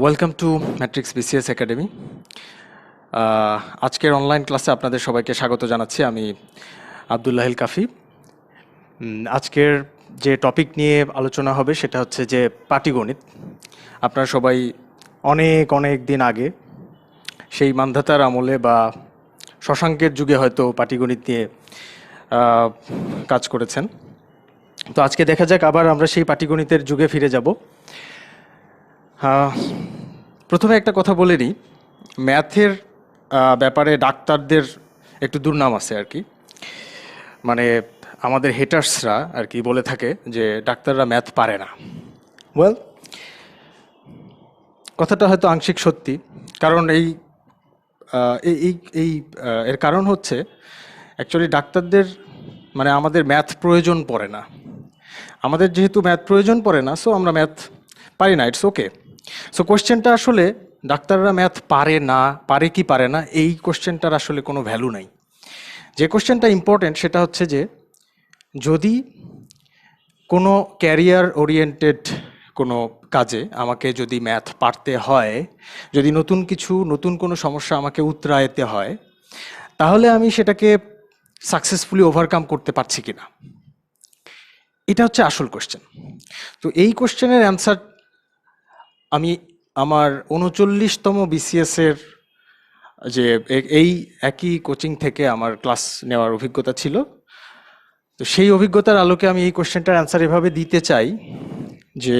Welcome to matrix BCS academy. আজকের online ক্লাসে আপনাদের সবাইকে স্বাগত জানাচ্ছি। আমি আবদুল্লাহিল কাফি। আজকের যে টপিক নিয়ে আলোচনা হবে সেটা হচ্ছে যে পাটিগণিত। আপনারা সবাই অনেক অনেক দিন আগে সেই মান্ধাতার আমলে বা শশাঙ্কের যুগে হয়তো পাটিগণিত নিয়ে কাজ করেছেন। তো আজকে দেখা যাক আবার আমরা সেই পাটিগণিতের যুগে ফিরে যাব। প্রথমে একটা কথা বলে নিই, ম্যাথের ব্যাপারে ডাক্তারদের একটু দুর্নাম আছে আর কি। মানে আমাদের হেটার্সরা আর কি বলে থাকে যে ডাক্তাররা ম্যাথ পারে না। ওয়েল, কথাটা হয়তো আংশিক সত্যি, কারণ এর কারণ হচ্ছে অ্যাকচুয়ালি ডাক্তারদের মানে আমাদের ম্যাথ প্রয়োজন পড়ে না। আমাদের যেহেতু ম্যাথ প্রয়োজন পড়ে না, সো আমরা ম্যাথ পারি না, ইটস ওকে। সো কোশ্চেনটা আসলে ডাক্তাররা ম্যাথ পারে কি পারে না, এই কোশ্চেনটার আসলে কোনো ভ্যালু নাই। যে কোশ্চেনটা ইম্পর্টেন্ট সেটা হচ্ছে যে যদি কোনো ক্যারিয়ার ওরিয়েন্টেড কোনো কাজে আমাকে যদি ম্যাথ পারতে হয়, যদি নতুন কোনো সমস্যা আমাকে উতরাইতে হয়, তাহলে আমি সেটাকে সাকসেসফুলি ওভারকাম করতে পারছি কিনা, এটা হচ্ছে আসল কোশ্চেন। তো এই কোশ্চেনের অ্যান্সার আমি আমার 39তম বিসিএসের যে এই একই কোচিং থেকে আমার ক্লাস নেওয়ার অভিজ্ঞতা ছিল, তো সেই অভিজ্ঞতার আলোকে আমি এই কোশ্চেনটার অ্যান্সার এভাবে দিতে চাই যে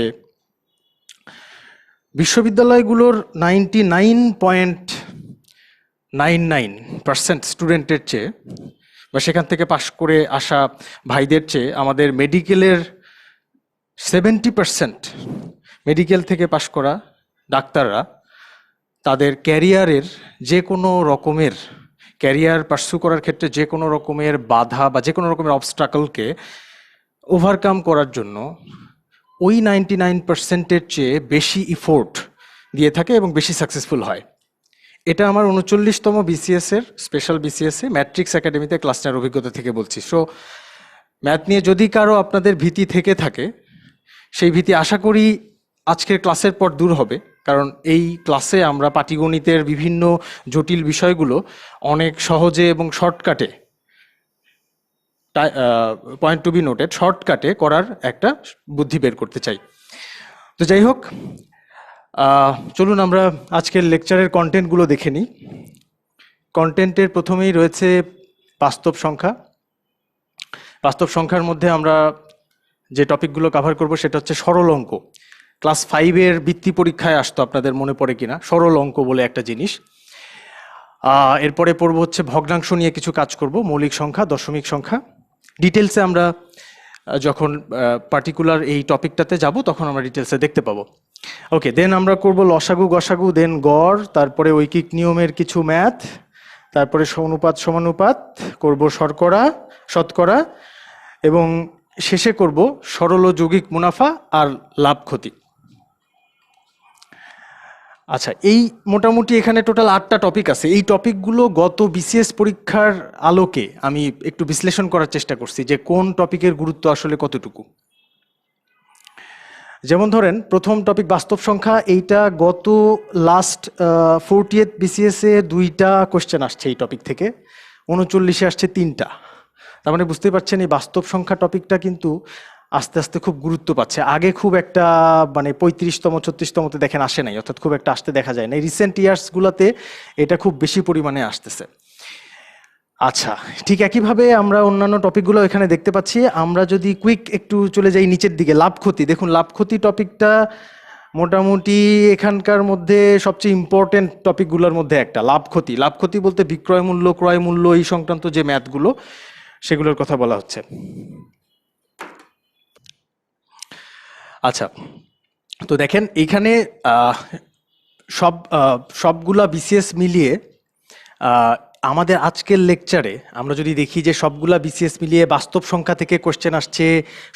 বিশ্ববিদ্যালয়গুলোর 99.99% স্টুডেন্টের চেয়ে বা সেখান থেকে পাশ করে আসা ভাইদের চেয়ে আমাদের মেডিকেলের 70% মেডিকেল থেকে পাশ করা ডাক্তাররা তাদের ক্যারিয়ারের যে কোনো রকমের ক্যারিয়ার পার্সু করার ক্ষেত্রে যে কোনো রকমের বাধা বা যে কোনো রকমের অবস্ট্রাকলকে ওভারকাম করার জন্য ওই 99%-এর চেয়ে বেশি ইফোর্ট দিয়ে থাকে এবং বেশি সাকসেসফুল হয়। এটা আমার 39তম বিসিএসের স্পেশাল বিসিএসে ম্যাট্রিক্স একাডেমিতে ক্লাস নেওয়ার অভিজ্ঞতা থেকে বলছি। সো ম্যাথ নিয়ে যদি কারো আপনাদের ভীতি থেকে থাকে, সেই ভীতি আশা করি আজকের ক্লাসের পর দূর হবে, কারণ এই ক্লাসে আমরা পাটিগণিতের বিভিন্ন জটিল বিষয়গুলো অনেক সহজে এবং শর্টকাটে, পয়েন্ট টু বি নোটেড, শর্টকাটে করার একটা বুদ্ধি বের করতে চাই। তো যাই হোক, চলুন আমরা আজকের লেকচারের কন্টেন্টগুলো দেখে নিই। কন্টেন্টের প্রথমেই রয়েছে বাস্তব সংখ্যা। বাস্তব সংখ্যার মধ্যে আমরা যে টপিকগুলো কভার করব সেটা হচ্ছে সরল অঙ্ক। ক্লাস 5-এর বৃত্তি পরীক্ষায় আসতো, আপনাদের মনে পড়ে কিনা, সরল অঙ্ক বলে একটা জিনিস। এরপরে পড়ব হচ্ছে ভগ্নাংশ নিয়ে কিছু কাজ করব, মৌলিক সংখ্যা, দশমিক সংখ্যা। ডিটেলসে আমরা যখন পার্টিকুলার এই টপিকটাতে যাব তখন আমরা ডিটেলসে দেখতে পাবো। ওকে, দেন আমরা করব লসাগু গসাগু, দেন গড়, তারপরে ঐকিক নিয়মের কিছু ম্যাথ, তারপরে অনুপাত সমানুপাত করব, শতকরা, এবং শেষে করব সরল ও যৌগিক মুনাফা আর লাভ ক্ষতি। আচ্ছা, এই মোটামুটি এখানে টোটাল 8টা টপিক আছে। এই টপিকগুলো গত বিসিএস পরীক্ষার আলোকে আমি একটু বিশ্লেষণ করার চেষ্টা করছি যে কোন টপিকের গুরুত্ব আসলে কতটুকু। যেমন ধরেন প্রথম টপিক বাস্তব সংখ্যা, এইটা গত লাস্ট 40th বিসিএসে 2টা কোশ্চেন আসছে এই টপিক থেকে, 39-এ আসছে 3টা। তার মানে বুঝতেই পারছেন এই বাস্তব সংখ্যা টপিকটা কিন্তু আস্তে আস্তে খুব গুরুত্ব পাচ্ছে। আগে খুব একটা মানে 35তম 36তমতে দেখেন আসে নাই, অর্থাৎ খুব একটা আসতে দেখা যায় না। রিসেন্ট ইয়ার্সগুলোতে এটা খুব বেশি পরিমাণে আসতেছে। আচ্ছা, ঠিক একইভাবে আমরা অন্যান্য টপিকগুলো এখানে দেখতে পাচ্ছি। আমরা যদি কুইক একটু চলে যাই নিচের দিকে, লাভ ক্ষতি। দেখুন, লাভ ক্ষতি টপিকটা মোটামুটি এখানকার মধ্যে সবচেয়ে ইম্পর্টেন্ট টপিকগুলোর মধ্যে একটা। লাভ ক্ষতি বলতে বিক্রয় মূল্য, ক্রয় মূল্য, এই সংক্রান্ত যে ম্যাথগুলো সেগুলোর কথা বলা হচ্ছে। আচ্ছা, তো দেখেন এইখানে সবগুলা বিসিএস মিলিয়ে আমাদের আজকের লেকচারে আমরা যদি দেখি যে সবগুলা বিসিএস মিলিয়ে বাস্তব সংখ্যা থেকে কোশ্চেন আসছে।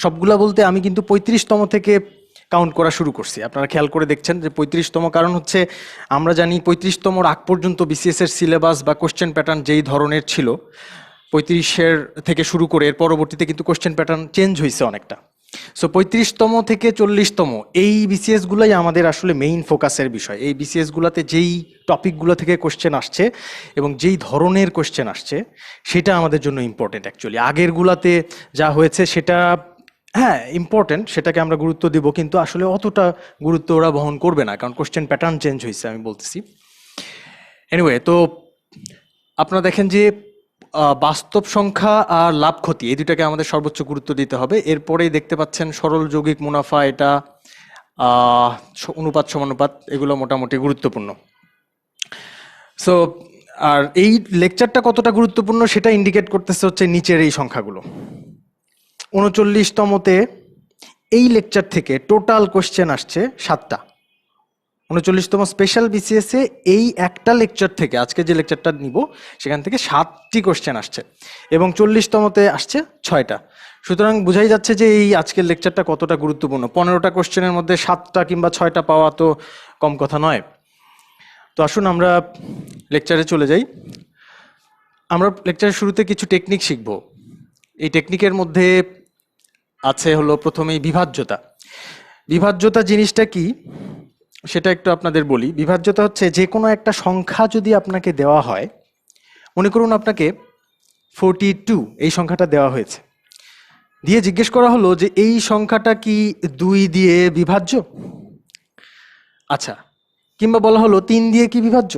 সবগুলা বলতে আমি কিন্তু 35তম থেকে কাউন্ট করা শুরু করছি। আপনারা খেয়াল করে দেখছেন যে 35তম, কারণ হচ্ছে আমরা জানি 35তমর আগ পর্যন্ত বিসিএসের সিলেবাস বা কোশ্চেন প্যাটার্ন যেই ধরনের ছিল, 35-এর থেকে শুরু করে এর পরবর্তীতে কিন্তু কোশ্চেন প্যাটার্ন চেঞ্জ হয়েছে অনেকটা। সো 35তম থেকে 40তম এই বিসিএস গুলাই আমাদের আসলে মেইন ফোকাসের বিষয়। এই বিসিএস গুলাতে যেই টপিকগুলো থেকে কোশ্চেন আসছে এবং যেই ধরনের কোশ্চেন আসছে সেটা আমাদের জন্য ইম্পর্টেন্ট। অ্যাকচুয়ালি আগের গুলাতে যা হয়েছে সেটা হ্যাঁ ইম্পর্টেন্ট, সেটাকে আমরা গুরুত্ব দিব, কিন্তু আসলে অতটা গুরুত্ব ওরা বহন করবে না, কারণ কোশ্চেন প্যাটার্ন চেঞ্জ হয়েছে আমি বলতেছি। এনিওয়ে, তো আপনারা দেখেন যে বাস্তব সংখ্যা আর লাভ ক্ষতি এই দুটাকে আমাদের সর্বোচ্চ গুরুত্ব দিতে হবে। এরপরেই দেখতে পাচ্ছেন সরল যৌগিক মুনাফা, এটা অনুপাত সমানুপাত, এগুলো মোটামুটি গুরুত্বপূর্ণ। সো আর এই লেকচারটা কতটা গুরুত্বপূর্ণ সেটা ইন্ডিকেট করতেছে হচ্ছে নিচের এই সংখ্যাগুলো। 39তমতে এই লেকচার থেকে টোটাল কোশ্চেন আসছে 7টা। 39তম স্পেশাল বিসিএসে এই একটা লেকচার থেকে, আজকে যে লেকচারটা নিব সেখান থেকে 7টি কোশ্চেন আসছে, এবং 40তমতে আসছে 6টা। সুতরাং বোঝাই যাচ্ছে যে এই আজকের লেকচারটা কতটা গুরুত্বপূর্ণ। 15টা কোশ্চেনের মধ্যে 7টা কিংবা 6টা পাওয়া তো কম কথা নয়। তো আসুন আমরা লেকচারে চলে যাই। আমরা লেকচারের শুরুতে কিছু টেকনিক শিখব। এই টেকনিকের মধ্যে আছে হলো প্রথমেই বিভাজ্যতা। বিভাজ্যতা জিনিসটা কি সেটা একটু আপনাদের বলি। বিভাজ্যতা হচ্ছে যে কোনো একটা সংখ্যা যদি আপনাকে দেওয়া হয়, মনে করুন আপনাকে 42 এই সংখ্যাটা দেওয়া হয়েছে, দিয়ে জিজ্ঞেস করা হলো যে এই সংখ্যাটা কি 2 দিয়ে বিভাজ্য, আচ্ছা, কিংবা বলা হলো 3 দিয়ে কি বিভাজ্য।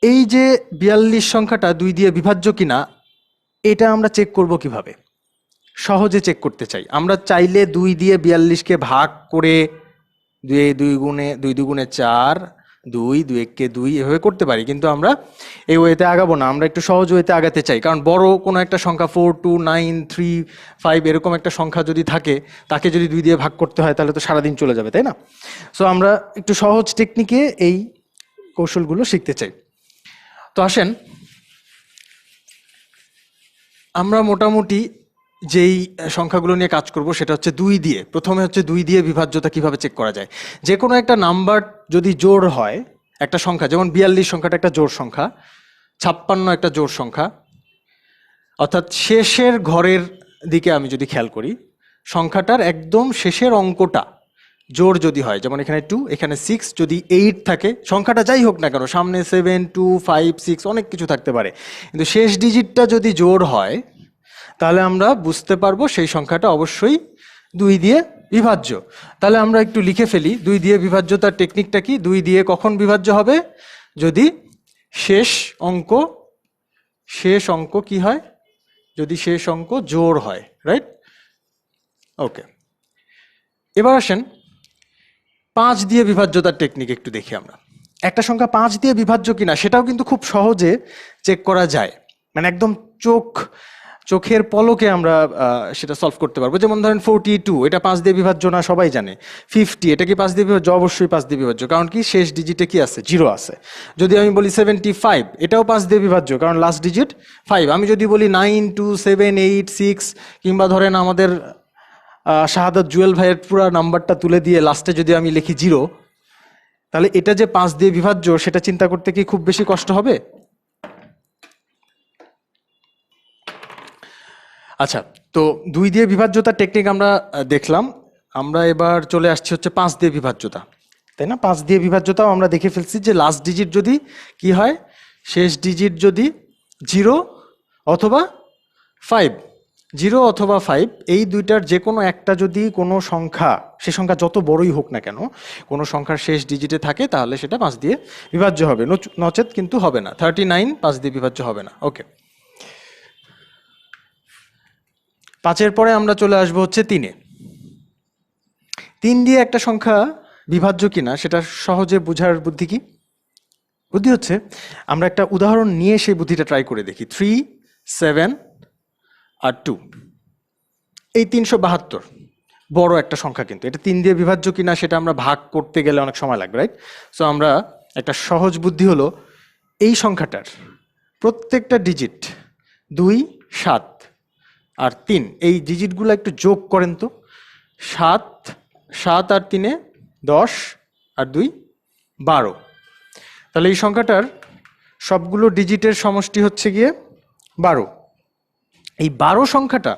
এই যে 42 সংখ্যাটা 2 দিয়ে বিভাজ্য কিনা এটা আমরা চেক করব কিভাবে? সহজে চেক করতে চাই আমরা। চাইলে 2 দিয়ে 42কে ভাগ করে 2 দুগুণে 4, 2 1কে 2 এভাবে করতে পারি, কিন্তু আমরা এই ওয়েতে আগাবো না। আমরা একটু সহজ ওয়েতে আগাতে চাই, কারণ বড় কোনো একটা সংখ্যা 4, 2, 9, 3, 5 এরকম একটা সংখ্যা যদি থাকে, তাকে যদি 2 দিয়ে ভাগ করতে হয় তাহলে তো সারাদিন চলে যাবে, তাই না? সো আমরা একটু সহজ টেকনিকে এই কৌশলগুলো শিখতে চাই। তো আসেন আমরা মোটামুটি যেই সংখ্যাগুলো নিয়ে কাজ করব সেটা হচ্ছে 2 দিয়ে। প্রথমে হচ্ছে 2 দিয়ে বিভাজ্যতা কিভাবে চেক করা যায়। যে কোনো একটা নাম্বার যদি জোড় হয়, একটা সংখ্যা যেমন 42 সংখ্যাটা একটা জোড় সংখ্যা, 56 একটা জোড় সংখ্যা, অর্থাৎ শেষের ঘরের দিকে আমি যদি খেয়াল করি, সংখ্যাটার একদম শেষের অঙ্কটা জোড় যদি হয়, যেমন এখানে 2, এখানে 6, যদি 8 থাকে, সংখ্যাটা যাই হোক না কেন, সামনে 7, 2, 5, 6 অনেক কিছু থাকতে পারে, কিন্তু শেষ ডিজিটটা যদি জোড় হয় তাহলে আমরা বুঝতে পারবো সেই সংখ্যাটা অবশ্যই 2 দিয়ে বিভাজ্য। তাহলে আমরা একটু লিখে ফেলি 2 দিয়ে বিভাজ্যতার টেকনিকটা কি। 2 দিয়ে কখন বিভাজ্য হবে? যদি শেষ অঙ্ক কি হয়? যদি শেষ অঙ্ক জোড় হয়, রাইট? ওকে, এবার আসেন 5 দিয়ে বিভাজ্যতার টেকনিক একটু দেখি আমরা। একটা সংখ্যা 5 দিয়ে বিভাজ্য কিনা সেটাও কিন্তু খুব সহজে চেক করা যায়, মানে একদম চোখের পলকে আমরা সেটা সলভ করতে পারবো। যেমন ধরেন 42 এটা 5 দিয়ে বিভাজ্য না, সবাই জানে। 50 এটা কি 5 দিয়ে বিভাজ্য? অবশ্যই 5 দিয়ে বিভাজ্য, কারণ কি শেষ ডিজিটে কি আছে? 0 আছে। যদি আমি বলি 75 এটাও 5 দিয়ে বিভাজ্য, কারণ লাস্ট ডিজিট 5। আমি যদি বলি 9, 2, 7, 8, 6, কিংবা ধরেন আমাদের শাহাদাত জুয়েল ভাইয়ের পুরো নাম্বারটা তুলে দিয়ে লাস্টে যদি আমি লিখি 0, তাহলে এটা যে 5 দিয়ে বিভাজ্য সেটা চিন্তা করতে কি খুব বেশি কষ্ট হবে? আচ্ছা, তো 2 দিয়ে বিভাজ্যতার টেকনিক আমরা দেখলাম। আমরা এবার চলে আসছি হচ্ছে 5 দিয়ে বিভাজ্যতা, তাই না? 5 দিয়ে বিভাজ্যতাও আমরা দেখে ফেলছি যে লাস্ট ডিজিট যদি কি হয়, শেষ ডিজিট যদি 0 অথবা 5, 0 অথবা 5 এই দুইটার যে কোনো একটা যদি কোনো সংখ্যা, সে সংখ্যা যত বড়ই হোক না কেন, কোনো সংখ্যার শেষ ডিজিটে থাকে তাহলে সেটা 5 দিয়ে বিভাজ্য হবে, নচেত কিন্তু হবে না। 39 5 দিয়ে বিভাজ্য হবে না। ওকে, 5-এর পরে আমরা চলে আসবো হচ্ছে 3-এ। 3 দিয়ে একটা সংখ্যা বিভাজ্য কিনা সেটা সহজে বোঝার বুদ্ধি কি? বুদ্ধি হচ্ছে আমরা একটা উদাহরণ নিয়ে সেই বুদ্ধিটা ট্রাই করে দেখি। 3, 7 আর 2, এই 372 বড় একটা সংখ্যা, কিন্তু এটা 3 দিয়ে বিভাজ্য কিনা সেটা আমরা ভাগ করতে গেলে অনেক সময় লাগবে, রাইট? সো আমরা একটা সহজ বুদ্ধি হলো এই সংখ্যাটার প্রত্যেকটা ডিজিট 2, 7 আর 3 এই ডিজিটগুলো একটু যোগ করেন তো। 7 আর 3-এ 10 আর 2 12। তাহলে এই সংখ্যাটার সবগুলো ডিজিটের সমষ্টি হচ্ছে গিয়ে 12। এই 12 সংখ্যাটা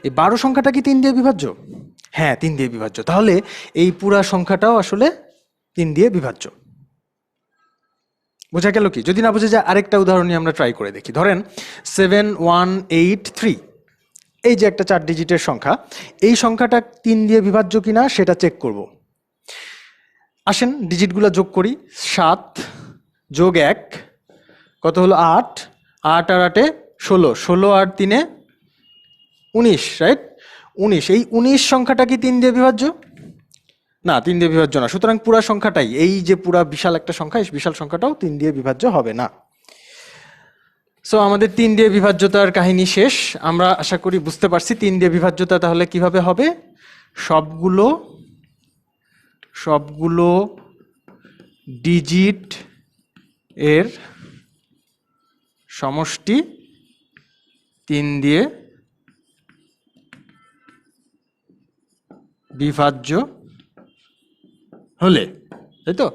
এই 12 সংখ্যাটা কি 3 দিয়ে বিভাজ্য? হ্যাঁ 3 দিয়ে বিভাজ্য। তাহলে এই পুরা সংখ্যাটাও আসলে 3 দিয়ে বিভাজ্য। বোঝা গেল কি? যদি না বোঝা যায় আরেকটা উদাহরণ নিয়ে আমরা ট্রাই করে দেখি। ধরেন 7183, এই যে একটা 4 ডিজিটের সংখ্যা, এই সংখ্যাটা 3 দিয়ে বিভাজ্য কিনা সেটা চেক করব। আসেন ডিজিটগুলো যোগ করি। 7 যোগ 1 কত হলো? 8, 8 আর 8 16, 16 আর 3 19, রাইট? 19, এই 19 সংখ্যাটা কি 3 দিয়ে বিভাজ্য? না, 3 দিয়ে বিভাজ্য না। সুতরাং পুরা সংখ্যাটাই, এই যে পুরা বিশাল একটা সংখ্যা, এই বিশাল সংখ্যাটাও 3 দিয়ে বিভাজ্য হবে না। সো আমাদের 3 দিয়ে বিভাজ্যতার কাহিনী শেষ। আমরা আশা করি বুঝতে পারছি 3 দিয়ে বিভাজ্যতা তাহলে কিভাবে হবে। সবগুলো ডিজিট এর সমষ্টি 3 দিয়ে বিভাজ্য হলে, তাই তো?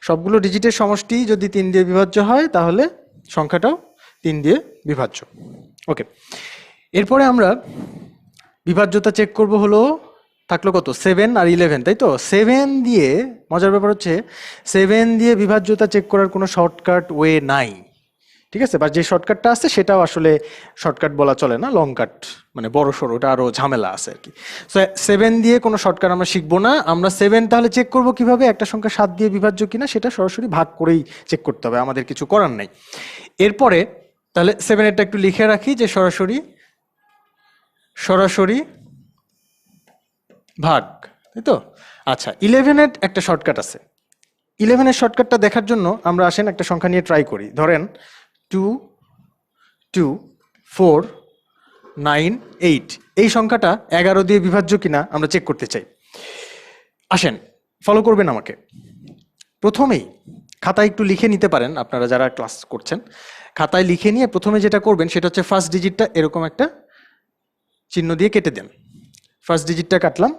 সবগুলো ডিজিটের সমষ্টি যদি 3 দিয়ে বিভাজ্য হয় তাহলে সংখ্যাটাও 3 দিয়ে বিভাজ্য। ওকে, এরপরে আমরা বিভাজ্যতা চেক করব হলো, থাকলো কত? 7 আর 11, তাই তো? 7 দিয়ে, মজার ব্যাপার হচ্ছে 7 দিয়ে বিভাজ্যতা চেক করার কোনো শর্টকাট ওয়ে নাই, ঠিক আছে? বা যে শর্টকাটটা আছে সেটাও আসলে শর্টকাট বলা চলে না, লং কাট, মানে বড় সড়ো, ওটা আরো ঝামেলা আছে আর কি। সো 7 দিয়ে কোনো শর্টকাট আমরা শিখবো না। আমরা 7 তাহলে চেক করব কিভাবে? একটা সংখ্যা 7 দিয়ে বিভাজ্য কিনা সেটা সরাসরি ভাগ করেই চেক করতে হবে, আমাদের কিছু করার নাই। এরপরে তাহলে 7 এরটা একটু লিখে রাখি যে সরাসরি ভাগ, তাই তো? আচ্ছা, 11 এর একটা শর্টকাট আছে। 11 এর শর্টকাটটা দেখার জন্য আমরা আসেন একটা সংখ্যা নিয়ে ট্রাই করি। ধরেন 2 2 4 9 8, এই সংখ্যাটা 11 দিয়ে বিভাজ্য কিনা আমরা চেক করতে চাই। আসেন, ফলো করবেন আমাকে। প্রথমেই খাতায় একটু লিখে নিতে পারেন, আপনারা যারা ক্লাস করছেন খাতায় লিখে নিয়ে প্রথমে যেটা করবেন সেটা হচ্ছে ফার্স্ট ডিজিটটা এরকম একটা চিহ্ন দিয়ে কেটে দেন। ফার্স্ট ডিজিটটা কাটলাম,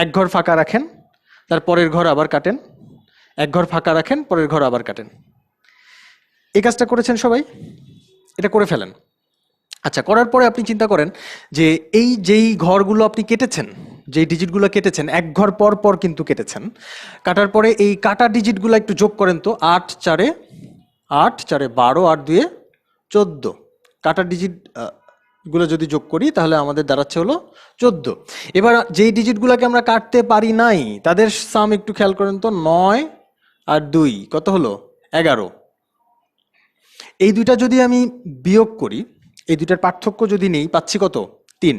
এক ঘর ফাঁকা রাখেন, তার পরের ঘর আবার কাটেন, এক ঘর ফাঁকা রাখেন, পরের ঘর আবার কাটেন। এই কাজটা করেছেন সবাই? এটা করে ফেলেন। আচ্ছা, করার পরে আপনি চিন্তা করেন যে এই যেই ঘরগুলো আপনি কেটেছেন, যেই ডিজিটগুলো কেটেছেন, এক ঘর পর পর কিন্তু কেটেছেন, কাটার পরে এই কাটা ডিজিটগুলো একটু যোগ করেন তো। 8 4 12, 8 2 14, কাটা ডিজিট গুলো যদি যোগ করি তাহলে আমাদের দাঁড়াচ্ছে হলো 14। এবার যেই ডিজিটগুলোকে আমরা কাটতে পারি নাই তাদের সাম একটু খেয়াল করেন তো। 9 আর 2 কত হলো? 11। এই দুইটা যদি আমি বিয়োগ করি, এই দুইটার পার্থক্য যদি নেই, পাচ্ছি কত? 3।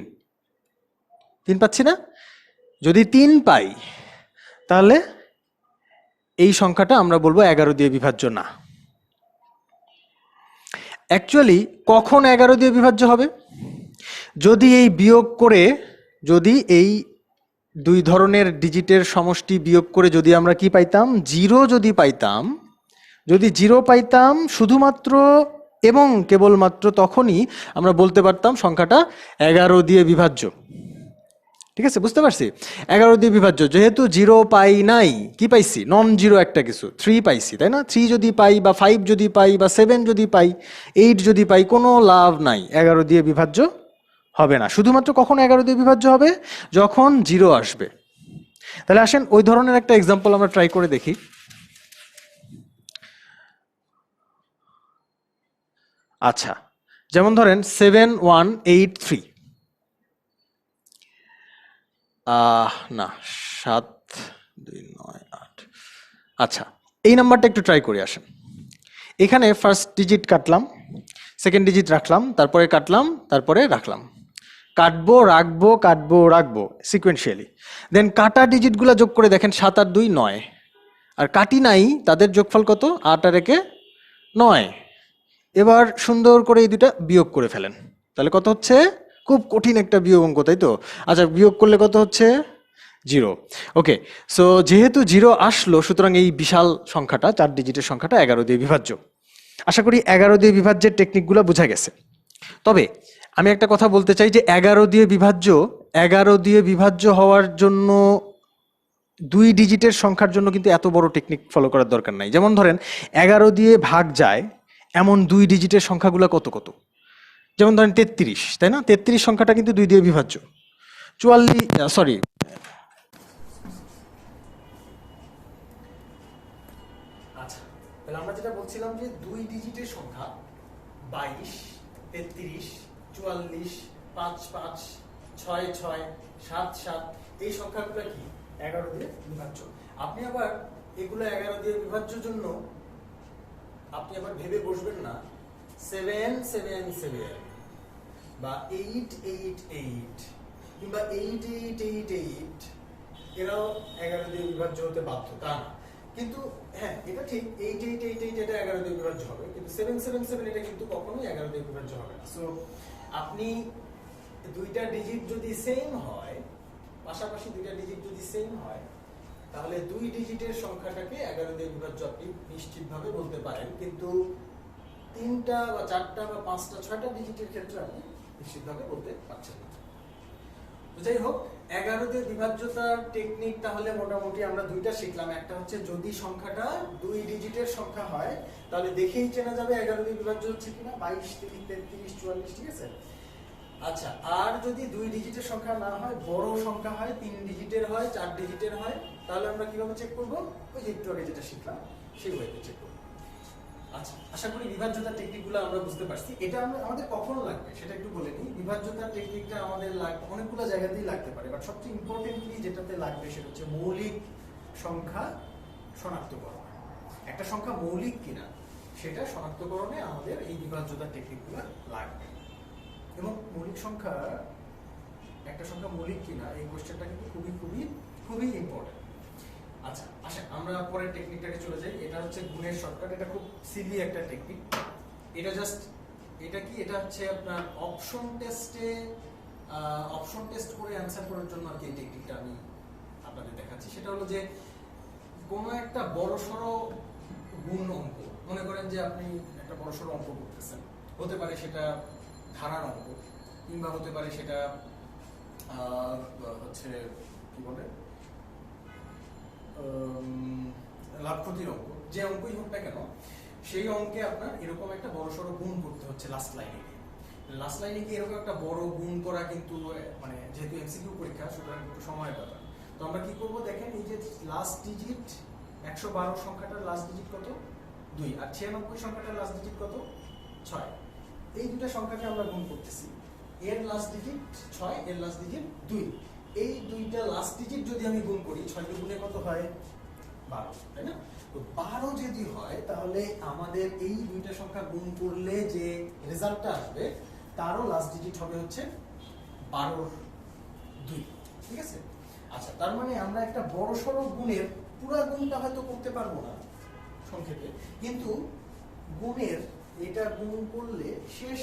3 পাচ্ছি না? যদি 3 পাই তাহলে এই সংখ্যাটা আমরা বলবো 11 দিয়ে বিভাজ্য না। অ্যাকচুয়ালি কখন 11 দিয়ে বিভাজ্য হবে? যদি এই বিয়োগ করে, যদি এই দুই ধরনের ডিজিটের সমষ্টি বিয়োগ করে যদি আমরা কি পাইতাম? 0 যদি পাইতাম, যদি 0 পাইতাম শুধুমাত্র এবং কেবলমাত্র তখনই আমরা বলতে পারতাম সংখ্যাটা 11 দিয়ে বিভাজ্য। ঠিক আছে, বুঝতে পারছি? 11 দিয়ে বিভাজ্য। যেহেতু 0 পাই নাই, কি পাইছি? নন জিরো একটা কিছু 3 পাইছি, তাই না? 3 যদি পাই বা 5 যদি পাই বা 7 যদি পাই, 8 যদি পাই, কোনো লাভ নাই, 11 দিয়ে বিভাজ্য হবে না। শুধুমাত্র কখন 11 দিয়ে বিভাজ্য হবে? যখন 0 আসবে। তাহলে আসেন ওই ধরনের একটা এক্সাম্পল আমরা ট্রাই করে দেখি। আচ্ছা, যেমন ধরেন 7183, না 7298। আচ্ছা, এই নাম্বারটা একটু ট্রাই করে আসেন। এখানে ফার্স্ট ডিজিট কাটলাম, সেকেন্ড ডিজিট রাখলাম, তারপরে কাটলাম, তারপরে রাখলাম। কাটবো রাখবো, কাটবো রাখবো সিকোয়েন্সিয়ালি। দেন কাটা ডিজিটগুলো যোগ করে দেখেন 7 আর 2 9, আর কাটি নাই তাদের যোগফল কত? 8 আর 1 9। এবার সুন্দর করে এই দুটা বিয়োগ করে ফেলেন, তাহলে কত হচ্ছে? খুব কঠিন একটা বিয়োগ অঙ্ক, তাই তো? আচ্ছা, বিয়োগ করলে কত হচ্ছে? 0। ওকে, সো যেহেতু 0 আসলো, সুতরাং এই বিশাল সংখ্যাটা, 4 ডিজিটের সংখ্যাটা 11 দিয়ে বিভাজ্য। আশা করি 11 দিয়ে বিভাজ্যের টেকনিকগুলো বোঝা গেছে। তবে আমি একটা কথা বলতে চাই যে 11 দিয়ে বিভাজ্য হওয়ার জন্য 2 ডিজিটের সংখ্যার জন্য কিন্তু এত বড় টেকনিক ফলো করার দরকার নাই। যেমন ধরেন 11 দিয়ে ভাগ যায় এমন 2 ডিজিটের সংখ্যাগুলো কত কত? যেমন ধরেন 33, তাই না? 33 সংখ্যাটা কিন্তু 2 দিয়ে বিভাজ্য। 44, সরি, আচ্ছা, তাহলে আমরা যেটা বলছিলাম যে 2 ডিজিটের সংখ্যা 22, 33, 44, 55, 66, 77, এই সংখ্যাগুলো কি 11 দিয়ে বিভাজ্য। আপনি আবার এগুলো 11 দিয়ে বিভাজ্যর জন্য আপনি আবার ভেবে বসবেন না 777 বা 888 কিংবা 8888 এরাও 11 দিয়ে বিভাজ্য হতে বাধ্য, তা না। কিন্তু হ্যাঁ, এটা ঠিক 8888 এটা 11 দিয়ে বিভাজ্য হবে, কিন্তু 777 এটা কিন্তু কখনোই 11 দিয়ে বিভাজ্য হবে না। সো আপনি দুইটা ডিজিট যদি সেম হয়, পাশাপাশি দুইটা ডিজিট যদি সেম হয়, তাহলে 2 ডিজিটের সংখ্যাটাকে 11 দিয়ে বিভাজ্য আপনি নিশ্চিতভাবে বলতে পারেন, কিন্তু 3টা বা 4টা বা 5টা 6টা ডিজিটের ক্ষেত্রে আপনি নিশ্চিতভাবে বলতে পারছেন না। তো যাই হোক, 11 দিয়ে বিভাজ্যতার টেকনিক তাহলে মোটামুটি আমরা দুইটা শিখলাম। একটা হচ্ছে যদি সংখ্যাটা 2 ডিজিটের সংখ্যা হয় তাহলে দেখেই চেনা যাবে 11 দিয়ে বিভাজ্য হচ্ছে কিনা, 22, 33, 44, ঠিক আছে। আচ্ছা, আর যদি 2 ডিজিটের সংখ্যা না হয়, বড় সংখ্যা হয়, 3 ডিজিটের হয়, 4 ডিজিটের হয়, তাহলে আমরা কিভাবে চেক করব? ওই যে একটু আগে যেটা শিখলাম সেই ওয়েতে চেক করব। আচ্ছা, আশা করি বিভাজ্যতার টেকনিকগুলো আমরা বুঝতে পারছি। এটা আমাদের কখনো লাগবে সেটা একটু বলে নিই। বিভাজ্যতার টেকনিকটা আমাদের অনেকগুলো জায়গাতেই লাগতে পারে, বাট সবচেয়ে ইম্পর্টেন্টলি যেটাতে লাগবে সেটা হচ্ছে মৌলিক সংখ্যা শনাক্তকরণ। একটা সংখ্যা মৌলিক কিনা সেটা শনাক্তকরণে আমাদের এই বিভাজ্যতার টেকনিকগুলো লাগবে। এবং মৌলিক সংখ্যা, একটা সংখ্যা মৌলিক কিনা এই কোশ্চেনটা কিন্তু খুবই খুবই খুবই ইম্পর্টেন্ট। আচ্ছা, আসেন আমরা পরের টেকনিকটাকে চলে যাই। এটা হচ্ছে গুণের শর্টকাট। এটা খুব সিলি একটা টেকনিক। এটা জাস্ট, এটা কি, এটা হচ্ছে আপনার অপশন টেস্ট করে অ্যানসার করার জন্য আর কি এই টেকনিকটা আমি আপনাদের দেখাচ্ছি। সেটা হলো যে কোনো একটা বড়সড় গুণ অঙ্ক, মনে করেন যে আপনি একটা বড়সড় অঙ্ক করতেছেন, হতে পারে সেটা ধারার অঙ্ক, কিংবা হতে পারে সেটা হচ্ছে কি বলে লাভ ক্ষতির অঙ্ক, যে অঙ্কই হোক না কেন, সেই অঙ্কে আপনার এরকম একটা বড়সড় গুণ করতে হচ্ছে লাস্ট লাইনে গিয়ে। লাস্ট লাইনে গিয়ে এরকম একটা বড় গুণ করা কিন্তু মানে যেহেতু এমসিকিউ পরীক্ষা, সুতরাং একটু সময় ব্যাপার। তো আমরা কি করব দেখেন, এই যে লাস্ট ডিজিট 112 সংখ্যাটার লাস্ট ডিজিট কত? 2, আর 96 সংখ্যাটার লাস্ট ডিজিট কত? 6। এই দুটো সংখ্যাকে আমরা গুণ করতেছি। এর লাস্ট ডিজিট 6, এর লাস্ট ডিজিট 2। এই দুইটা লাস্ট ডিজিট যদি আমি গুণ করি, 6 কে গুণে কত হয়? 12, তাই না? তো 12 যদি হয় তাহলে আমাদের এই দুইটা সংখ্যা গুণ করলে যে রেজাল্টটা আসবে তারও লাস্ট ডিজিট হবে হচ্ছে 12 2, ঠিক আছে। আচ্ছা, তার মানে আমরা একটা বড়সড় গুণের পুরো গুণটা হয়তো করতে পারবো না সংক্ষেপে, কিন্তু গুণের এটা গুণ করলে শেষ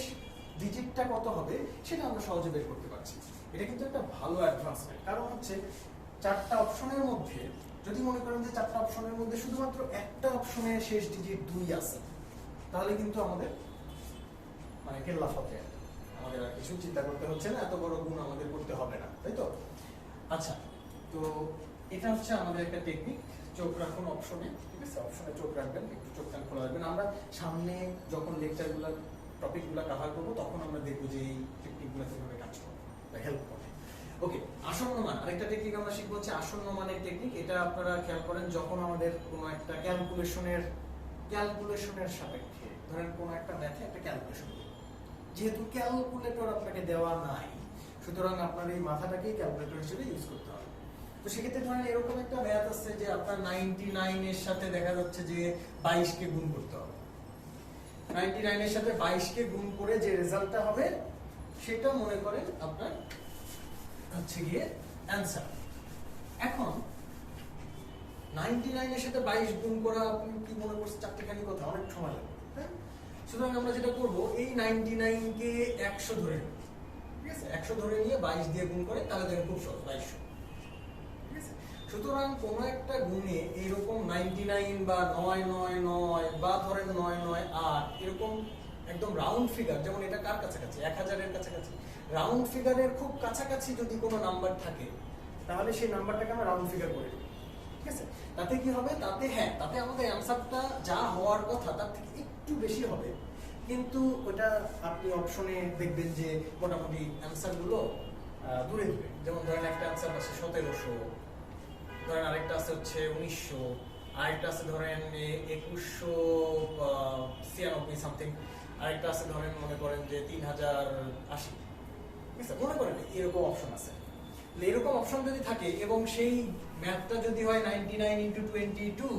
ডিজিটটা কত হবে সেটা আমরা সহজে বের করতে পারছি। এটা কিন্তু একটা ভালো অ্যাডভান্সমেন্ট, কারণ হচ্ছে 4টা অপশনের মধ্যে যদি মনে করেন যে 4টা অপশনের মধ্যে শুধুমাত্র একটা অপশনের শেষ ডিজিট 2 আছে, তাহলে কিন্তু আমাদের মানে কেল্লা ফতে, আমাদের আর কিছু চিন্তা করতে হচ্ছে না, এত বড় গুণ আমাদের করতে হবে না, তাই তো? আচ্ছা, তো এটা হচ্ছে আমাদের একটা টেকনিক। চোখ রাখুন অপশনে, ঠিক আছে, অপশনে চোখ রাখবেন, একটু চোখ কান খোলা রাখবেন। আমরা সামনে যখন লেকচারগুলো টপিকগুলো কভার করবো তখন আমরা দেখবো যে এই টেকনিকগুলো কিভাবে কাজ করে বা হেল্প করে। ওকে, আসন্ন মান, আরেকটা টেকনিক আমরা শিখবো হচ্ছে আসন্ন মানের টেকনিক। এটা আপনারা খেয়াল করেন যখন আমাদের কোনো একটা ক্যালকুলেশনের সাপেক্ষে, ধরেন কোনো একটা ম্যাথে একটা ক্যালকুলেশন, যেহেতু ক্যালকুলেটর আপনাকে দেওয়া নাই, সুতরাং আপনার এই মাথাটাকেই ক্যালকুলেটর হিসেবে ইউজ করতে হবে। তো সেক্ষেত্রে ধরেন এরকম একটা ম্যাথ আছে যে আপনার 99 এর সাথে দেখা যাচ্ছে যে 22 কে গুণ করতে হবে। 99 এর সাথে 22 কে গুণ করে যে রেজাল্টটা হবে সেটা মনে করেন আপনার হচ্ছে গিয়ে অ্যানসার। এখন 99 এর সাথে 22 গুণ করা আপনি কি মনে করছেন চারটেখানি কথা, অনেক সময় লাগবে, হ্যাঁ? সুতরাং আমরা যেটা করব, এই 99 কে 100 ধরে নেব, ঠিক আছে, 100 ধরে নিয়ে 22 দিয়ে গুণ করে, তাহলে দেখেন খুব সহজ 2200, ঠিক আছে। সুতরাং কোনো একটা গুণে এইরকম 99 বা 999 বা ধরেন 998 এরকম একদম রাউন্ড ফিগার, যেমন এটা কার কাছাকাছি, 1000 এর কাছাকাছি, রাউন্ড ফিগারের খুব কাছাকাছি যদি কোনো নাম্বার থাকে তাহলে সেই নাম্বারটাকে আমরা রাউন্ড ফিগার করে দিই, ঠিক আছে। তাতে কি হবে, তাতে আমাদের অ্যানসারটা যা হওয়ার কথা তার থেকে একটু বেশি হবে, কিন্তু ওটা আপনি অপশনে দেখবেন যে মোটামুটি অ্যান্সারগুলো দূরে দূরে, যেমন ধরেন একটা অ্যান্সার আছে 1700, ধরেন আরেকটা আছে হচ্ছে 1900, আরেকটা আছে ধরেন 2196 সামথিং, আরেকটা আছে ধরেন মনে করেন যে 3080, ঠিক আছে, মনে করেন এরকম অপশন আছে। এরকম অপশন যদি থাকে এবং সেই ম্যাথটা যদি হয় 99 × 22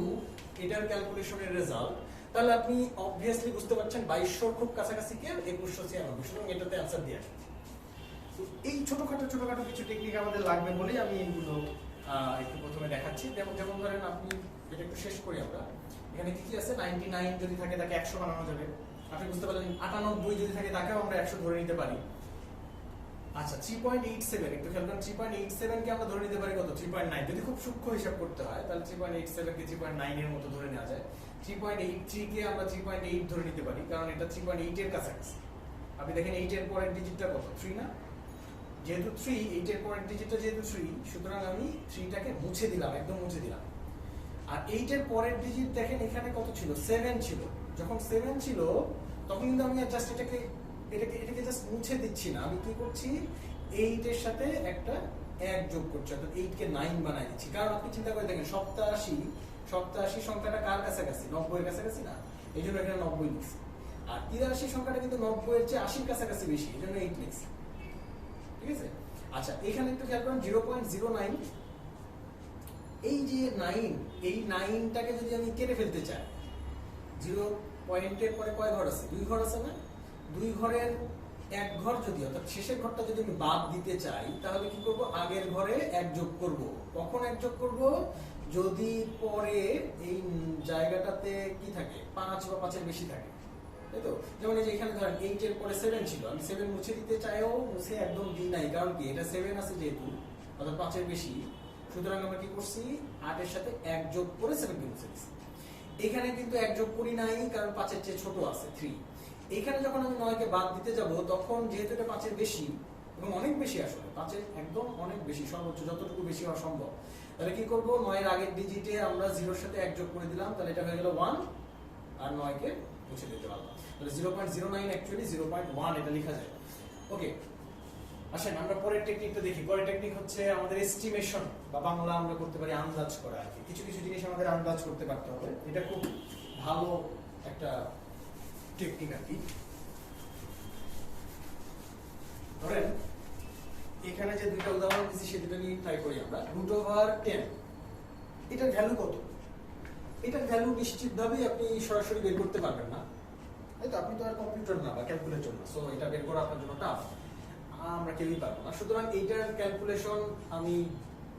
এটার ক্যালকুলেশনের রেজাল্ট, তাহলে আপনি অবভিয়াসলি বুঝতে পারছেন 2200 খুব কাছাকাছি কে 2196, সুতরাং এটাতে অ্যান্সার দিয়ে আসবে। তো এই ছোটখাটো কিছু টেকনিক আমাদের লাগবে বলেই আমি এইগুলো একটু প্রথমে দেখাচ্ছি। যেমন ধরেন আপনি এটা একটু শেষ করি আমরা। এখানে কি কি আছে, 99 যদি থাকে তাকে 100 বানানো যাবে। আপনি বুঝতে পারলেন 98 যদি থাকে তাকেও আমরা 100 ধরে নিতে পারি। আচ্ছা 3.87, একটু খেয়াল করেন 3.87 কে আমরা ধরে নিতে পারি কত, 3.9। যদি খুব সূক্ষ্ম হিসাব করতে হয় তাহলে 3.87 কে 3.9 এর মতো ধরে নেওয়া যায়। 3.83 কে আমরা 3.8 ধরে নিতে পারি, কারণ এটা 3.8 এর কাছাকাছি। আপনি দেখেন 8 এর পরের ডিজিটটা কত, 3 না? যেহেতু 3, 8 এর পরের ডিজিটটা যেহেতু 3, সুতরাং আমি 3 টাকে মুছে দিলাম, একদম মুছে দিলাম। আর 8 এর পরের ডিজিট দেখেন এখানে কত ছিল, 7 ছিল। যখন 7 ছিল তখন কিন্তু আমি জাস্ট এটাকে জাস্ট মুছে দিচ্ছি না, আমি কি করছি, 8 এর সাথে একটা 1 যোগ করছি, অর্থাৎ 8 কে 9 বানাই দিচ্ছি। কারণ আপনি চিন্তা করে দেখেন 87 সংখ্যাটা কার কাছাকাছি, 90 এর কাছাকাছি না, এই জন্য এখানে 90 লিখছি। আর 83 সংখ্যাটা কিন্তু 90 এর চেয়ে 80 কাছাকাছি বেশি, এই জন্য 8 লিখছি, ঠিক আছে? আচ্ছা এখানে একটু খেয়াল করেন 0.09, এই যে 9, এই 9টাকে যদি আমি কেটে ফেলতে চাই, 0 পয়েন্টের পরে কয় ঘর আছে, 2 ঘর আছে না? 2 ঘরের 1 ঘর যদি, অর্থাৎ শেষের ঘরটা যদি আমি বাদ দিতে চাই, তাহলে কি করব, আগের ঘরে 1 যোগ করব। কখন 1 যোগ করব, যদি পরে এই জায়গাটাতে কি থাকে, 5 বা 5 এর বেশি থাকে, তাই তো? যেমন এই যে এখানে ধরেন 8 এর পরে 7 ছিল, আমি 7 মুছে দিতে চাইও মুছে একদম দিই নাই, কারণ কি, এটা 7 আছে যেহেতু, অর্থাৎ 5 এর বেশি, সুতরাং আমরা কি করছি, 8 এর সাথে 1 যোগ করে 7 কে মুছে দিচ্ছি। এখানে কিন্তু 1 যোগ করি নাই, কারণ 5 এর চেয়ে ছোট আছে 3। এখানে যখন আমি 9 কে বাদ দিতে যাব, তখন যেহেতু এটা 5 এর বেশি এবং অনেক বেশি, আসলে 5 এর একদম অনেক বেশি, সর্বোচ্চ যতটুকু বেশি হওয়া সম্ভব, তাহলে কি করব, 9 এর আগের ডিজিটে আমরা 0 এর সাথে 1 যোগ করে দিলাম, তাহলে এটা হয়ে গেল 1, আর 9 কে মুছে দিতে পারলাম। তাহলে 0.09 অ্যাকচুয়ালি 0.1 এটা লেখা যায়। ওকে, আসেন আমরা পরের টেকনিকটা দেখি। পরের টেকনিক হচ্ছে আমাদের এস্টিমেশন, বা বাংলা আমরা করতে পারি আন্দাজ করা আর কি। কিছু জিনিস আমাদের আন্দাজ করতে পারতে হবে, এটা খুব ভালো একটা টেকনিক আর কি। ধরেন এখানে যে দুইটা উদাহরণ দিচ্ছি সে দুটো নিয়ে ট্রাই করি আমরা। √10 এটার ভ্যালু কত? এটার ভ্যালু নিশ্চিতভাবেই আপনি সরাসরি বের করতে পারবেন না, তাই তো? আপনি তো আর কম্পিউটার না বা ক্যালকুলেটর না, সো এটা বের করা আপনার জন্য টাফ, আমরা কেউই পারবো না। সুতরাং এইটার ক্যালকুলেশন আমি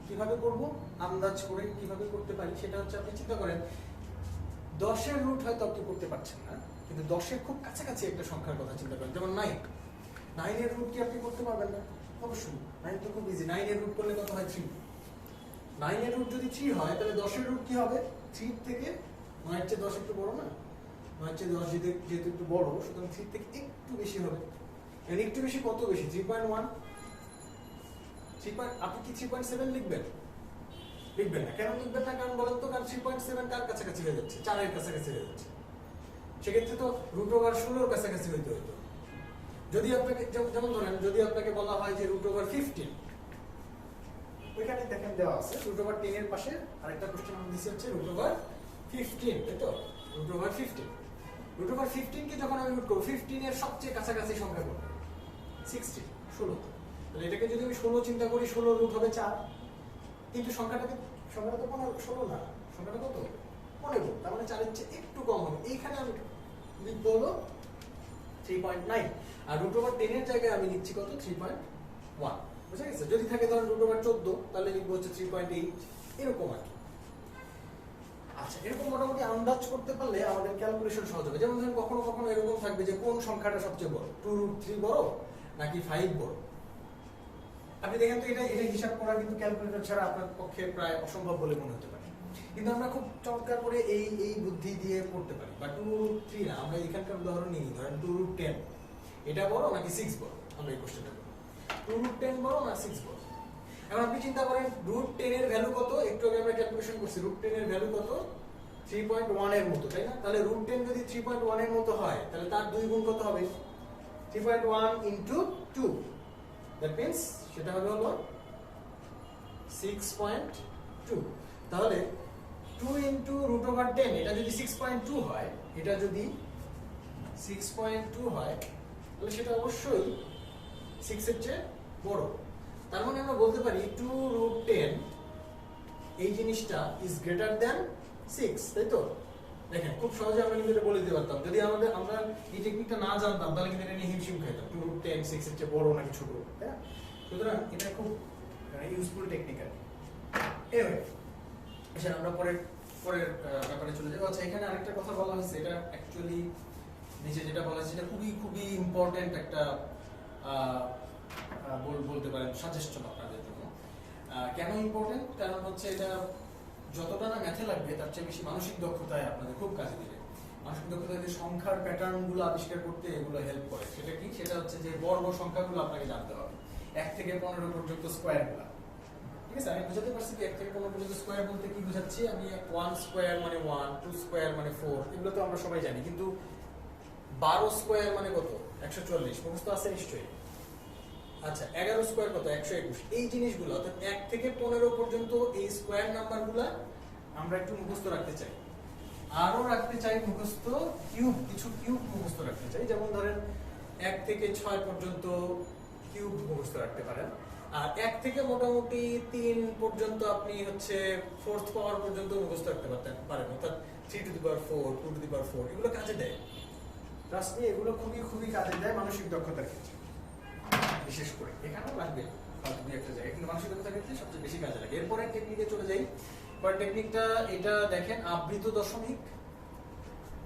কিভাবে করব, আন্দাজ করে কিভাবে করতে পারি, সেটা হচ্ছে আপনি চিন্তা করেন 10 এর রুট হয়তো আপনি করতে পারছেন না, কিন্তু 10 এর খুব কাছাকাছি একটা সংখ্যার কথা চিন্তা করেন, যেমন 9 এর রুট কি আপনি করতে পারবেন না? অবশ্যই, 9 তো খুব ইজি। 9 এর রুট করলে কত হয়, 3। 9 এর রুট যদি 3 হয়, তাহলে 10 এর রুট কি হবে, 3 থেকে 9 এর চেয়ে 10 একটু বড় না? 9 এর চেয়ে 10 যেহেতু একটু বড়, সুতরাং 3 থেকে একটু বেশি হবে। এর একটু বেশি কত বেশি, 3.1। আপনি কি 3.7 লিখবেন? লিখবেন না। কেন লিখবেন না? কারণ বলেন তো, কারণ 3.7 কার কাছাকাছি হয়ে যাচ্ছে, 4 এর কাছাকাছি হয়ে যাচ্ছে। সেক্ষেত্রে তো √16 এর কাছাকাছি হইতে হইতো। যদি আপনাকে, যেমন ধরেন যদি আপনাকে বলা হয় যে √15, ওইখানে দেখেন দেওয়া আছে √10 এর পাশে আরেকটা কোশ্চেন আমি দিছি হচ্ছে √15, তাই তো? √15 কে যখন আমি রুট করব, 15 এর সবচেয়ে কাছাকাছি সংখ্যা কোনটা? 16। তাহলে এটাকে যদি আমি 16 চিন্তা করি, 16 রুট হবে 4, কিন্তু সংখ্যাটা তো 16 না, সংখ্যাটা কত, 15, তার মানে 4 এর চেয়ে একটু কম হবে। এইখানে আমি লিখব হলো 3.9, আর √10 এর জায়গায় আমি লিখছি কত, 3.1। বুঝা গেছে? যদি থাকে ধরেন √14, তাহলে লিখবো হচ্ছে 3.8, এরকম আর কি। আচ্ছা, এরকম মোটামুটি আন্দাজ করতে পারলে আমাদের ক্যালকুলেশন সহজ হবে। যেমন ধরেন কখনো কখনো এরকম থাকবে যে কোন সংখ্যাটা সবচেয়ে বড়, 2√3 বড় নাকি 5 বড়। আপনি দেখেন তো, এটা হিসাব করা কিন্তু ক্যালকুলেটর ছাড়া আপনার পক্ষে প্রায় অসম্ভব বলে মনে হতে পারে, কিন্তু আমরা খুব চমৎকার করে এই বুদ্ধি দিয়ে করতে পারি। বা 2√3 না, আমরা এখানকার উদাহরণ নিই, ধরেন 2√10, এটা বড় নাকি 6 বড়, আমরা এই কোশ্চেনটা করব। 2√10 বড় না 6 বড়? এখন আপনি চিন্তা করেন √10 এর ভ্যালু কত, একটু আগে আমরা ক্যালকুলেশন করছি, √10 এর ভ্যালু কত, 3.1 এর মতো, তাই না? তাহলে √10 যদি 3.1 এর মতো হয় তাহলে তার 2 গুণ কত হবে? 3.1 ইনটু 2, দ্যাট মিন্স সেটা হবে হলো 6.2। তাহলে 2 ইনটু √10, এটা যদি 6.2 হয়, এটা যদি 6.2 হয় তাহলে সেটা অবশ্যই 6 এর চেয়ে বড়। তার মানে আমরা বলতে পারি 2√10 এই জিনিসটা ইজ গ্রেটার দ্যান 6, তাই তো? দেখেন খুব সহজে আমরা কিন্তু এটা বলে দিতে পারতাম। যদি আমরা এই টেকনিকটা না জানতাম তাহলে কিন্তু এটা নিয়ে হিমশিম খাইতাম, 2√10 6 এর চেয়ে বড় নাকি ছোট, তাই না? সুতরাং এটা খুব ইউজফুল টেকনিক আর কি। এনিওয়ে, এসে আমরা পরের ব্যাপারে চলে যাব। আচ্ছা, এখানে আরেকটা কথা বলা হয়েছে, এটা অ্যাকচুয়ালি নিচে যেটা বলা হয়েছে এটা খুবই খুবই ইম্পর্টেন্ট একটা বলতে পারেন সাজেশন আপনাদের জন্য। কেন ইম্পর্টেন্ট? কারণ হচ্ছে এটা যতটা না ম্যাথে লাগবে তার চেয়ে বেশি মানসিক দক্ষতায় আপনাদের খুব কাজে দিবে। মানসিক দক্ষতায় যে সংখ্যার প্যাটার্নগুলো আবিষ্কার করতে এগুলো হেল্প করে। সেটা কি? সেটা হচ্ছে যে বর্গ সংখ্যাগুলো আপনাকে জানতে হবে, 1 থেকে 15 পর্যন্ত স্কোয়ারগুলো। ঠিক আছে, আমি বুঝাতে পারছি কি 1 থেকে 15 পর্যন্ত স্কোয়ার বলতে কি বুঝাচ্ছি? আমি 1 স্কোয়ার মানে 1, 2 স্কোয়ার মানে 4, এগুলো তো আমরা সবাই জানি। কিন্তু 12 স্কোয়ার মানে কত? 140, মুখস্থ আছে নিশ্চয়ই। আচ্ছা, 11 স্কোয়ার কত? 121। এই জিনিসগুলো অর্থাৎ 1 থেকে 15 পর্যন্ত এই স্কোয়ার নাম্বারগুলো আমরা একটু মুখস্থ রাখতে চাই। আরো রাখতে চাই মুখস্থ কিউব, কিছু কিউব মুখস্থ রাখতে চাই। যেমন ধরেন 1 থেকে 6 পর্যন্ত কিউব মুখস্থ রাখতে পারেন। আর 1 থেকে মোটামুটি 3 পর্যন্ত আপনি হচ্ছে 4th পাওয়ার পর্যন্ত মুখস্থ রাখতে পারেন, অর্থাৎ 3 to the power 4, 2 to the পাওয়ার 4, এগুলো কাজে দেয়। ট্রাস্ট মি, এগুলো খুবই খুবই কাজে দেয় মানসিক দক্ষতার ক্ষেত্রে, বিশেষ করে এখানেও লাগবে হয়তো দুই একটা জায়গায়, কিন্তু মানসিক দক্ষতার ক্ষেত্রে সবচেয়ে বেশি কাজে লাগে। এরপরে টেকনিকে চলে যাই। পরের টেকনিকটা এটা দেখেন, আবৃত দশমিক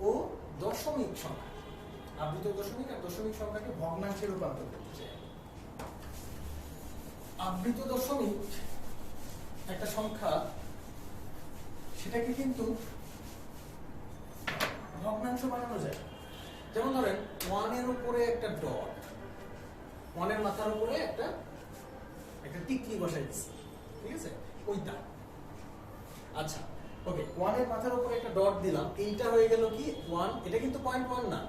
ও দশমিক সংখ্যা। আবৃত দশমিক আর দশমিক সংখ্যাকে ভগ্নাংশে রূপান্তর করতে চাই। আবৃত দশমিক একটা সংখ্যা, সেটাকে কিন্তু ভগ্নাংশ বানানো যায়। যেমন ধরেন 1 এর উপরে একটা ডট, 1 এর মাথার উপরে একটা টিকলি বসাই দিচ্ছি, ঠিক আছে, ওইটা। আচ্ছা, ওকে, 1 এর মাথার উপরে একটা ডট দিলাম, এইটা হয়ে গেল কি 1। এটা কিন্তু 0.1 না,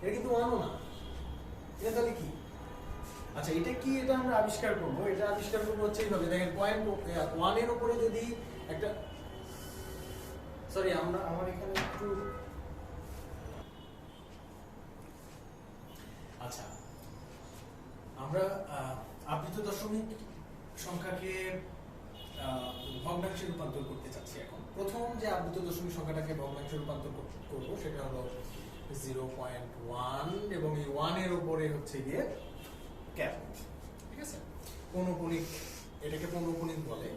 এটা কিন্তু 1ও না, এটা তাহলে কি? আচ্ছা, এটা কি? এটা আমরা আবিষ্কার করবো। এটা আবিষ্কার করবো হচ্ছে এইভাবে, দেখেন 1 এর উপরে যদি একটা, সরি আমার এখানে একটু, আচ্ছা, আমরা আবৃত দশমিক সংখ্যাকে ভগ্নাংশে রূপান্তর করতে চাচ্ছি। এখন প্রথম যে আবৃত দশমিক সংখ্যাটাকে ভগ্নাংশে রূপান্তর করবো সেটা হলো 0.1, এবং এই 1 এর উপরে হচ্ছে গিয়ে ক্যাপ, ঠিক আছে, পৌনঃপুনিক। এটাকে পৌনঃপুনিক বলে,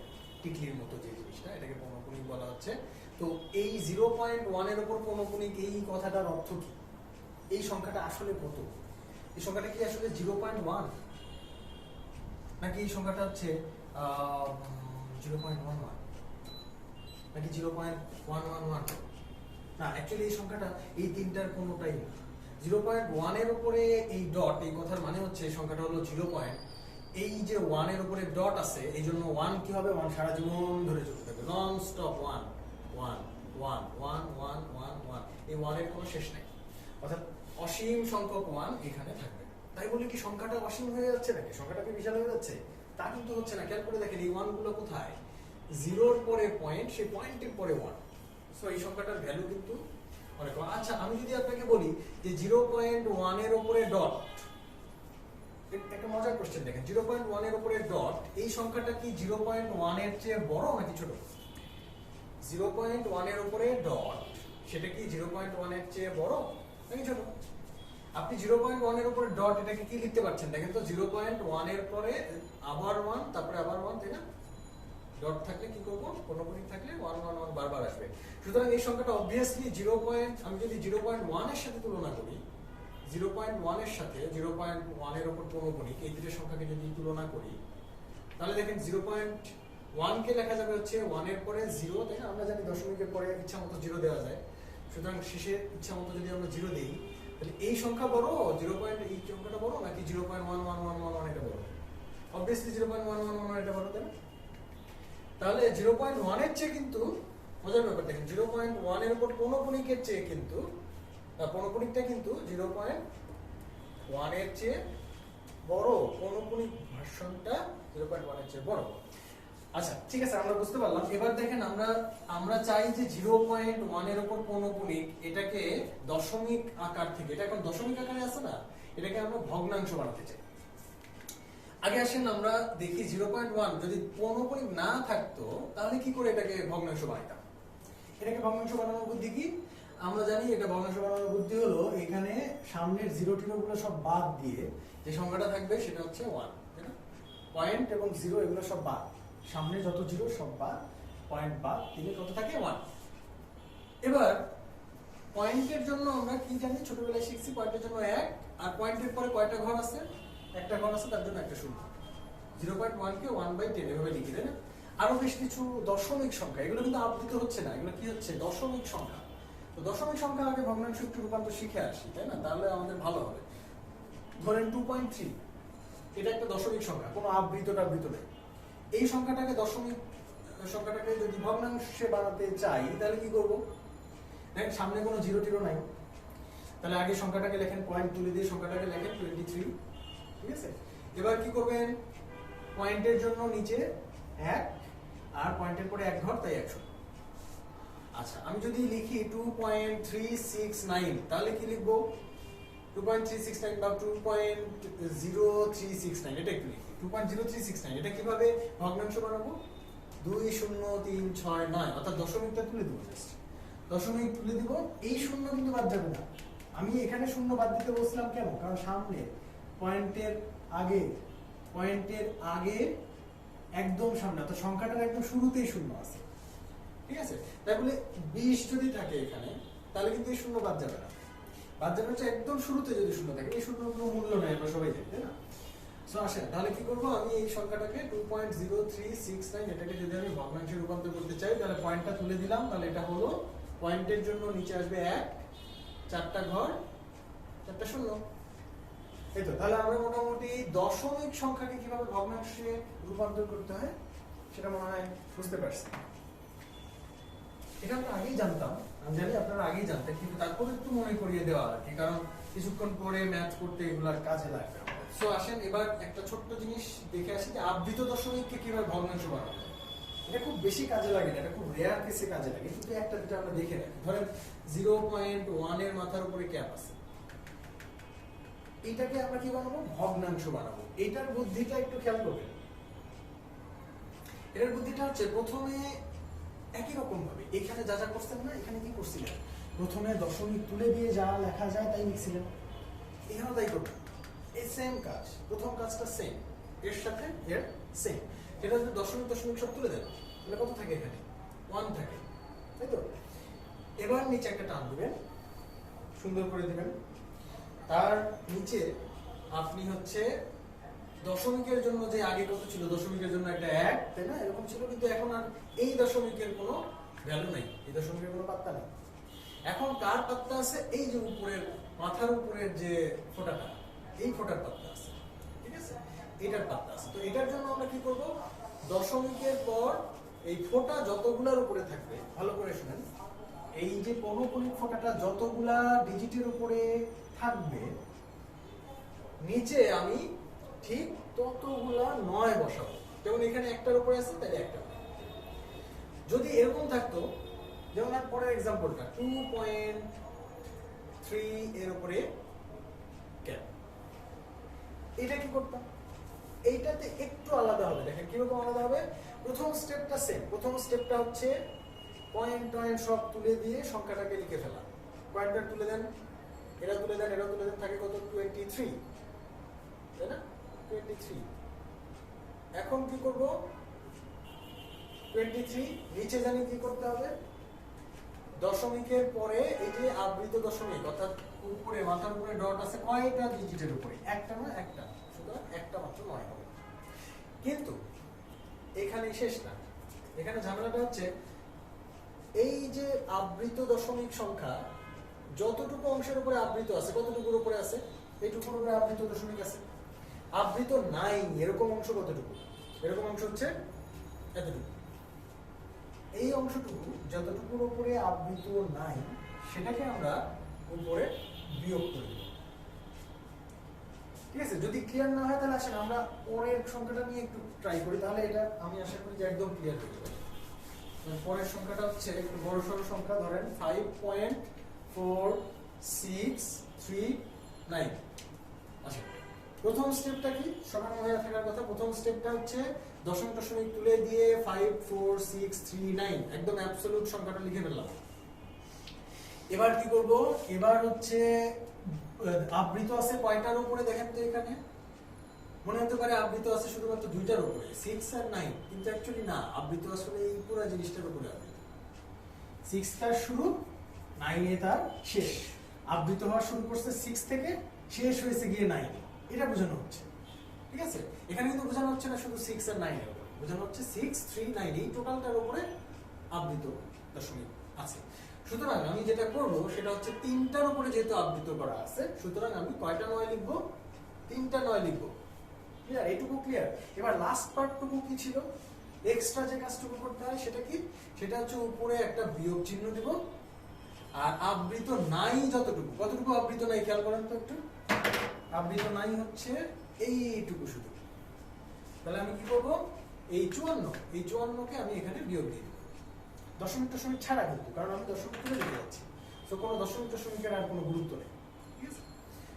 টিকলির মতো যে জিনিসটা, এটাকে পৌনঃপুনিক বলা হচ্ছে। তো এই 0.1 এর উপর পৌনঃপুনিক, এই কথাটার অর্থ কি? এই সংখ্যাটা আসলে কত? এই সংখ্যাটা কি আসলে 0.1, নাকি এই সংখ্যাটা হচ্ছে 0.11, নাকি 0.111? না, অ্যাকচুয়ালি এই সংখ্যাটা এই তিনটার কোনোটাই না। 0.1 এর উপরে এই ডট, এই কথার মানে হচ্ছে এই সংখ্যাটা হলো 0. এই যে 1 এর উপরে ডট আছে, এই জন্য 1 কি হবে? 1 সারা জীবন ধরে চলতে থাকবে, নন স্টপ 1 1 1 1 1 1 1। এই 1 এর কোনো শেষ নাই, অর্থাৎ অসীম সংখ্যক 1 এখানে থাকবে। তাই বলে কি সংখ্যাটা অসীম হয়ে যাচ্ছে নাকি? সংখ্যাটা কি বিশাল হয়ে যাচ্ছে? তা কিন্তু হচ্ছে না। খেয়াল করে দেখেন এই 1 গুলো কোথায়? 0 এর পরে পয়েন্ট, সেই পয়েন্টের পরে 1। সো এই সংখ্যাটার ভ্যালু কিন্তু অনেক কম। আচ্ছা, আমি যদি আপনাকে বলি যে 0.1 এর উপরে ডট, একটা মজার কোশ্চেন দেখেন, 0.1 এর উপরে ডট, এই সংখ্যাটা কি 0.1 এর চেয়ে বড় নাকি ছোট? 0.1 এর উপরে ডট, সেটা কি 0.1 এর চেয়ে বড় নাকি ছোট? আপনি 0.1 এর উপরে ডট, এটাকে কি লিখতে পারছেন? দেখেন তো, 0.1 এর পরে আবার 1, তারপরে আবার 1, তাই না? ডট থাকলে কি করবো? পৌনঃপুনিক থাকলে 1 1 1 বারবার আসবে। সুতরাং এই সংখ্যাটা অবভিয়াসলি 0. আমি যদি 0.1 এর সাথে তুলনা করি, 0.1 এর সাথে 0.1 এর উপর পৌনঃপুনিক, এই দুটো সংখ্যাকে যদি তুলনা করি, তাহলে দেখেন 0.1 কে লেখা যাবে হচ্ছে 1 এর পরে 0, তাই না? আমরা জানি দশমিকের পরে ইচ্ছা মতো 0 দেওয়া যায়। সুতরাং শেষে ইচ্ছা মতো যদি আমরা 0 দেই, তাহলে এই সংখ্যা বড়, 0. এই সংখ্যাটা বড় নাকি 0.11111 এটা বড়? অবভিয়াসলি 0.111 এটা বড়, তাই না? তাহলে 0.1 এর চেয়ে কিন্তু মজার ব্যাপার দেখেন 0.1 এর উপর পৌনঃপুনিকের চেয়ে কিন্তু পৌনঃপুনিকটা কিন্তু 0.1 এর চেয়ে বড়, পৌনঃপুনিক ভার্সনটা 0.1 এর চেয়ে বড়। আচ্ছা ঠিক আছে, আমরা বুঝতে পারলাম। এবার দেখেন আমরা চাই যে 0.1 এর উপর পৌনঃপুনিক এটাকে দশমিক আকার থেকে, এটা এখন দশমিক আকারে আছে না, এটাকে আমরা ভগ্নাংশ বানাতে চাই। আগে আসেন আমরা দেখি 0.1 যদি পৌনঃপুনিক না থাকতো তাহলে কি করে এটাকে ভগ্নাংশ বানাইতাম। এটাকে ভগ্নাংশ বানানোর বুদ্ধি কি? আমরা জানি এটা ভগ্নাংশ বানানোর বুদ্ধি হলো এখানে সামনের জিরো টিরো গুলো সব বাদ দিয়ে যে সংখ্যাটা থাকবে সেটা হচ্ছে 1, তাই না? পয়েন্ট এবং জিরো এগুলো সব বাদ, সামনে যত জিরো সব বাদ, পয়েন্ট বাদ দিলে কত থাকে? 1। এবার পয়েন্টের জন্য আমরা কি জানি, ছোটবেলায় শিখছি পয়েন্টের জন্য 1, আর পয়েন্টের পরে কয়টা ঘর আছে? একটা ঘর আছে, তার জন্য একটা শূন্য। 0.1 কে 1/10 এভাবে লিখি, তাই না? আরো বেশ কিছু দশমিক সংখ্যা, এগুলো কিন্তু আবৃত হচ্ছে না, এগুলো কি হচ্ছে? দশমিক সংখ্যা। তো দশমিক সংখ্যা আগে ভগ্নাংশ একটু রূপান্তর শিখে আসি, তাই না? তাহলে আমাদের ভালো হবে। ধরেন 2.3, এটা একটা দশমিক সংখ্যা, কোনো আবৃত নেই। এই সংখ্যাটাকে দশমিক সংখ্যাটাকে যদি ভগ্নাংশে বানাতে চাই তাহলে কি করব? দেখেন সামনে কোনো জিরো টিরো নাই, তাহলে আগে সংখ্যাটাকে লেখেন, পয়েন্ট তুলে দিয়ে সংখ্যাটাকে লেখেন 23, ঠিক আছে? এবার কি করবেন? পয়েন্টের জন্য নিচে 1 আর পয়েন্টের পরে এক ঘর, তাই 100। আচ্ছা আমি যদি লিখি 2.369 তাহলে কি লিখবো? 2.369 বা 2.0369, এটা একটু লিখি। 2.0369 এটা কিভাবে ভগ্নাংশ বানাবো? 20369, অর্থাৎ দশমিকটা তুলে দেবো, জাস্ট দশমিক তুলে দিব। এই শূন্য কিন্তু বাদ যাবে না। আমি এখানে শূন্য বাদ দিতে বলছিলাম কেন? কারণ সামনে পয়েন্টের আগে একদম সামনে, অর্থাৎ সংখ্যাটার একদম শুরুতেই শূন্য আছে, ঠিক আছে? তাই বলে 20 যদি থাকে এখানে তাহলে কিন্তু এই শূন্য বাদ যাবে না, বাদ যাবে হচ্ছে একদম শুরুতে যদি শূন্য থাকে। এই শূন্য কোনো মূল্য নেই, আমরা সবাই জানি, তাই না? সো আসেন তাহলে কি করবো, আমি এই সংখ্যাটাকে 2.0369 এটাকে যদি আমি ভগ্নাংশে রূপান্তর করতে চাই তাহলে পয়েন্টটা তুলে দিলাম, তাহলে এটা হলো পয়েন্টের জন্য নিচে আসবে 1, 4টা ঘর, 4টা শূন্য। এই তো, তাহলে আমরা মোটামুটি দশমিক সংখ্যাকে কিভাবে ভগ্নাংশে রূপান্তর করতে হয় সেটা মনে হয় বুঝতে পারছি। এটা আমরা আগেই জানতাম, আমি জানি আপনারা আগেই জানতেন, কিন্তু তারপরে একটু মনে করিয়ে দেওয়া আর কি, কারণ কিছুক্ষণ পরে ম্যাথ করতে এগুলার কাজে লাগবে। সো আসেন এবার একটা ছোট্ট জিনিস দেখে আসি যে আবৃত দশমিককে কিভাবে ভগ্নাংশ বানানো যায়। এটা খুব বেশি কাজে লাগে না, এটা খুব রেয়ার কেসে কাজে লাগে, কিন্তু একটা দুটো আমরা দেখে রাখি। ধরেন 0.1 এর মাথার উপরে ক্যাপ আছে, এটাকে আমরা কি বানাবো? ভগ্নাংশ বানাবো। এটার বুদ্ধিটা একটু খেয়াল করবেন। এটার বুদ্ধিটা হচ্ছে প্রথমে একই রকম ভাবে এখানে যা যা করছেন না, এখানে কি করছিলেন? প্রথমে দশমিক তুলে দিয়ে যা লেখা যায় তাই লিখছিলেন, এখানেও তাই করবেন। এই সেম কাজ, প্রথম কাজটা সেম, এর সাথে এর সেম। এটা যদি দশমিক সব তুলে দেন তাহলে কত থাকে? এখানে 1 থাকে, তাই তো? এবার নিচে একটা টান দিবেন, সুন্দর করে দিবেন। তার নিচে আপনি হচ্ছে দশমিকের জন্য যে আগে কত ছিল, দশমিকের জন্য একটা 1, তাই না? এরকম ছিল, কিন্তু এখন আর এই দশমিকের কোনো ভ্যালু নাই, এই দশমিকের কোনো পাত্তা নেই। এখন কার পাত্তা আছে? এই যে উপরের মাথার উপরের যে ফোঁটাটা, এই ফোঁটার পাত্তা আছে, ঠিক আছে? এটার পাত্তা আছে। তো এটার জন্য আমরা কি করব? দশমিকের পর এই ফোঁটা যতগুলার উপরে থাকবে, ভালো করে শুনেন, এই যে পৌনঃপুনিক ফোঁটাটা যতগুলা ডিজিটের উপরে থাকবে, নিচে আমি ঠিক ততগুলা 9 বসাবো। যেমন এখানে একটার উপরে আছে, তাহলে একটা। যদি এরকম থাকতো, যেমন আর পরের এক্সাম্পলটা 2.3 এর উপরে ক্যাপ, এটা কি করতাম? এইটাতে একটু আলাদা হবে। দেখেন কিরকম আলাদা হবে। প্রথম স্টেপটা সেম, প্রথম স্টেপটা হচ্ছে পয়েন্ট সব তুলে দিয়ে সংখ্যাটাকে লিখে ফেলা। পয়েন্টার তুলে দেন, এটা তুলে দেন, এটা তুলে দেন, থাকে কত? 23, তাই না? 23। এখন কি করব? 23 নিচে জানি কি করতে হবে? দশমিকের পরে এই যে আবৃত দশমিক, অর্থাৎ উপরে মাথার উপরে ডট আছে, কয়টা ডিজিটের উপরে? একটা না, একটা। সুতরাং একটা মাত্র 9 হবে। কিন্তু এখানে শেষ না, এখানে ঝামেলাটা হচ্ছে এই যে আবৃত দশমিক সংখ্যা যতটুকু অংশের উপরে আবৃত আছে, কতটুকুর উপরে আছে? এইটুকুর উপরে আবৃত দশমিক আছে। আবৃত নাই এরকম অংশ কতটুকু? এরকম অংশ হচ্ছে এতটুকু। এই অংশটুকু যতটুকুর উপরে আবৃত নাই সেটাকে আমরা উপরে বিয়োগ করে দেব। ঠিক আছে, যদি ক্লিয়ার না হয় তাহলে আসেন আমরা পরের সংখ্যাটা নিয়ে একটু ট্রাই করি, তাহলে এটা আমি আশা করি যে একদম ক্লিয়ার হয়ে যাবে। পরের সংখ্যাটা হচ্ছে একটু বড় সড়ো সংখ্যা, ধরেন 5.4639। আচ্ছা, প্রথম স্টেপটা কি? সমান হয়ে থাকার কথা। প্রথম স্টেপটা হচ্ছে দশমিক দশমিক তুলে দিয়ে 54639 একদম অ্যাবসলিউট সংখ্যাটা লিখে ফেললাম। এবার কি করব? এবার হচ্ছে আবৃত আছে কয়টার উপরে দেখেন তো। এখানে মনে হতে পারে আবৃত আছে শুধুমাত্র দুইটার উপরে, 6 আর 9, কিন্তু অ্যাকচুয়ালি না, আবৃত আসলে এই পুরো জিনিসটার উপরে আবৃত। 6 তার শুরু, 9 এ তার শেষ। আবৃত হওয়া শুরু করছে 6 থেকে, শেষ হয়েছে গিয়ে 9। এটা বোঝানো হচ্ছে। ঠিক আছে, এখানে কিন্তু বোঝানো হচ্ছে না শুধু 6 আর 9 এর উপরে, বোঝানো হচ্ছে 6, 3, 9 এই টোটালটার উপরে আবৃত দশমিক আছে। সুতরাং আমি যেটা করব সেটা হচ্ছে 3টার উপরে যেহেতু আবৃত করা আছে, সুতরাং আমি কয়টা 9 লিখব? 3টা 9 লিখব। ক্লিয়ার? এইটুকু ক্লিয়ার? এবার লাস্ট পার্টটুকু কি ছিল? এক্সট্রা যে কাজটুকু করতে হয় সেটা কি? সেটা হচ্ছে উপরে একটা বিয়োগ চিহ্ন দেব, আর আবৃত নাই যতটুকু, কতটুকু আবৃত নাই খেয়াল করেন তো একটু। আবৃত নাই হচ্ছে এইটুকু শুধু। তাহলে আমি কি করব? এই 54কে আমি এখানে বিয়োগ দিয়ে দেব, দশমিক দশমিক ছাড়া কিন্তু, কারণ আমি দশমিক তুলে দিতে যাচ্ছি, তো কোনো দশমিক দশমিকের আর কোনো গুরুত্ব নেই। ঠিক আছে,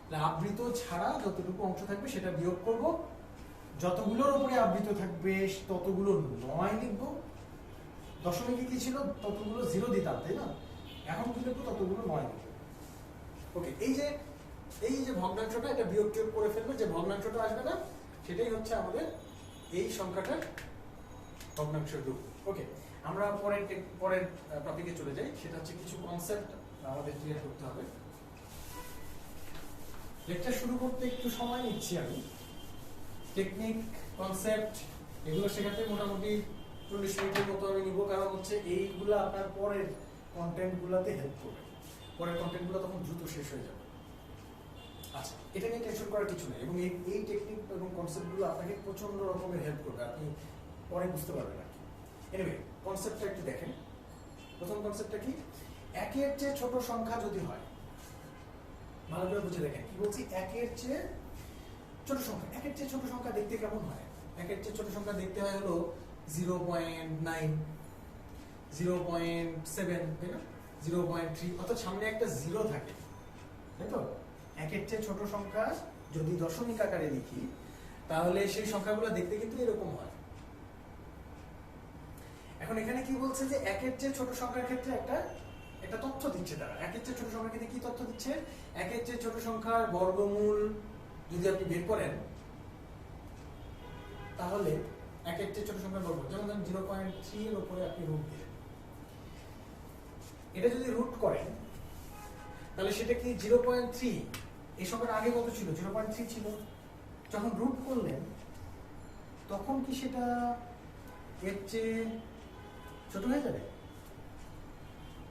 তাহলে আবৃত ছাড়া যতটুকু অংশ থাকবে সেটা বিয়োগ করব, যতগুলোর উপরে আবৃত থাকবে ততগুলো 9 লিখব। দশমিকে কি ছিল? ততগুলো 0 দিতাম, তাই না? এখন কি লিখবো? ততগুলো 9 লিখব। ওকে, এই যে ভগ্নাংশটা, এটা বিয়োগ টিয়োগ করে ফেলবে, যে ভগ্নাংশটা আসবে না সেটাই হচ্ছে আমাদের এই সংখ্যাটার ভগ্নাংশের রূপ। ওকে, আমরা পরের টপিকে চলে যাই, সেটা হচ্ছে কিছু কনসেপ্ট আমাদের ক্লিয়ার করতে হবে। লেকচার শুরু করতে একটু সময় নিচ্ছি আমি। টেকনিক, কনসেপ্ট এগুলো শেখাতে মোটামুটি 40 মিনিটের মতো আমি নিব, কারণ হচ্ছে এইগুলো আপনার পরের কন্টেন্টগুলোতে হেল্প করবে। পরের কন্টেন্টগুলো তখন দ্রুত শেষ হয়ে যাবে। আচ্ছা, এটা নিয়ে টেনশন করার কিছু নেই, এবং এই টেকনিক এবং কনসেপ্টগুলো আপনাকে প্রচন্ড রকমের হেল্প করবে, আপনি পরে বুঝতে পারবেন আর কি। এনিওয়ে, কনসেপ্টটা একটু দেখেন। প্রথম কনসেপ্টটা কি? একের চেয়ে ছোট সংখ্যা যদি হয়, ভালো করে বুঝে দেখেন কি বলছি। একের চেয়ে ছোট সংখ্যা, একের চেয়ে ছোট সংখ্যা দেখতে কেমন হয়? একের চেয়ে ছোট সংখ্যা দেখতে হয় হলো 0.9, 0.7, তাই না? 0.3, অর্থাৎ সামনে একটা 0 থাকে, তাই তো? একের চেয়ে ছোট সংখ্যা যদি দশমিক আকারে লিখি, তাহলে সেই সংখ্যাগুলো দেখতে কিন্তু এরকম হয়। এখন এখানে কি বলছে যে একের চেয়ে ছোট সংখ্যার ক্ষেত্রে একটা তথ্য দিচ্ছে তারা। একের চেয়ে ছোট সংখ্যার ক্ষেত্রে কি তথ্য দিচ্ছে? একের চেয়ে ছোট সংখ্যার বর্গমূল যদি আপনি বের করেন, তাহলে একের চেয়ে ছোট সংখ্যার বর্গমূল, যেমন ধরেন 0.3 এর উপরে আপনি রুট দিলেন, এটা যদি রুট করেন তাহলে সেটা কি 0.3, এই সংখ্যাটা আগে কত ছিল? 0.3 ছিল। যখন রুট করলেন তখন কি সেটা এর চেয়ে ছোট হয়ে যাবে?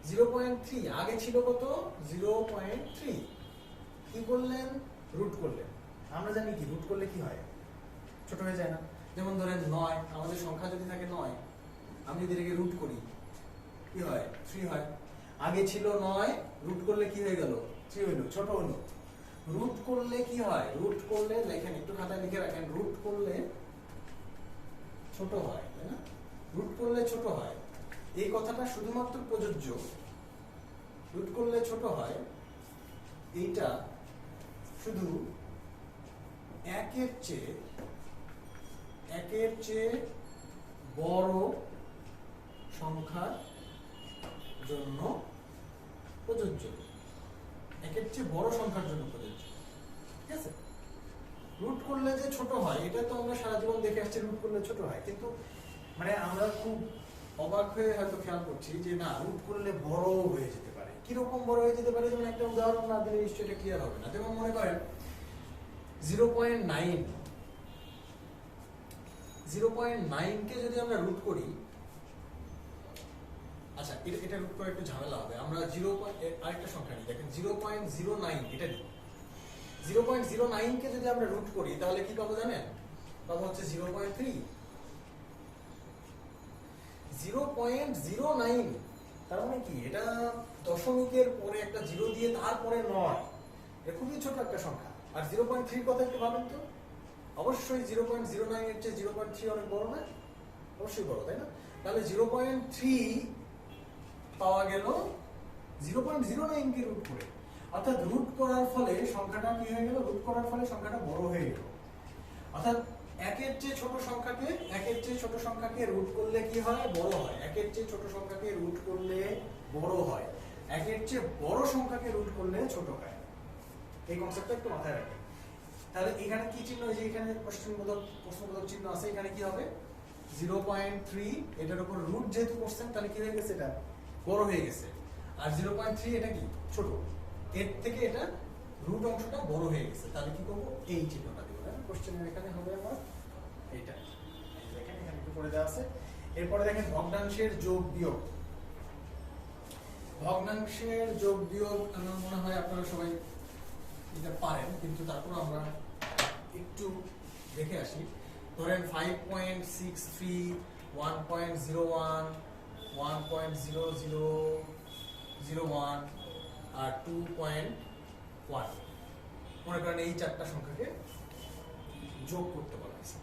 0.3 আগে ছিল কত? 0.3। কি করলেন? রুট করলেন। আমরা জানি কি রুট করলে কি হয়? ছোট হয়ে যায় না? যেমন ধরেন 9, আমাদের সংখ্যা যদি থাকে 9, আমি যদি এটাকে রুট করি কি হয়? 3 হয়। আগে ছিল 9, রুট করলে কি হয়ে গেল? 3 হলো, ছোট হলো। রুট করলে কি হয়? রুট করলে লেখেন, একটু খাতায় লিখে রাখেন, রুট করলে ছোট হয়, তাই না? রুট করলে ছোট হয়, এই কথাটা শুধুমাত্র প্রযোজ্য। রুট করলে ছোট হয় এইটা শুধু একের চেয়ে বড় সংখ্যার জন্য প্রযোজ্য। একের চেয়ে বড় সংখ্যার জন্য প্রযোজ্য। ঠিক আছে, রুট করলে যে ছোট হয় এটা তো আমরা সারা জীবন দেখে আসছি, রুট করলে ছোট হয়, কিন্তু মানে আমরা খুব অবাক হয়ে হয়তো খেয়াল করছি যে না, রুট করলে বড় হয়ে যেতে পারে। কিরকম বড় হয়ে যেতে পারে? যেমন একটা উদাহরণ না দিলে নিশ্চয়ই এটা ক্লিয়ার হবে না। যেমন মনে করেন 0.9 কে যদি আমরা রুট করি, আচ্ছা এটা রুট করে একটু ঝামেলা হবে, আমরা আরেকটা সংখ্যা নিই, দেখেন 0.09, এটা নিই। 0.09 কে যদি আমরা রুট করি তাহলে কি পাবো জানেন? পাবো হচ্ছে 0.3। 0.09, তার মানে কি এটা দশমিকের পরে একটা জিরো দিয়ে তারপরে নয়, এটা খুবই ছোট একটা সংখ্যা। আর 0.3 কথা একটু ভাবেন তো, অবশ্যই 0.09 এর চেয়ে 0.3 অনেক বড় না? অবশ্যই বড়, তাই না? তাহলে 0.3 পাওয়া গেল 0.09 কে রুট করে, অর্থাৎ রুট করার ফলে সংখ্যাটা কি হয়ে গেল, রুট করার ফলে সংখ্যাটা বড় হয়ে গেল। অর্থাৎ একের চেয়ে ছোট সংখ্যাকে রুট করলে কি হয়, বড় হয়। একের চেয়ে ছোট সংখ্যাকে রুট করলে বড় হয়, একের চেয়ে বড় সংখ্যাকে রুট করলে ছোট হয়। এই কনসেপ্টটা একটু মাথায় রাখবেন। তাহলে এখানে কি চিহ্ন, এই যে এখানে প্রশ্নবোধক চিহ্ন আছে, এখানে কি হবে 0.3, এটার উপর রুট যেহেতু করছেন তাহলে কি হয়ে গেছে, এটা বড় হয়ে গেছে। আর 0.3 এটা কি ছোট, এর থেকে এটা রুট অংশটা বড় হয়ে গেছে। তাহলে কি করবো, এই চিহ্নটা দিব। কোশ্চেনের এখানে হবে আমার এইটা, দেখেন এখানে একটু করে দেওয়া আছে। এরপরে দেখেন ভগ্নাংশের যোগ বিয়োগ। ভগ্নাংশের যোগ বিয়োগ আমার মনে হয় আপনারা সবাই এটা পারেন, কিন্তু তারপর আমরা একটু দেখে আসি। ধরেন 5.63, 1.01, 1.0001 আর 2.1, মনে করেন এই চারটা সংখ্যাকে যোগ করতে বলা হয়েছে,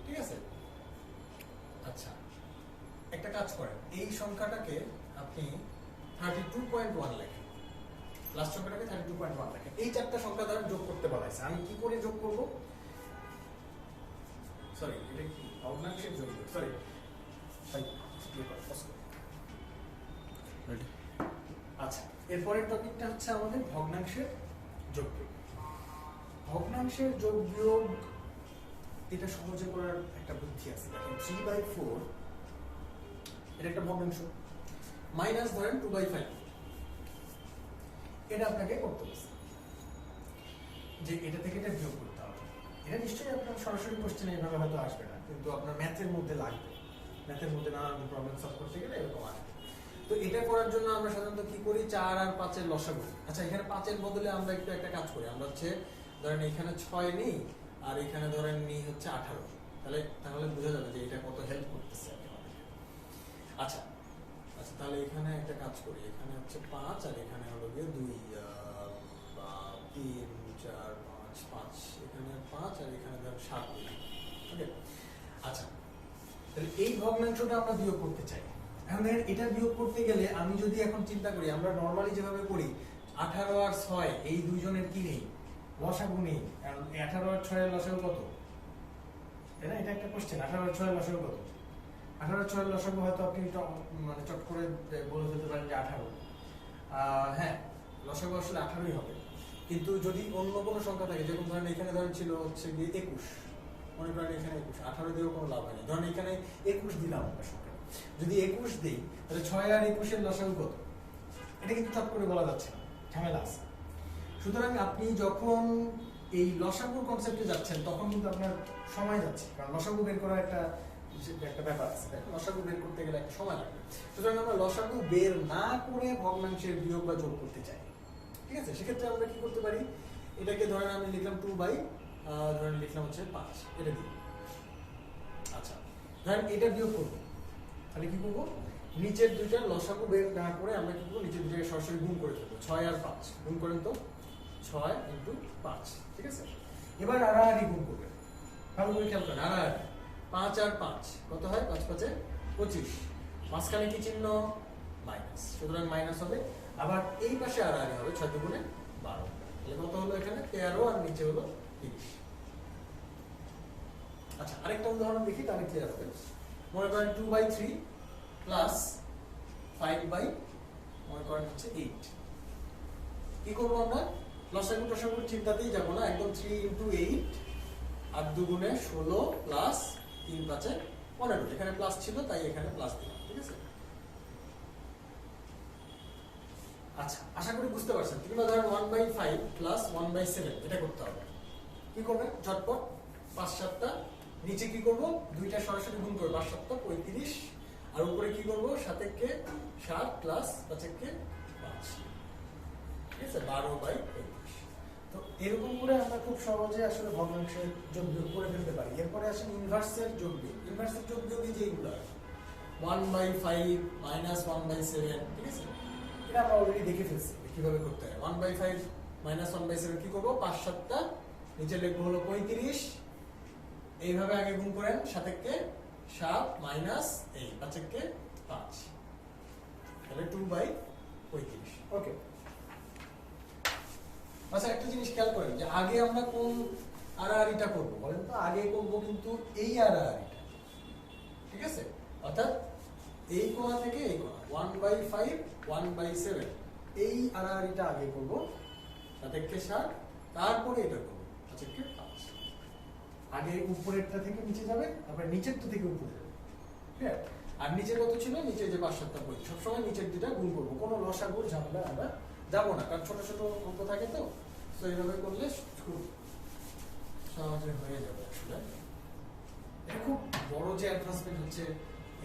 ঠিক আছে? আচ্ছা, একটা কাজ করেন, এই সংখ্যাটাকে আপনি 32.1 লেখেন, লাস্ট সংখ্যাটাকে 32.1 লেখেন। এই চারটা সংখ্যা দ্বারা যোগ করতে বলা হয়েছে। আমি কি করে যোগ করব, সরি এটা কি ভগ্নাংশের যোগ, সরি আচ্ছা, এরপরের টপিকটা হচ্ছে আমাদের ভগ্নাংশের যোগ বিয়োগ। ভগ্নাংশের যোগ বিয়োগ এটা সহজে করার একটা বুদ্ধি আছে। দেখেন 3/4 এটা একটা ভগ্নাংশ, মাইনাস ধরেন 2/5, এটা আপনাকে করতে হবে যে এটা থেকে এটা বিয়োগ করতে হবে। এটা নিশ্চয়ই আপনার সরাসরি কোশ্চেনে এভাবে হয়তো আসবে না, কিন্তু আপনার ম্যাথের মধ্যে লাগবে, ম্যাথের মধ্যে নানান প্রবলেম সলভ করতে গেলে এরকম আসবে। তো এটা করার জন্য আমরা সাধারণত কি করি, 4 আর 5 এর লসাগু। আচ্ছা, এখানে 5 এর বদলে আমরা একটু একটা কাজ করি, আমরা হচ্ছে ধরেন এখানে 6 নিই আর এখানে ধরেন নিই হচ্ছে 18, তাহলে বোঝা যাবে যে এটা কত হেল্প করতেছে আমাদের। আচ্ছা আচ্ছা, তাহলে এখানে একটা কাজ করি, এখানে হচ্ছে 5 আর এখানে হলো গিয়ে 2, 3, 4, 5, 5, এখানে 5 আর এখানে ধরেন 7 দিই, ওকে? আচ্ছা, তাহলে এই ভগ্নাংশটা আমরা বিয়োগ করতে চাই। এখন এটা বিয়োগ করতে গেলে আমি যদি এখন চিন্তা করি, আমরা নরমালি যেভাবে করি 18 আর 6 এই দুইজনের কি নেই, লসাগু নেই। কারণ 18 আর 6 এর লসাগু কত, তাই না? এটা একটা কোশ্চেন, 18 আর 6 এর লসাগু কত? 18 আর 6 এর লসাগু হয়তো আপনি মানে চট করে বলে দিতে পারেন যে 18। হ্যাঁ, লসাগু আসলে 18ই হবে, কিন্তু যদি অন্য কোনো সংখ্যা থাকে, যেমন ধরেন এখানে ধরেন ছিল হচ্ছে গিয়ে 21, মনে করেন এখানে 21, 18 দিয়েও কোনো লাভ হয়নি। ধরেন এখানে 21 দিলাম একটা সংখ্যা, যদি 21 দিই তাহলে 6 আর 21 এর লসাগু কত, এটা কিন্তু চট করে বলা যাচ্ছে না, ঝামেলা আছে। সুতরাং আপনি যখন এই লসাগুর কনসেপ্টে যাচ্ছেন তখন কিন্তু আপনার সময় যাচ্ছে, কারণ লসাগু বের করার একটা ব্যাপার আছে, লসাগু বের করতে গেলে একটা সময় লাগবে। সুতরাং আমরা লসাগু বের না করে ভগ্নাংশের বিয়োগ বা যোগ করতে চাই, ঠিক আছে? সেক্ষেত্রে আমরা কি করতে পারি, এটাকে ধরেন আমি লিখলাম 2 ধরেন লিখলাম হচ্ছে 5, এটা দিই। আচ্ছা, ধরেন এটা বিয়োগ করবো, তাহলে কি করবো, নিচের দুইটার লসাগু বের না করে আমরা কি করবো, নিচের দুইটাকে সরাসরি গুণ করে ফেলবো। 6 আর 5 গুণ করেন তো, 6 × 5, ঠিক আছে? এবার আড়াআড়ি গুণ করবেন, ভালো করে খেয়াল করেন, আড়াআড়ি 5 আর 5 কত হয়, 5 5 এ 25, মাঝখানে কি চিহ্ন, মাইনাস, সুতরাং মাইনাস হবে। আবার এই পাশে আড়াআড়ি হবে, 6 × 12, তাহলে কত হলো, এখানে 13 আর নিচে হলো 30। আচ্ছা, আরেকটা উদাহরণ দেখি, তাহলে ক্লিয়ার হবে। মনে করেন 2/3 প্লাস 5/, মনে করেন হচ্ছে 8। কি করবো আমরা, লসাগু টসাগুর চিন্তাতেই যাবো না, একদম 3 × 8, 8 2 16 প্লাস 3 5 15, এখানে প্লাস ছিল তাই এখানে প্লাস দিলাম, ঠিক আছে? আচ্ছা, আশা করি বুঝতে পারছেন। কিংবা ধরেন 1/5 প্লাস 1/7, এটা করতে হবে। কি করবেন, ঝটপট 5 7টা, নিচে কি করব, দুইটা সরাসরি গুণ করব, 5 7 35, আর উপরে কি করব, 7 কে 7 প্লাস 5 কে 5, ঠিক আছে? 12/35। তো তো এরকম করে আমরা খুব সহজে আসলে ভগ্নাংশের যোগ বিয়োগ করে ফেলতে পারি। এরপরে আসেন ইনভার্সের যোগ বিয়োগ। ইনভার্সের যোগ বিয়োগ এই যে এইগুলো 1/5 মাইনাস 1/7, ঠিক আছে? এটা আমরা অলরেডি দেখে ফেলছি কিভাবে করতে হয়। 1/5 মাইনাস 1/7 কি করবো, 5 7টা নিচে লিখবো হলো 35, এইভাবে আগে গুণ করেন, 7 7 মাইনাস এই 5 5, তাহলে 2/35। ওকে, আচ্ছা একটা জিনিস খেয়াল করেন যে আগে আমরা কোন আড়াআড়িটা করবো বলেন তো? আগে করবো কিন্তু এই আড়াআড়িটা, ঠিক আছে? অর্থাৎ এই কোণা থেকে এই কোণা 1/5 1/7 এই আড়াআড়িটা আগে করবো, 7 তারপরে এটা করবো 5। আগে উপরেরটা থেকে নিচে যাবে, তারপরে নিচেরটা থেকে উপরে যাবে, ঠিক আছে? আর নিচে কত ছিল, নিচে যে 5 7টা বই, সবসময় নিচের দুটা গুণ করবো, কোনো লসাগুর ঝামেলা আমরা যাবো না, কারণ ছোট ছোট অঙ্ক থাকে তো। তো এইভাবে করলে খুব সহজে হয়ে যাবে। আসলে এটা খুব বড় যে অ্যাডভান্সমেন্ট হচ্ছে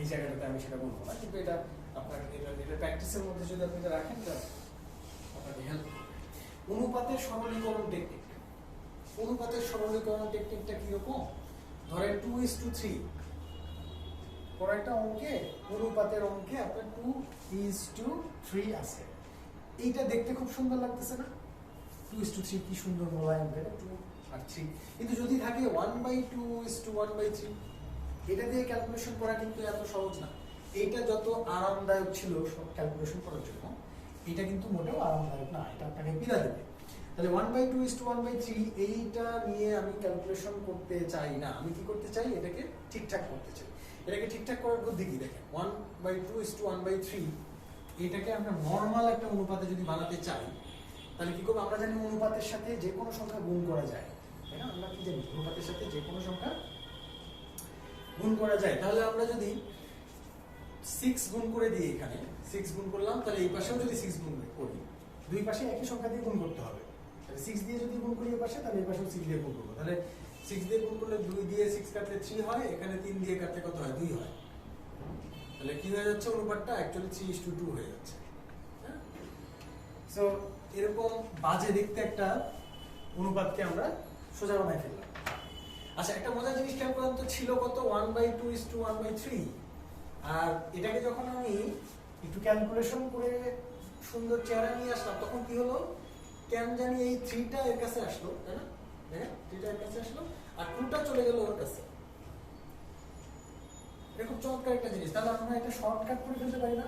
এই জায়গাটাতে আমি সেটা বলবো না, কিন্তু এটা আপনার এটা প্র্যাকটিসের মধ্যে যদি আপনি এটা রাখেন তা আপনাকে হেল্প করবে। অনুপাতের সরলীকরণ টেকনিক। অনুপাতের সরলীকরণ টেকনিকটা কিরকম? ধরেন 2:3, পরে একটা অঙ্কে অনুপাতের অঙ্কে আপনার 2:3 আছে। এইটা দেখতে খুব সুন্দর লাগতেছে না? 2:3 কি সুন্দর মোলায়েম, 2 আর 3। কিন্তু যদি থাকে 1/2:1/3, এটা দিয়ে ক্যালকুলেশন করা কিন্তু এত সহজ না। এইটা যত আরামদায়ক ছিল সব ক্যালকুলেশন করার জন্য, এটা কিন্তু মোটেও আরামদায়ক না, এটা আপনাকে পীড়া দেবে। তাহলে 1/2:1/3 এইটা নিয়ে আমি ক্যালকুলেশন করতে চাই না, আমি কি করতে চাই, এটাকে ঠিকঠাক করতে চাই। এটাকে ঠিকঠাক করার বুদ্ধি কি দেখেন, 1/2:1/3 এটাকে আমরা নর্মাল একটা অনুপাতে যদি বানাতে চাই, তাহলে কি করবো? আমরা জানি অনুপাতের সাথে যে কোনো সংখ্যা গুণ করা যায়, তাই না? আমরা কি জানি অনুপাতের সাথে যে কোনো সংখ্যা গুণ করা যায়। তাহলে আমরা যদি 6 গুণ করে দিই, এখানে 6 গুণ করলাম, তাহলে এই পাশেও যদি 6 গুণ করি, দুই পাশে একই সংখ্যা দিয়ে গুণ করতে হবে। তাহলে 6 দিয়ে যদি গুণ করি এই পাশে, তাহলে এই পাশেও 6 দিয়ে গুণ করবো। তাহলে 6 দিয়ে গুণ করলে 2 দিয়ে 6 কাটলে 3 হয়, এখানে 3 দিয়ে কাটলে কত হয়, 2 হয়। তাহলে কি হয়ে যাচ্ছে, অনুপাতটা অ্যাকচুয়ালি 3:2 হয়ে যাচ্ছে। সো এরকম বাজে দেখতে একটা অনুপাতকে আমরা সোজা বানাই ফেললাম। আচ্ছা একটা মজার জিনিস খেয়াল করেন তো, ছিল কত, 1/2:1/3, আর এটাকে যখন আমি একটু ক্যালকুলেশন করে সুন্দর চেহারা নিয়ে আসলাম, তখন কি হলো, কেন জানি এই 3টা এর কাছে আসলো, তাই না? হ্যাঁ, 3টা এর কাছে আসলো, আর 2টা চলে গেল ওর কাছে। এটা খুব চমৎকার একটা জিনিস। তাহলে আমরা এটা শর্টকাট করে ফেলতে পারি না?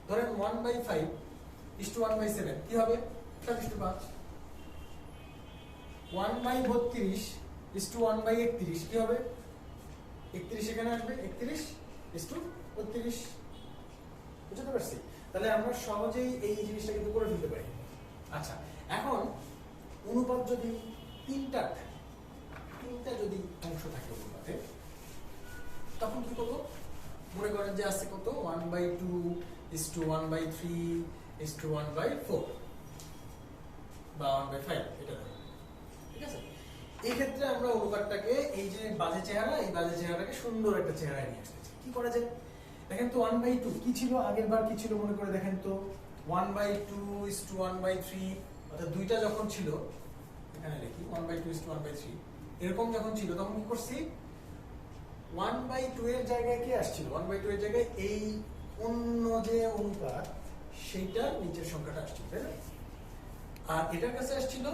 ধরেন 1/5:1/7 কি হবে, 7:5। 1/32:1/31 কি হবে, 31 এখানে আসবে, 31:32। বুঝতে পারছি? তাহলে আমরা সহজেই এই জিনিসটা কিন্তু করে ফেলতে পারি। আচ্ছা এখন অনুপাত যদি তিনটা যদি অংশ থাকে অনুপাতে, তখন কি করবো? মনে করেন যে আছে কত, 1/2:1/3:1/4 বা 1/5, এটা ঠিক আছে? এই ক্ষেত্রে আমরা অনুপাতটাকে এই যে বাজে চেহারা, এই বাজে চেহারাটাকে সুন্দর একটা চেহারায় নিয়ে আসতেছি। কি করা যায় দেখেন তো, 1/2 কি ছিল আগের বার, কি ছিল মনে করে দেখেন তো, 1/2:1/3, অর্থাৎ দুইটা যখন ছিল, এখানে লিখি 1/2:1/3, এরকম যখন ছিল তখন কি করছি, 1/2 এর জায়গায় কি আসছিল, 1/2 এর জায়গায় এই অন্য যে অনুপাত সেইটা নিচের সংখ্যাটা আসছিল, তাই না? আর এটার কাছে আসছিল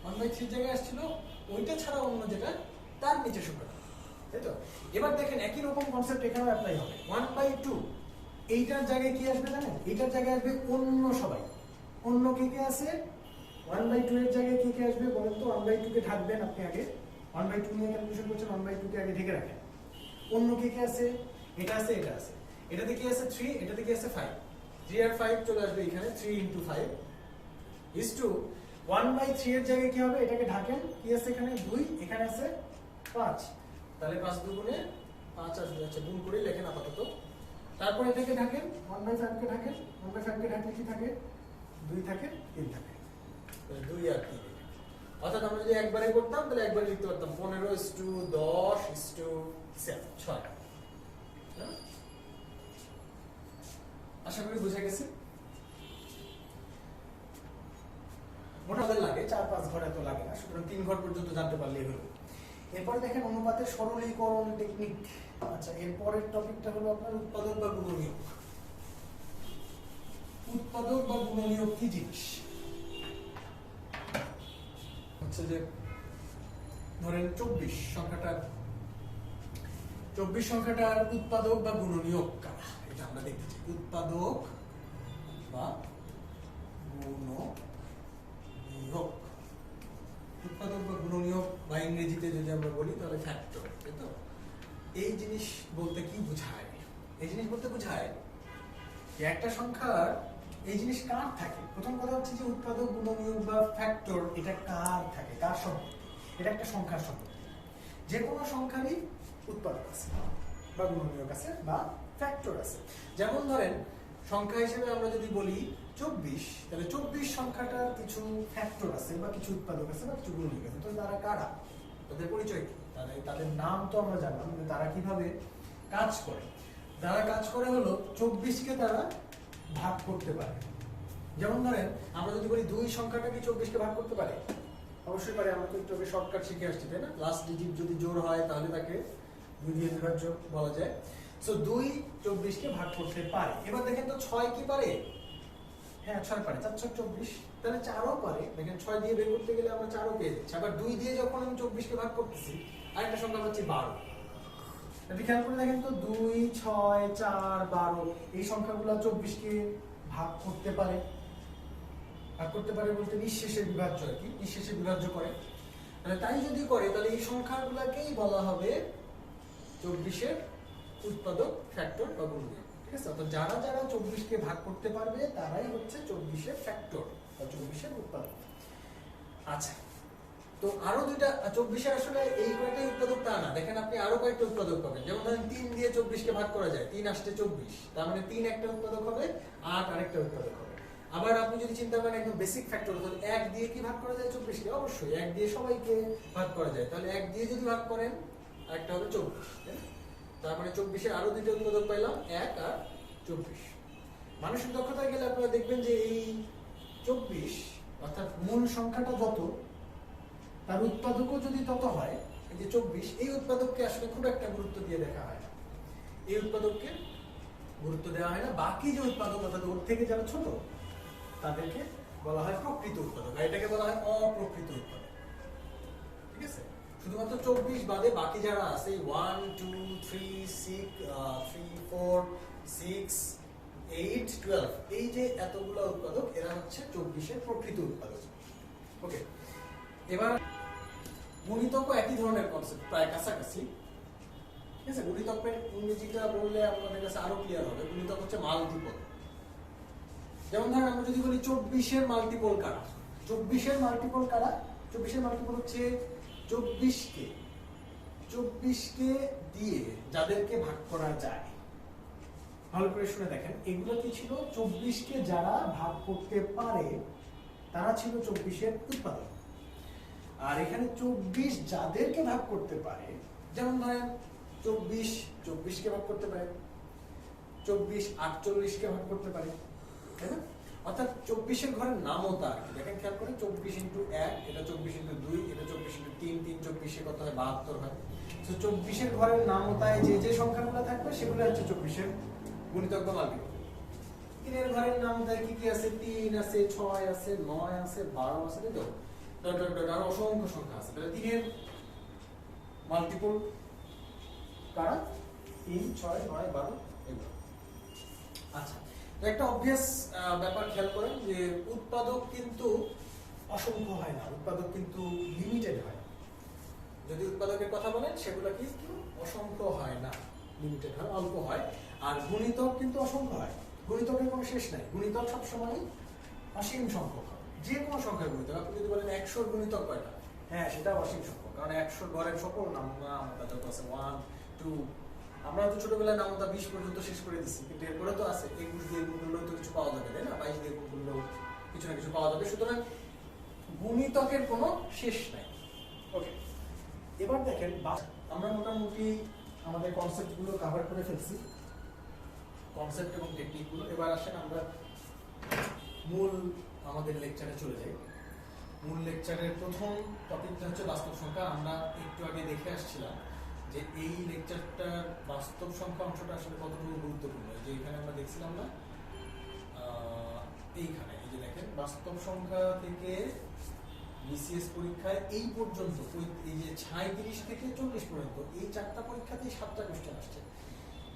1/3 জায়গায় আসছিল ওইটা ছাড়া অন্য যেটা তার নিচের সংখ্যাটা, তাই তো? এবার দেখেন একই রকম কনসেপ্ট এখানেও অ্যাপ্লাই হবে। 1/2 এইটার জায়গায় কি আসবে জানেন? এইটার জায়গায় আসবে অন্য সবাই। অন্য কে কে আছে? 1/2 এর জায়গায় কে কে আসবে বলেন তো? 1/2 কে ঢাকবেন আপনি আগে, 1/2 নিয়ে ক্যালকুলেশন করছেন, 1/2 কে আগে ঢেকে রাখেন। অন্য কে কে আছে? এটা আছে, এটা আছে, এটাতে কি আছে 3, এটাতে কি আছে 5, 3 আর 5 চলে আসবে এখানে, 3 × 5 is to 1/3 এর জায়গায় কি হবে, এটাকে ঢাকেন, কি আছে এখানে 2, এখানে আছে 5, তাহলে 5 দুগুণে 5 আসবে। আচ্ছা গুণ করে লেখেন আপাতত, তারপর এটাকে ঢাকেন, 1/5 কে ঢাকেন, 1/5 কে ঢাকলে কি থাকে, 2 থাকে, 3 থাকে, 2 আর 3। অর্থাৎ আমরা যদি একবারে করতাম তাহলে একবারে লিখতে পারতাম 15:10:7 6। আশা করি বুঝে গেছে। মোটামুটি লাগে পারি, 4-5 ঘর এত লাগে না, সুতরাং 3 ঘর পর্যন্ত জানতে পারলেই হলো। এরপরে দেখেন অনুপাতের সরলীকরণ টেকনিক। আচ্ছা, এরপরের টপিকটা হলো আপনার উৎপাদক বা গুণনীয়ক। উৎপাদক বা গুণনীয়ক কি জিনিস? হচ্ছে যে ধরেন 24 সংখ্যাটার উৎপাদক বা গুণনীয়ক কারা, এটা আমরা দেখতে চাই। উৎপাদক বা গুণনীয়ক, উৎপাদক বা গুণনীয়ক বা ইংরেজিতে যদি আমরা বলি তাহলে ফ্যাক্টর, তাই তো? এই জিনিস বলতে কি বোঝায়? এই জিনিস বলতে বোঝায় যে একটা সংখ্যার এই জিনিস কার থাকে। প্রথম কথা হচ্ছে যে উৎপাদক, গুণনীয়ক বা ফ্যাক্টর এটা কার থাকে, কার সম্পত্তি? এটা একটা সংখ্যার সম্পত্তি। যে কোনো সংখ্যারই উৎপাদক আছে বা গুণনীয়ক আছে বা ফ্যাক্টর আছে। যেমন ধরেন সংখ্যা হিসেবে আমরা যদি বলি 24, তাহলে 24 সংখ্যাটার কিছু ফ্যাক্টর আছে বা কিছু উৎপাদক আছে বা কিছু গুণনীয়ক আছে। তো তারা কারা? তাদের পরিচয় কি? তাদের নাম তো আমরা জানলাম, কিন্তু তারা কিভাবে কাজ করে? যারা কাজ করে হলো 24কে তারা ভাগ করতে পারে। যেমন ধরেন আমরা যদি বলি 2 সংখ্যাটাকে 24কে ভাগ করতে পারে, অবশ্যই পারে। আমরা তো একটু শর্টকাট শিখে আসছি, তাই না? লাস্ট ডিজিট যদি জোড় হয় তাহলে তাকে 2 দিয়ে বিভাজ্য বলা যায়। সো 2 24কে ভাগ করতে পারে। এবার দেখেন তো 6 কি পারে? হ্যাঁ, 6 পারে। 4 6 24, তাহলে 4ও পারে। দেখেন 6 দিয়ে বের করতে গেলে আমরা 4ও পেয়ে যাচ্ছি। আবার 2 দিয়ে যখন আমি 24কে ভাগ করতেছি, আরেকটা সংখ্যা হচ্ছে 12। আপনি খেয়াল করে দেখেন তো 2 6 4 12 এই সংখ্যাগুলো 24কে ভাগ করতে পারে। ভাগ করতে পারে বলতে নিঃশেষে বিভাজ্য আর কি, নিঃশেষে বিভাজ্য করে। মানে তাই যদি করে তাহলে এই সংখ্যাগুলোকেই বলা হবে 24-এর উৎপাদক, ফ্যাক্টর বা গুণনীয়ক। ঠিক আছে? অর্থাৎ যারা যারা 24কে ভাগ করতে পারবে তারাই হচ্ছে 24-এর ফ্যাক্টর বা 24-এর উৎপাদক। আচ্ছা, তো আরো দুইটা 24-এর আসলে এই কয়টাই উৎপাদক তা না। দেখেন আপনি আরো কয়েকটা উৎপাদক পাবেন। যেমন ধরেন 3 দিয়ে 24কে ভাগ করা যায়, 3 আসছে 24, তার মানে 3 একটা উৎপাদক হবে, 8 আরেকটা উৎপাদক হবে। আবার আপনি যদি চিন্তা করেন একদম বেসিক ফ্যাক্টর, অর্থাৎ 1 দিয়ে কি ভাগ করা যায় 24কে? অবশ্যই 1 দিয়ে সবাইকে ভাগ করা যায়। তাহলে 1 দিয়ে যদি ভাগ করেন আরেকটা হবে 24, তাই না? তার মানে 24-এর আরো দুইটা উৎপাদক পাইলাম, 1 আর 24। মানসিক দক্ষতায় গেলে আপনারা দেখবেন যে এই 24 অর্থাৎ মূল সংখ্যাটা যত, তার উৎপাদকও যদি তত হয়, এই যে 24, এই উৎপাদককে আসলে খুব একটা গুরুত্ব দিয়ে দেখা হয় না। এই উৎপাদককে গুরুত্ব দেওয়া হয় না। বাকি যে উৎপাদক অর্থাৎ ওর থেকে যারা ছোট তাদেরকে বলা হয় প্রকৃত উৎপাদক, আর এটাকে বলা হয় অপ্রকৃত উৎপাদক। ঠিক আছে? শুধুমাত্র 24 বাদে বাকি যারা আছে 1 2 3 6 3 4 6 8 12, এই যে এতগুলো উৎপাদক, এরা হচ্ছে 24-এর প্রকৃত উৎপাদক। ওকে, এবার গুণিতকও একই ধরনের কনসেপ্ট, প্রায় কাছাকাছি। ঠিক আছে? গুণিতকের ইংরেজিটা বললে আপনাদের কাছে আরো ক্লিয়ার হবে। গুণিতক হচ্ছে মাল্টিপল। যেমন ধরেন আমরা যদি বলি 24-এর মাল্টিপল কারা? 24-এর মাল্টিপল কারা? 24-এর মাল্টিপল হচ্ছে 24কে দিয়ে যাদেরকে ভাগ করা যায়। ভালো করে শুনে দেখেন, এগুলো কি ছিল? 24কে যারা ভাগ করতে পারে তারা ছিল 24-এর উৎপাদক। আর এখানে 24 যাদেরকে ভাগ করতে পারে, যেমন ধরেন 24কে ভাগ করতে পারে, 24 48কে ভাগ করতে পারে, তাই না? অর্থাৎ 24-এর ঘরের নামও তার। দেখেন খেয়াল করে, 24 ইন্টু 1 এটা 24 ইন্টু 2 এটা 24 ইন্টু 3 3 24 কত হয়? 72 হয়। তো 24-এর ঘরের নামও তাই, যে যে সংখ্যাগুলো থাকবে সেগুলো হচ্ছে 24-এর গুণিতক বা মাল্টিপল। 3-এর ঘরের নাম তাই কি কি আছে? 3 আছে, 6 আছে, 9 আছে, 12 আছে, তাই তো? আরো অসংখ্য সংখ্যা আছে। তাহলে 3-এর মাল্টিপল কারা? 3 6 9 12 এগুলো। আচ্ছা, তো একটা অবভিয়াস ব্যাপার খেয়াল করেন যে উৎপাদক কিন্তু অসংখ্য হয় না, উৎপাদক কিন্তু লিমিটেড হয়। যদি উৎপাদকের কথা বলেন সেগুলো কিন্তু অসংখ্য হয় না, লিমিটেড হয়, অল্প হয়। আর গুণিতক কিন্তু অসংখ্য হয়। গুণিতকের কোনো শেষ নাই। গুণিতক সবসময় অসীম সংখ্যক হয়, যে কোনো সংখ্যার গুণিতক। আপনি যদি বলেন 100-র গুণিতক কয়টা? হ্যাঁ, সেটা অসীম সংখ্যক, কারণ 100-র ঘরের সকল নামতা যত আছে 1 2, আমরা তো ছোটবেলায় নামতা 20 পর্যন্ত শেষ করে দিচ্ছি, কিন্তু এরপরে তো আছে 21 দিয়ে গুণ করলেও তো কিছু পাওয়া যাবে, তাই না? 22 দিয়ে গুণ করলেও কিছু না কিছু পাওয়া যাবে। সুতরাং গুণিতকের কোনো শেষ নাই। ওকে, এবার দেখেন আমরা মোটামুটি আমাদের কনসেপ্টগুলো কভার করে ফেলছি, কনসেপ্ট এবং টেকনিকগুলো। এবার আসেন আমরা মূল আমাদের লেকচারে চলে যাই। মূল লেকচারের প্রথম টপিকটা হচ্ছে বাস্তব সংখ্যা। আমরা একটু আগে দেখে আসছিলাম যে এই লেকচারটার বাস্তব সংখ্যা অংশটা আসলে কতটুকু গুরুত্বপূর্ণ। যে এখানে আমরা দেখছিলাম না, এইখানে এই যে দেখেন বাস্তব সংখ্যা থেকে বিসিএস পরীক্ষায় এই পর্যন্ত এই যে 36 থেকে 40 পর্যন্ত এই 4টা পরীক্ষাতেই 7টা কোশ্চেন আসছে।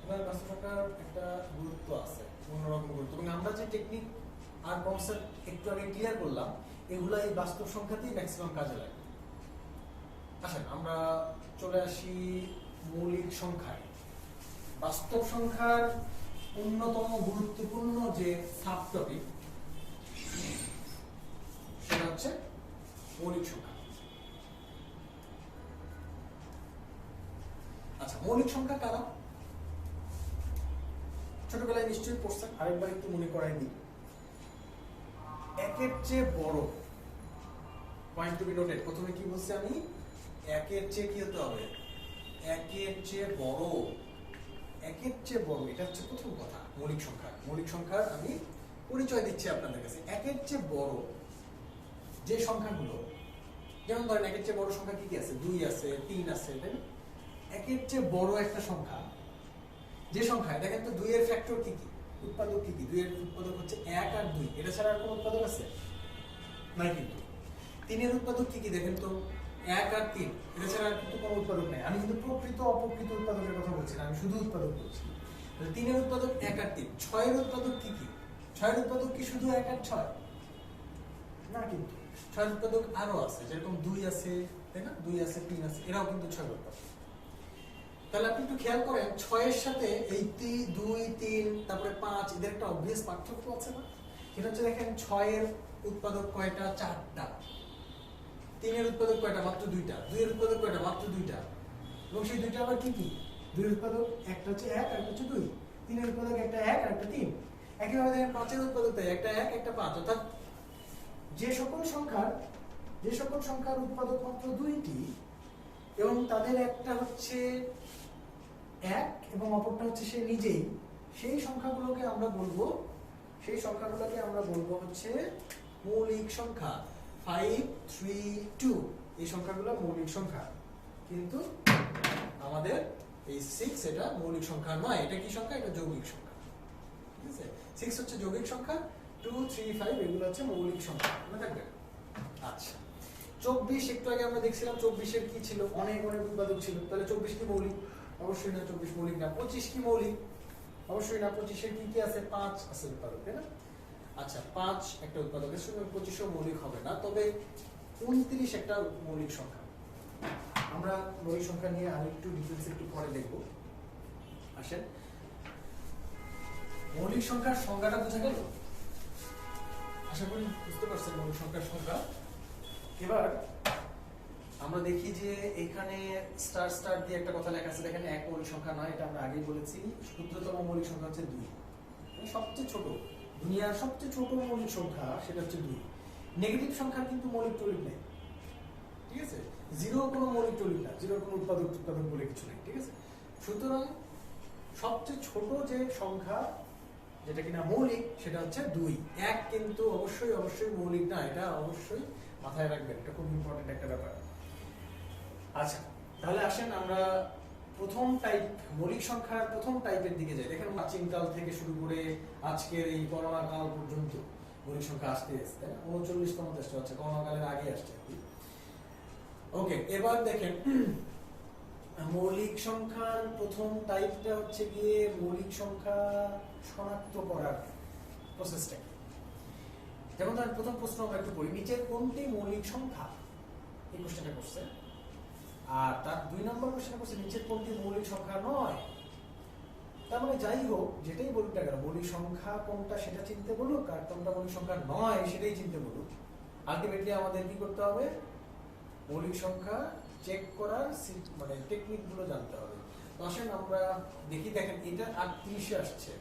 এবার বাস্তব সংখ্যার একটা গুরুত্ব আছে, অন্যরকম গুরুত্ব, এবং আমরা যে টেকনিক আর কনসেপ্ট একটু আগে ক্লিয়ার করলাম এগুলো এই বাস্তব সংখ্যাতেই ম্যাক্সিমাম কাজে লাগে। আসেন আমরা চলে আসি মৌলিক সংখ্যায়। বাস্তব সংখ্যার অন্যতম গুরুত্বপূর্ণ যে সাব টপিক সেটা হচ্ছে মৌলিক সংখ্যা। আচ্ছা, মৌলিক সংখ্যা কারা? ছোটবেলায় নিশ্চয়ই পড়ছেন, আরেকবার একটু মনে করাই দিই। একের চেয়ে বড়, পয়েন্ট টু বি নোটেড, প্রথমে কি বলছি আমি? একের চেয়ে কি হতে হবে? একের চেয়ে বড়, একের চেয়ে বড়, এটা হচ্ছে প্রথম কথা মৌলিক সংখ্যা। মৌলিক সংখ্যার আমি পরিচয় দিচ্ছি আপনাদের কাছে। একের চেয়ে বড় যে সংখ্যাগুলো, যেমন ধরেন একের চেয়ে বড় সংখ্যা কি কি আছে? 2 আছে, 3 আছে, তাই না? একের চেয়ে বড় একটা সংখ্যা, যে সংখ্যায় দেখেন তো 2 এর ফ্যাক্টর কি কি, উৎপাদক কি কি? 2 এর উৎপাদক হচ্ছে 1 আর 2, এটা ছাড়া আর কোনো উৎপাদক আছে নাই কিন্তু। 3 এর উৎপাদক কি কি দেখেন তো? 1 আর 3, এটা ছাড়া আর কিন্তু কোনো উৎপাদক নাই। আমি কিন্তু প্রকৃত অপ্রকৃত উৎপাদকের কথা বলছি না, আমি শুধু উৎপাদক বলছি। 3 এর উৎপাদক 1 আর 3। 6 এর উৎপাদক কি কি? 6 এর উৎপাদক কি শুধু 1 আর 6? না, কিন্তু 6 এর উৎপাদক আরো আছে, যেরকম 2 আছে, তাই না? 2 আছে, 3 আছে, এরাও কিন্তু 6 এর উৎপাদক। তাহলে আপনি একটু খেয়াল করেন 6 এর সাথে এই 2, 3, তারপরে 5, এদের একটা অবভিয়াস পার্থক্য আছে না? এটা হচ্ছে দেখেন 6 এর উৎপাদক কয়টা? 4টা। 3 এর উৎপাদক কয়টা? মাত্র 2টা। 2 এর উৎপাদক কয়টা? মাত্র 2টা। এবং সেই 2টা আবার কি কি? 2 এর উৎপাদক একটা হচ্ছে 1 আর একটা হচ্ছে 2। 3 এর উৎপাদক একটা 1 আর একটা 3। একইভাবে দেখেন 5 এর উৎপাদক তাই, একটা 1 একটা 5। অর্থাৎ যে সকল সংখ্যার উৎপাদক মাত্র 2টি এবং তাদের একটা হচ্ছে 1 এবং অপরটা হচ্ছে সে নিজেই, সেই সংখ্যাগুলোকে আমরা বলবো হচ্ছে মৌলিক সংখ্যা। 5, 3, 2 এই সংখ্যাগুলো মৌলিক সংখ্যা। কিন্তু আমাদের এই 6 এটা মৌলিক সংখ্যা নয়। এটা কি সংখ্যা? এটা যৌগিক সংখ্যা। ঠিক আছে, 6 হচ্ছে যৌগিক সংখ্যা, 2, 3, 5 এগুলো হচ্ছে মৌলিক সংখ্যা। মনে থাকবে? আচ্ছা, 24 একটু আগে আমরা দেখছিলাম 24 এর কি ছিল? অনেক অনেক উৎপাদক ছিল। তাহলে 24 কি মৌলিক? অবশ্যই না, 24 মৌলিক না। 25 কি মৌলিক? অবশ্যই না, 25 এর কি কি আছে? 5 আছে উৎপাদক, তাই না? আচ্ছা, 5 একটা উৎপাদকের সঙ্গে 25ও মৌলিক হবে না, তবে 29 একটা মৌলিক সংখ্যা। আমরা মৌলিক সংখ্যা নিয়ে আরেকটু ডিটেইলস একটু পরে দেখব। আসেন, মৌলিক সংখ্যার সংজ্ঞাটা বোঝা গেল? আশা করি বুঝতে পারছেন মৌলিক সংখ্যার সংজ্ঞা। এবার আমরা দেখি যে এখানে স্টার স্টার দিয়ে একটা কথা লেখা আছে, দেখেন এক মৌলিক সংখ্যা নয়, এটা আমরা আগেই বলেছি। ক্ষুদ্রতম মৌলিক সংখ্যা হচ্ছে 2, মানে সবচেয়ে ছোট, দুনিয়ার সবচেয়ে ছোট মৌলিক সংখ্যা সেটা হচ্ছে 2। নেগেটিভ সংখ্যার কিন্তু মৌলিক টলিক নেই, ঠিক আছে? 0 কোনো মৌলিক টলিক না, 0 কোনো উৎপাদক বলে কিছু নেই, ঠিক আছে? সুতরাং সবচেয়ে ছোট যে সংখ্যা যেটা কিনা মৌলিক সেটা হচ্ছে 2। 1 কিন্তু অবশ্যই মৌলিক না, এটা অবশ্যই মাথায় রাখবেন, এটা খুব ইম্পর্টেন্ট একটা ব্যাপার। আচ্ছা, তাহলে আসেন আমরা প্রথম টাইপ মৌলিক সংখ্যার প্রথম টাইপের দিকে যাই। দেখেন প্রাচীনকাল থেকে শুরু করে আজকের এই করোনা কাল পর্যন্ত মৌলিক সংখ্যা আসতে আসতে 39তম চেষ্টা হচ্ছে, করোনা কালের আগে আসছে। ওকে, এবার দেখেন মৌলিক সংখ্যার প্রথম টাইপটা হচ্ছে গিয়ে মৌলিক সংখ্যা শনাক্ত করার প্রসেসটা কি। যেমন ধরেন প্রথম প্রশ্ন আমরা একটু পড়ি, নিচের কোনটি মৌলিক সংখ্যা? এই কোশ্চেনটা করছে। আর তার 2 নম্বর কোশ্চেন করছে নিচের কোনটি মৌলিক সংখ্যা নয়। তার মানে যাই হোক, যেটাই বলুক না কেন, মৌলিক সংখ্যা কোনটা সেটা চিনতে বলুক, আর কোনটা মৌলিক সংখ্যা নয় সেটাই চিনতে বলুক, আলটিমেটলি আমাদের কি করতে হবে? মৌলিক সংখ্যা চেক করার মানে টেকনিক গুলো জানতে হবে। তো আসেন আমরা দেখি, দেখেন এটা 38 আসছে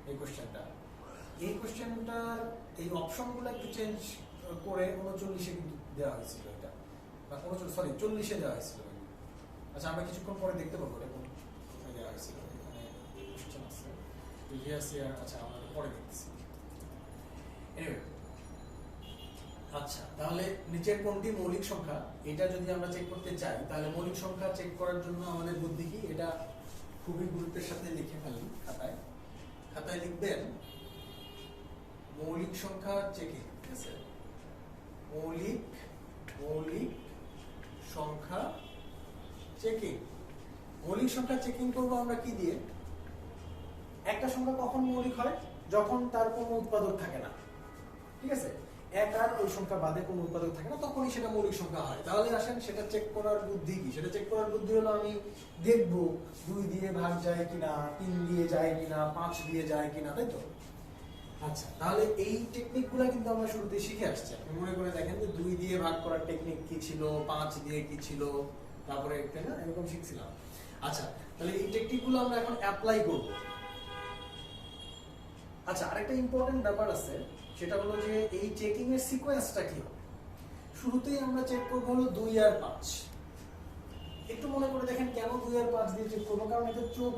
এই কোশ্চেনটা। এই কোশ্চেনটার এই অপশনগুলো একটু চেঞ্জ করে 39-এ কিন্তু দেওয়া হয়েছিল, এটা বা 40-এ দেওয়া হয়েছিল। আচ্ছা, আমরা কিছুক্ষণ পরে দেখতে পাবো এটা কোথায় দেওয়া হয়েছিল। এখানে কোশ্চেন আছে প্রিভিয়াস ইয়ার, আচ্ছা আমরা পরে দেখতেছি। এনিওয়ে আচ্ছা, তাহলে নিচের কোনটি মৌলিক সংখ্যা, এটা যদি আমরা চেক করতে চাই তাহলে মৌলিক সংখ্যা চেক করার জন্য আমাদের বুদ্ধি কি, এটা খুবই গুরুত্বের সাথে লিখে ফেলি খাতায়। খাতায় লিখবেন মৌলিক সংখ্যা চেকিং, ঠিক আছে? মৌলিক সংখ্যা চেকিং। মৌলিক সংখ্যা চেকিং করবো আমরা কি দিয়ে? একটা সংখ্যা কখন মৌলিক হয়? যখন তার কোনো উৎপাদক থাকে না, ঠিক আছে? এক আর ওই সংখ্যা বাদে কোনো উৎপাদক থাকে না, তখনই সেটা মৌলিক সংখ্যা হয়। তাহলে আসেন সেটা চেক করার বুদ্ধি কি? সেটা চেক করার বুদ্ধি হলো আমি দেখবো 2 দিয়ে ভাগ যায় কিনা, 3 দিয়ে যায় কিনা, 5 দিয়ে যায় কিনা, তাই তো? আচ্ছা, তাহলে এই টেকনিকগুলো কিন্তু আমরা শুরুতে শিখে আসছি। আপনি মনে করে দেখেন যে 2 দিয়ে ভাগ করার টেকনিক কি ছিল, 5 দিয়ে কি ছিল, তারপরে একটা না এরকম শিখছিলাম। আচ্ছা, তাহলে এই টেকনিকগুলো আমরা এখন অ্যাপ্লাই করব। আচ্ছা, আরেকটা ইম্পর্টেন্ট ব্যাপার আছে, সেটা হলো যে এই চেকিং এর সিকোয়েন্সটা কি হবে। শুরুতেই আমরা চেক করব হলো 2 আর 5। একটু মনে করে দেখেন কেন 2 আর 5 দিয়ে চেক করবো, কারণ এটা চোখ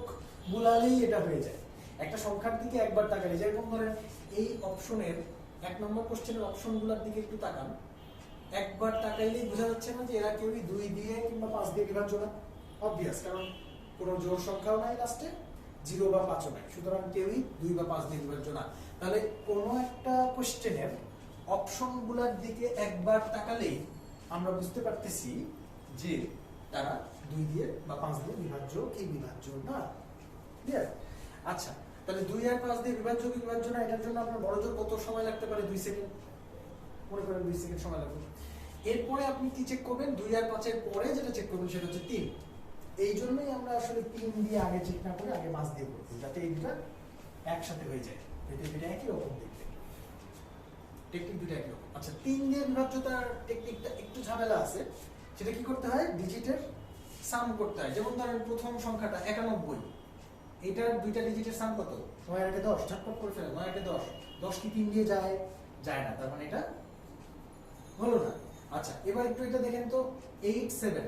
বুলালেই এটা হয়ে যায়। একটা সংখ্যার দিকে একবার তাকালে, যেরকম ধরেন এই অপশনের 1 নম্বর কোশ্চেনের অপশনগুলোর দিকে একটু তাকান, একবার তাকাইলেই বোঝা যাচ্ছে না যে এরা কেউই 2 দিয়ে কিংবা 5 দিয়ে বিভাজ্য না। অবভিয়াস, কারণ কোনো জোড় সংখ্যাও নাই লাস্টে, 0 বা 5ও নাই, সুতরাং কেউই 2 বা 5 দিয়ে বিভাজ্য না। তাহলে কোনো একটা কোশ্চেনের অপশনগুলোর দিকে একবার তাকালেই আমরা বুঝতে পারতেছি যে তারা 2 দিয়ে বা 5 দিয়ে বিভাজ্য কি বিভাজ্য না। ক্লিয়ার? আচ্ছা, তাহলে 2 আর 5 দিয়ে বিভাজ্য কি বিভাজ্য না, এটার জন্য আপনার বড়জোর কত সময় লাগতে পারে? 2 সেকেন্ড। মনে করেন 2 সেকেন্ড সময় লাগবে। এরপরে আপনি কি চেক করবেন? 2 আর 5 এর পরে যেটা চেক করবেন সেটা হচ্ছে 3। এই জন্যই আমরা আসলে 3 দিয়ে আগে চেক না করে আগে 5 দিয়ে করব, যাতে এই দুটো একসাথে হয়ে যায়, এতে দুটো একই রকম দেখতে। টেকনিক দুটো একই রকম। আচ্ছা, 3 দিয়ে বিভাজ্যতার টেকনিকটা একটু ঝামেলা আছে। সেটা কি করতে হয়? ডিজিটের সাম করতে হয়। যেমন ধরেন প্রথম সংখ্যাটা 91, এটার দুইটা ডিজিটের সাম কত? 9 আর 10, ঝটপট করে ফেলেন। 9 আর 10, 10 কি 3 দিয়ে যায়? যায় না, তার মানে এটা হলো না। আচ্ছা, এবার একটু এটা দেখেন তো, 87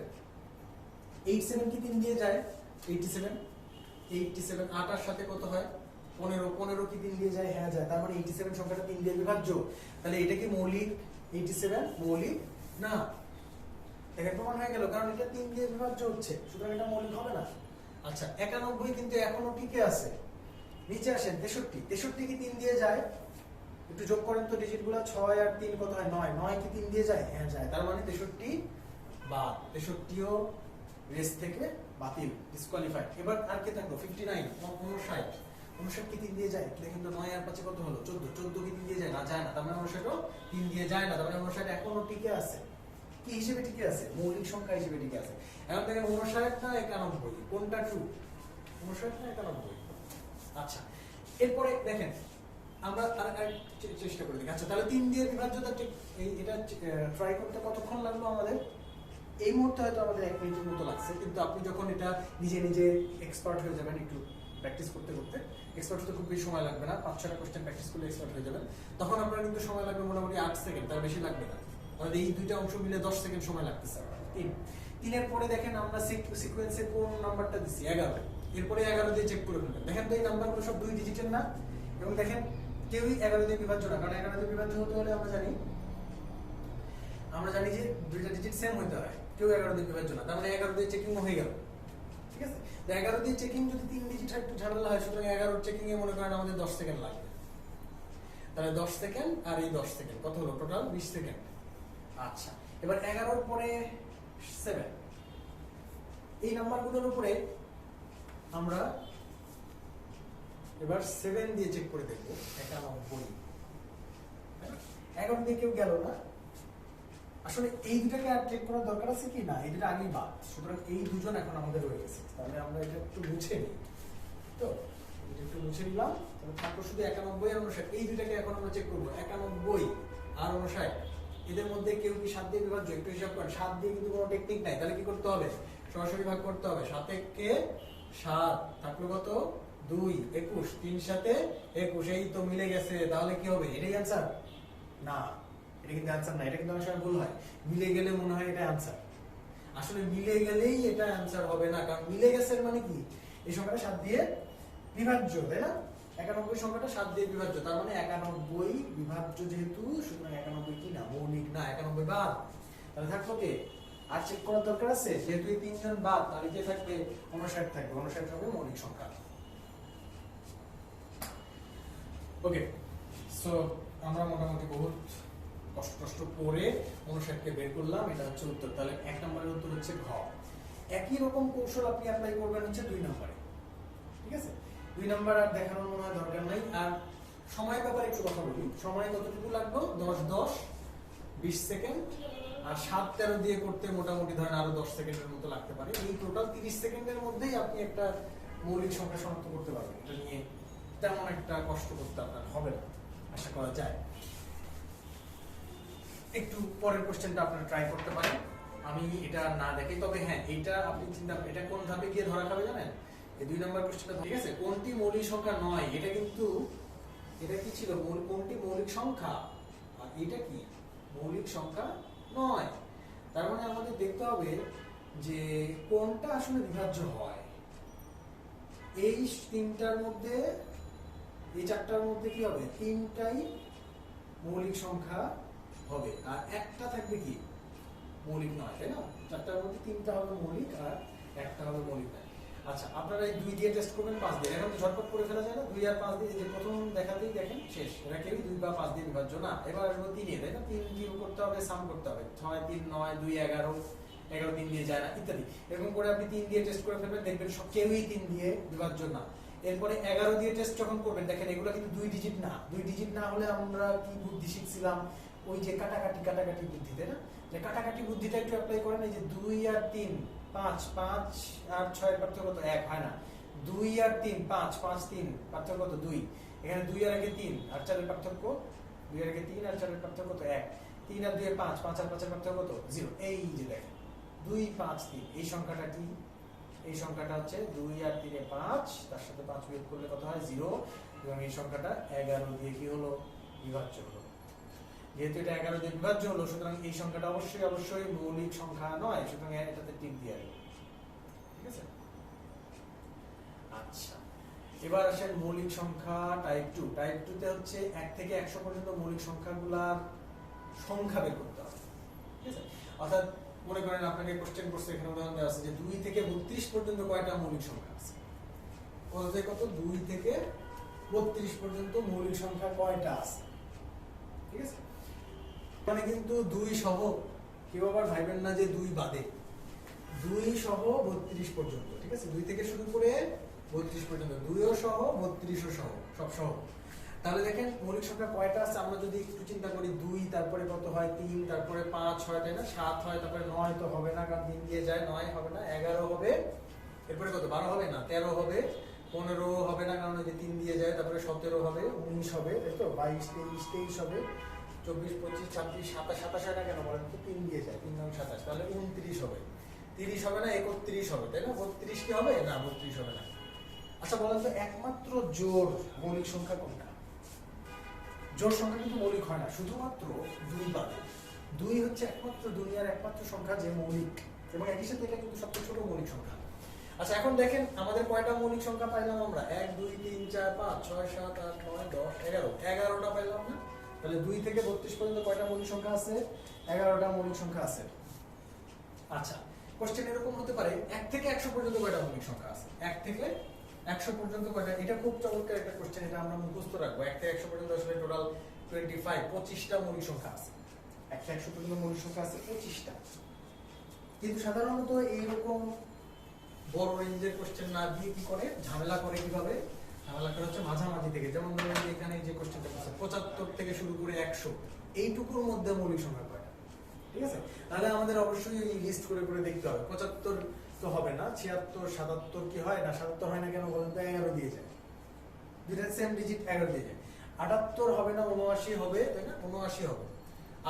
কি 3 দিয়ে যায়? 87 8 আর সাথে কত হয়? 15 কি 3 দিয়ে যায়? হ্যাঁ যায়। তার মানে 87 সংখ্যাটা 3 দিয়ে বিভাজ্য। তাহলে এটা কি মৌলিক? 87 মৌলিক না। দেখেন প্রমাণ হয়ে গেল, কারণ এটা 3 দিয়ে বিভাজ্য হচ্ছে, সুতরাং এটা মৌলিক হবে না। আচ্ছা, 91 কিন্তু এখনো টিকে আছে। নিচে আসেন 63 কি 3 দিয়ে যায়? একটু যোগ করেন তো ডিজিটগুলো, 6 আর 3 কত হয়? 9 9 কি 3 দিয়ে যায়? হ্যাঁ যায়। তার মানে 63 বাদ, 63ও রেস থেকে বাতিল, ডিসকোয়ালিফাইড। এবার আর কে থাকলো? 59 59 কি 3 দিয়ে যায়? দেখেন তো 9 আর 5 কত হলো? 14 কি 3 দিয়ে যায়? না, যায় না। তার মানে 59ও 3 দিয়ে যায় না, তার মানে 59 এখনো টিকে আছে। কি হিসেবে টিকে আছে? মৌলিক সংখ্যা হিসেবে টিকে আছে। এখন দেখেন 59 না 91, কোনটা ট্রু? 59 না 91? আচ্ছা, এরপরে দেখেন আমরা আর চেষ্টা করে দেখি। আচ্ছা, তাহলে 3 দিয়ে বিভাজ্যতা এটা ট্রাই করতে কতক্ষণ লাগলো আমাদের? এই মুহূর্তে হয়তো আমাদের 1 মিনিটের মতো লাগছে, কিন্তু আপনি যখন এটা নিজে নিজে এক্সপার্ট হয়ে যাবেন, একটু প্র্যাকটিস করতে করতে, এক্সপার্ট হতে খুব বেশি সময় লাগবে না, 5-6টা কোশ্চেন প্র্যাকটিস করলে এক্সপার্ট হয়ে যাবেন, তখন আপনার কিন্তু সময় লাগবে মোটামুটি 8 সেকেন্ড, তার বেশি লাগবে না। তাহলে এই দুইটা অংশ মিলে 10 সেকেন্ড সময় লাগতেছে। 3 এর পরে দেখেন আমরা সিকোয়েন্সে কোন নাম্বারটা দিছি? 11। এরপরে 11 দিয়ে চেক করে ফেলবেন। দেখেন তো এই নাম্বারগুলো সব 2 ডিজিটের না, এবং দেখেন কেউই 11 দিয়ে বিভাজ্য না, কারণ 11 দিয়ে বিভাজ্য হতে হলে আমরা জানি যে দুইটা ডিজিট সেম হতে হয়। কেউ 11 দিয়ে বিভাজ্য না, তার মানে 11 দিয়ে চেকিং হয়ে গেল। ঠিক আছে? তো 11 দিয়ে চেকিং যদি 3 ডিজিট একটু ঝামেলা হয়, সুতরাং 11 চেকিং এ মনে করেন আমাদের 10 সেকেন্ড লাগবে। তাহলে 10 সেকেন্ড আর এই 10 সেকেন্ড কত হলো? Total 20 second. আচ্ছা, এবার 11 পরে 7, এই নাম্বারগুলোর উপরে আমরা এবার 7 দিয়ে চেক করে দেখবো। 91 11 দিয়ে কেউ গেল না। আসলে এই দুটাকে আর চেক করার দরকার আছে কি? না, এই দুটো আগেই বাদ, সুতরাং এই দুজন এখন আমাদের রয়ে গেছে। তাহলে আমরা এটা একটু মুছে নিই, তো এটা একটু মুছে নিলাম। তাহলে থাকলো শুধু 91 আর 59। এই দুটাকে এখন আমরা চেক করবো। 91 আর 59, এদের মধ্যে কেউ কি 7 দিয়ে বিভাজ্য? একটু হিসাব করেন। 7 দিয়ে কিন্তু কোনো টেকনিক নাই, তাহলে কি করতে হবে? সরাসরি ভাগ করতে হবে। 7 কে 7 থাকলো কত? 2 21, 3 সাথে 21, এই তো মিলে গেছে। তাহলে কি হবে? এটাই অ্যান্সার? না, এটা কিন্তু অ্যান্সার না। এটা কিন্তু অনেক সময় ভুল হয়, মিলে গেলে মনে হয় এটা অ্যান্সার। আসলে মিলে গেলেই এটা অ্যান্সার হবে না, কারণ মিলে গেছে মানে কি? এই সংখ্যাটা 7 দিয়ে বিভাজ্য, তাই না? 91 সংখ্যাটা 7 দিয়ে বিভাজ্য, তার মানে 91 বিভাজ্য যেহেতু, সুতরাং 91 কি না, মৌলিক না, 91 বাদ। তাহলে থাকলো কে? আর চেক করার দরকার আছে, যেহেতু এই তিনজন বাদ, তাহলে কে থাকবে? 59 থাকবে, 59 হবে মৌলিক সংখ্যা। ওকে, সো আমরা মোটামুটি বহুত কষ্ট করে 59কে বের করলাম, এটা হচ্ছে উত্তর। তাহলে 1 নম্বরের উত্তর হচ্ছে ঘ। একই রকম কৌশল আপনি অ্যাপ্লাই করবেন হচ্ছে 2 নম্বরে, ঠিক আছে? 2 নম্বর আর দেখানোর মনে হয় দরকার নাই। আর সময়ের ব্যাপারে একটু কথা বলি। সময় কতটুকু লাগবে? 10 20 সেকেন্ড, আর 7 13 দিয়ে করতে মোটামুটি ধরেন আরো 10 সেকেন্ডের মতো লাগতে পারে। এই টোটাল 30 সেকেন্ডের মধ্যেই আপনি একটা মৌলিক সংখ্যা শনাক্ত করতে পারবেন। এটা নিয়ে তেমন একটা কষ্ট করতে আপনার হবে না, আশা করা যায়। একটু পরের কোশ্চেনটা আপনারা ট্রাই করতে পারেন, আমি এটা না দেখি। তবে হ্যাঁ, এটা আপনি চিন্তা, এটা কোন ধাপে গিয়ে ধরা খাবে জানেন? এই 2 নম্বর কোশ্চেনটা, ঠিক আছে? কোনটি মৌলিক সংখ্যা নয়, এটা কিন্তু, এটা কি ছিল? কোনটি মৌলিক সংখ্যা, আর এটা কি মৌলিক সংখ্যা নয়। তার মানে আমাদের দেখতে হবে যে কোনটা আসলে বিভাজ্য হয়। এই 3টার মধ্যে, এই 4টার মধ্যে কি হবে? 3টাই মৌলিক সংখ্যা হবে, আর একটা থাকবে কি মৌলিক নয়, তাই না? 4টার মধ্যে 3টা হবে মৌলিক আর একটা হবে মৌলিক নয়। আচ্ছা, আপনারা এই 2 দিয়ে টেস্ট করবেন, 5 দিয়ে। এখন ঝটপট করে ফেলা যায় না? 2 আর 5 দিয়ে, যে প্রথম দেখাতেই দেখেন শেষ। এরা কেউই 2 বা 5 দিয়ে বিভাজ্য না। এবার আসবো 3 এ, তাই না? 3 দিয়ে করতে হবে, সাম করতে হবে। 6 3 9 2 11, 11 3 দিয়ে যায় না, ইত্যাদি। এরকম করে আপনি 3 দিয়ে টেস্ট করে ফেলবেন, দেখবেন সব কেউই 3 দিয়ে বিভাজ্য না। এরপরে 11 দিয়ে টেস্ট যখন করবেন, দেখেন এগুলো কিন্তু 2 ডিজিট না। 2 ডিজিট না হলে আমরা কি বুদ্ধি শিখছিলাম? ওই যে কাটাকাটি বুদ্ধি, তাই না? যে কাটাকাটি বুদ্ধিটা একটু অ্যাপ্লাই করেন। এই যে 2 আর 3 5, 5 আর 6 এর পার্থক্য কত? 1 হয় না। 2 আর 3 5, 5 3 পার্থক্য কত? 2। এখানে 2 আর আগে 3 আর 4 এর পার্থক্য, 2 আর আগে 3 আর 4 এর পার্থক্য কত? 1। 3 আর 2 এ 5, 5 আর 5 এর পার্থক্য কত? 0। এই যে দেখেন 2 5 3, এই সংখ্যাটা কি? এই সংখ্যাটা হচ্ছে 2 আর 3 এ 5, তার সাথে 5 বিয়োগ করলে কত হয়? 0। এবং এই সংখ্যাটা 11 দিয়ে কি হলো? বিভাজ্য হলো। যেহেতু এটা 11 দিয়ে বিভাজ্য হলো, সুতরাং এই সংখ্যাটা অবশ্যই মৌলিক সংখ্যা নয়, সুতরাং এটাতে টিক দিয়ে আসবে, ঠিক আছে? আচ্ছা, এবার আসেন মৌলিক সংখ্যা টাইপ 2। টাইপ 2 তে হচ্ছে 1 থেকে 100 পর্যন্ত মৌলিক সংখ্যাগুলোর সংখ্যা বের করতে হবে, ঠিক আছে? অর্থাৎ মনে করেন আপনাকে কোশ্চেন করছে, এখানে উদাহরণ দেওয়া আছে যে 2 থেকে 32 পর্যন্ত কয়টা মৌলিক সংখ্যা আছে? কত থেকে কত? 2 থেকে 32 পর্যন্ত মৌলিক সংখ্যা কয়টা আছে, ঠিক আছে? মানে কিন্তু 2 সহ, কেউ আবার ভাইবেন না যে 2 বাদে, 2 সহ 32 পর্যন্ত, ঠিক আছে? 2 থেকে শুরু করে 32 পর্যন্ত, 2ও সহ 32ও সহ, সব সহ। তাহলে দেখেন মৌলিক সংখ্যা কয়টা আছে আমরা যদি একটু চিন্তা করি। 2, তারপরে কত হয়? 3, তারপরে 5 হয়, তাই না? 7 হয়, তারপরে 9 তো হবে না, কারণ 3 দিয়ে যায়, 9 হবে না, 11 হবে, এরপরে কত? 12 হবে না, 13 হবে, 15 হবে না, কারণ ওই যে 3 দিয়ে যায়, তারপরে 17 হবে, 19 হবে, তাই তো? 22 23 23 হবে, 24 25 26 27 27 হয় না কেন বলেন তো? 3 দিয়ে যায়, 3 9 27, তাহলে 29 হবে, 30 হবে না, 31 হবে, তাই না? 32 কি হবে না? 32 হবে না। আচ্ছা বলেন তো, একমাত্র জোড় মৌলিক সংখ্যা কোনটা? জোড় সংখ্যা কিন্তু মৌলিক হয় না, শুধুমাত্র 2 বাদে। 2 হচ্ছে একমাত্র দুনিয়ার একমাত্র সংখ্যা যে মৌলিক, এবং একই সাথে এটা কিন্তু সবচেয়ে ছোট মৌলিক সংখ্যা। আচ্ছা, এখন দেখেন আমাদের কয়টা মৌলিক সংখ্যা পাইলাম আমরা? 1 2 3 4 5 6 7 8 9 10 11, 11টা পাইলাম না? তাহলে 2 থেকে 32 পর্যন্ত কয়টা মৌলিক সংখ্যা আছে? 11টা মৌলিক সংখ্যা আছে। আচ্ছা, কোশ্চেন এরকম হতে পারে 1 থেকে 100 পর্যন্ত কয়টা মৌলিক সংখ্যা আছে? 1 থেকে 100 পর্যন্ত কয়টা? এটা খুব চমৎকার একটা কোশ্চেন, এটা আমরা মুখস্থ রাখবো। 1 থেকে 100 পর্যন্ত আসলে টোটাল 25টা মৌলিক সংখ্যা আছে। 1 থেকে 100 পর্যন্ত মৌলিক সংখ্যা আছে 25টা। কিন্তু সাধারণত এইরকম বড় রেঞ্জের কোশ্চেন না দিয়ে কি করে? ঝামেলা করে কিভাবে? ঝামেলা করে হচ্ছে মাঝামাঝি থেকে। যেমন ধরেন এখানে যে কোশ্চেনটা আছে 75 থেকে শুরু করে 100, এইটুকুর মধ্যে মৌলিক সংখ্যা কয়টা? ঠিক আছে? তাহলে আমাদের অবশ্যই লিস্ট করে করে দেখতে হবে। 75 তো হবে না, 76 77 কি হয় না? 77 হয় না কেন বলেন তো? 11 দিয়ে যায়, দুইটা সেম ডিজিট 11 দিয়ে যায়। 78 হবে না, 79 হবে, তাই না? 79 হবে।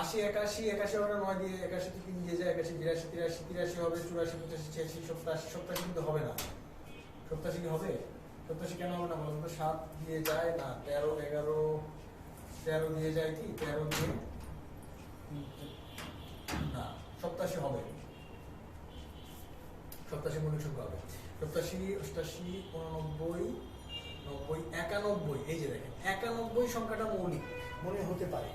80 81 81 হবে না, 9 দিয়ে 81 তো 3 দিয়ে যায়, 81 82 83 83 হবে, 84 85 86 87 87 কিন্তু হবে না। 87 কি হবে? 87 কেন হবে না বলেন তো? 7 দিয়ে যায় না, 13 11 13 দিয়ে যায়, কি 13 দিয়ে না, 87 হবে। 87 মৌলিক সংখ্যা হবে। 87 88 89 90, 91, এই যে দেখেন 91 সংখ্যাটা মৌলিক মনে হতে পারে,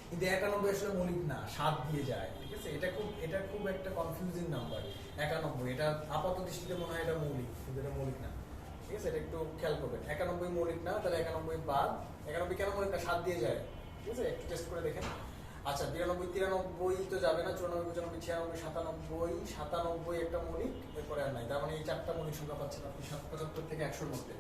কিন্তু 91 আসলে মৌলিক না, 7 দিয়ে যায়, ঠিক আছে? এটা খুব একটা কনফিউজিং নাম্বার 91। এটা আপাত দৃষ্টিতে মনে হয় এটা মৌলিক, কিন্তু এটা মৌলিক না, ঠিক আছে? এটা একটু খেয়াল করবেন। 91 মৌলিক না, তাহলে 91 বাদ। 91 কেন মৌলিক না? 7 দিয়ে যায়, ঠিক আছে? একটু টেস্ট করে দেখেন। আচ্ছা, 92, 93 তো যাবে না, 94, 95, 96, 97, 97 একটা মৌলিক, এরপরে আর নাই। তার মানে এই 4টা মৌলিক সংখ্যা পাচ্ছেন আপনি 75 থেকে 100-র মধ্যে।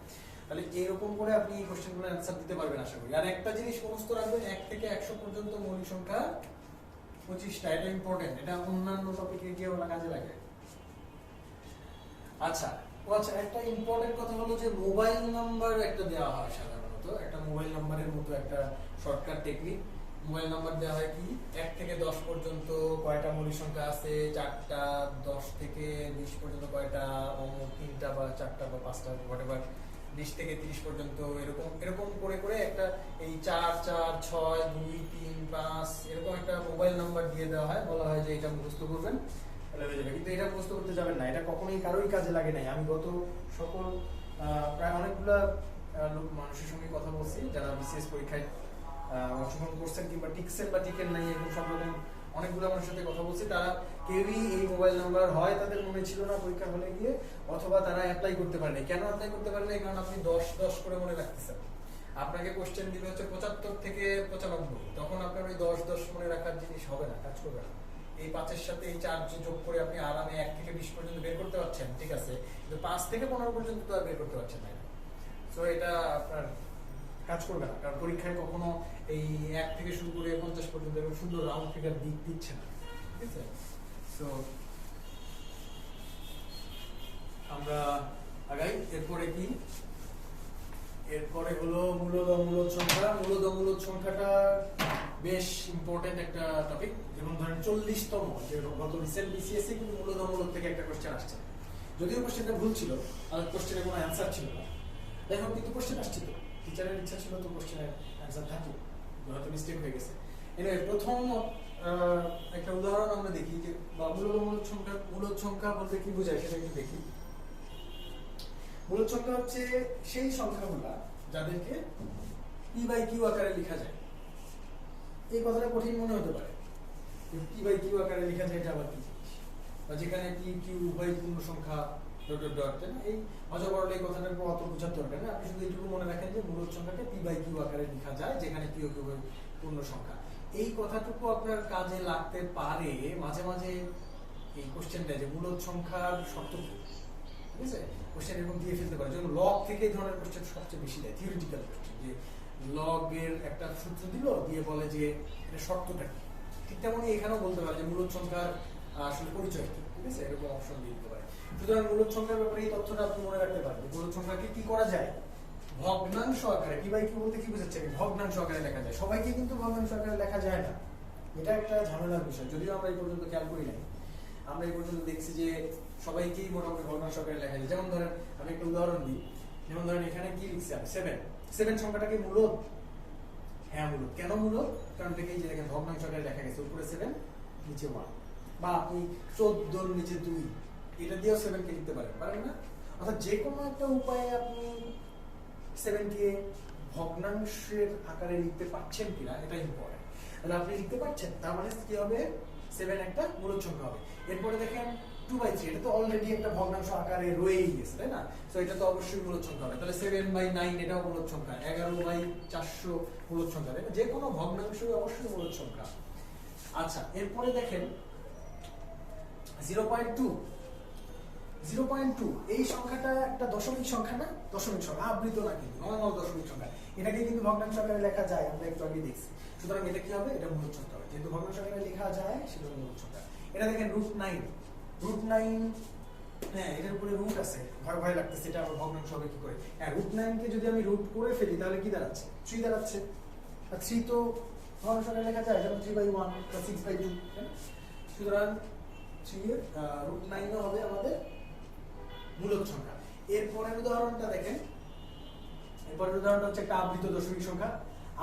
তাহলে এরকম করে আপনি এই কোশ্চেনগুলোর অ্যান্সার দিতে পারবেন আশা করি। আর একটা জিনিস মুখস্থ রাখবেন, 1 থেকে 100 পর্যন্ত মৌলিক সংখ্যা 25টা। এটা ইম্পর্টেন্ট, এটা অন্যান্য টপিকে গিয়েও কাজে লাগে। আচ্ছা, একটা ইম্পর্টেন্ট কথা হলো যে মোবাইল নাম্বার একটা দেওয়া হয় সাধারণত, একটা মোবাইল নাম্বারের মতো একটা শর্টকাট টেকনিক। মোবাইল নাম্বার দেওয়া হয় কি, 1 থেকে 10 পর্যন্ত কয়টা মৌলিক সংখ্যা আছে, 4টা, 10 থেকে 20 পর্যন্ত কয়টা, 3টা বা 4টা বা 5টা, হোয়াটএভার, 20 থেকে 30 পর্যন্ত, এরকম করে করে একটা এই 4, 4, 6, 2, 3, 5 এরকম একটা মোবাইল নাম্বার দিয়ে দেওয়া হয়, বলা হয় যে এটা মুখস্থ করবেন তাহলে হয়ে যাবে। কিন্তু এটা মুখস্থ করতে যাবেন না, এটা কখনোই কারোই কাজে লাগে নাই। আমি গত সকল প্রায় অনেকগুলা মানুষের সঙ্গে কথা বলছি যারা বিসিএস পরীক্ষায় অংশগ্রহণ করছেন কিংবা টিকসেন বা টিকেন নাই, এরকম সব রকম অনেকগুলো মানুষের সাথে কথা বলছি। তারা কেউই এই মোবাইল নাম্বার হয় তাদের মনে ছিল না পরীক্ষার হলে গিয়ে, অথবা তারা অ্যাপ্লাই করতে পারেনি। কেন অ্যাপ্লাই করতে পারেনি? কারণ আপনি 10 করে মনে রাখতেছেন। আপনাকে কোশ্চেন দিবে হচ্ছে 75 থেকে 95, তখন আপনার ওই 10 মনে রাখার জিনিস হবে না, কাজ করবে না। এই 5-এর সাথে এই 4 যোগ করে আপনি আরামে 1 থেকে 20 পর্যন্ত বের করতে পারছেন, ঠিক আছে? কিন্তু 5 থেকে 15 পর্যন্ত তো আর বের করতে পারছেন না। সো এটা আপনার কাজ করবে না, কারণ পরীক্ষায় কখনো এই 1 থেকে শুরু করে 50 পর্যন্ত এরকম সুন্দর রাউন্ড ফিগার দিচ্ছে না, ঠিক আছে? সো আমরা আগাই। এরপরে কি? এরপরে হলো মূলদ অমূলদ সংখ্যা। মূলদ অমূলদ সংখ্যাটা বেশ ইম্পর্টেন্ট একটা টপিক। যেমন ধরেন 40তম, যে গত রিসেন্ট বিসিএসসি কিন্তু মূলদ অমূলদ থেকে একটা কোশ্চেন আসছে, যদিও কোশ্চেনটা ভুল ছিল আর কোশ্চেনে কোনো অ্যান্সার ছিল না। যাই হোক, কিন্তু কোশ্চেন আসছে, তো টিচারের ইচ্ছা ছিল তো কোশ্চেনের অ্যান্সার থাকবে, হয়তো মিস্টেক হয়ে গেছে। এনিওয়ে, প্রথম একটা উদাহরণ আমরা দেখি যে মূলদ সংখ্যা বলতে কি বোঝায় সেটা একটু দেখি। মূলদ সংখ্যা হচ্ছে সেই সংখ্যাগুলা যাদেরকে পি বাই কিউ আকারে লেখা যায়। এই কথাটা কঠিন মনে হতে পারে, পি বাই কিউ আকারে লেখা যায়, এটা আবার কি জিনিস? বা যেখানে পি কিউ উভয় পূর্ণ সংখ্যা ডট ডট, এই অজবরল এই কথাটার উপর অত বোঝার দরকার নেই। আপনি শুধু এইটুকু মনে রাখেন যে মূলদ সংখ্যাকে পি বাই কিউ আকারে লেখা যায়, যেখানে পি ও কিউ পূর্ণ সংখ্যা। এই কথাটুকু আপনার কাজে লাগতে পারে মাঝে মাঝে এই কোশ্চেনটা, যে মূলদ সংখ্যার শর্ত কি, ঠিক আছে? কোশ্চেন এরকম দিয়ে ফেলতে পারে, যেমন লগ থেকে এই ধরনের কোশ্চেন সবচেয়ে বেশি দেয়, থিওরিটিক্যাল কোশ্চেন, যে লগের একটা সূত্র দিল, দিয়ে বলে যে এটা শর্তটা কি। ঠিক তেমনই এখানেও বলতে পারে যে মূলদ সংখ্যার আসলে পরিচয় কি, ঠিক আছে? এরকম অপশন দিয়ে দিতে পারে। সুতরাং মূলদ সংখ্যার ব্যাপারে এই তথ্যটা আপনি মনে রাখতে পারবেন। মূলদ সংখ্যাকে কি করা যায়? ভগ্নাংশ আকারে। পি বাই কিউ বলতে কি বোঝাচ্ছে? ভগ্নাংশ আকারে লেখা যায়। সবাইকে কিন্তু ভগ্নাংশ আকারে লেখা যায় না, এটা একটা ঝামেলার বিষয়, যদিও আমরা এই পর্যন্ত খেয়াল করি নাই। আমরা এই পর্যন্ত দেখছি যে সবাইকেই মোটামুটি ভগ্নাংশ আকারে লেখা যায়। যেমন ধরেন আমি একটা উদাহরণ দিই, যেমন ধরেন এখানে কি লিখছি আমি, 7 সংখ্যাটাকে মূলদ? হ্যাঁ মূলদ। কেন মূলদ? কারণ দেখেই যে দেখেন ভগ্নাংশ আকারে লেখা গেছে, উপরে 7 নিচে 1, বা আপনি 14 নিচে 2, এটা দিয়েও 7 কে লিখতে পারেন না? অর্থাৎ যে কোনো একটা উপায়ে আপনি 7 কে ভগ্নাংশের আকারে লিখতে পারছেন কিনা, এটা ইম্পর্টেন্ট। তাহলে আপনি লিখতে পারছেন, তার মানে কি হবে? 7 একটা মূলদ সংখ্যা হবে। এরপরে দেখেন 2/3, এটা তো অলরেডি একটা ভগ্নাংশ আকারে রয়েই গেছে, তাই না? সো এটা তো অবশ্যই মূলদ সংখ্যা হবে। তাহলে 7/9 এটাও মূলদ সংখ্যা, 11/400 মূলদ সংখ্যা, তাই না? যে কোনো ভগ্নাংশই অবশ্যই মূলদ সংখ্যা। আচ্ছা, এরপরে দেখেন 0.2 এই সংখ্যাটা একটা দশমিক সংখ্যা না? দশমিক সংখ্যা, আবৃত না, কিন্তু নরমাল দশমিক সংখ্যা। এটাকে কিন্তু ভগ্নাংশ আকারে লেখা যায়, আমরা একটু আগে দেখছি। সুতরাং এটা কি হবে? এটা মূলদ সংখ্যা হবে, যেহেতু ভগ্নাংশ আকারে লেখা যায় সেটা মূলদ সংখ্যা। এটা দেখেন √9, হ্যাঁ এটার উপরে রুট আছে, ভয় লাগতেছে এটা আবার ভগ্নাংশ হবে কি করে। হ্যাঁ, √9 কে যদি আমি রুট করে ফেলি তাহলে কি দাঁড়াচ্ছে? 3 দাঁড়াচ্ছে। আর 3 তো ভগ্নাংশ আকারে লেখা যায়, যেমন 3/1 বা 6/2। সুতরাং 3 এর √9 হবে আমাদের মূলদ সংখ্যা। এরপরের উদাহরণটা দেখেন, এরপরের উদাহরণটা হচ্ছে একটা আবৃত দশমিক সংখ্যা।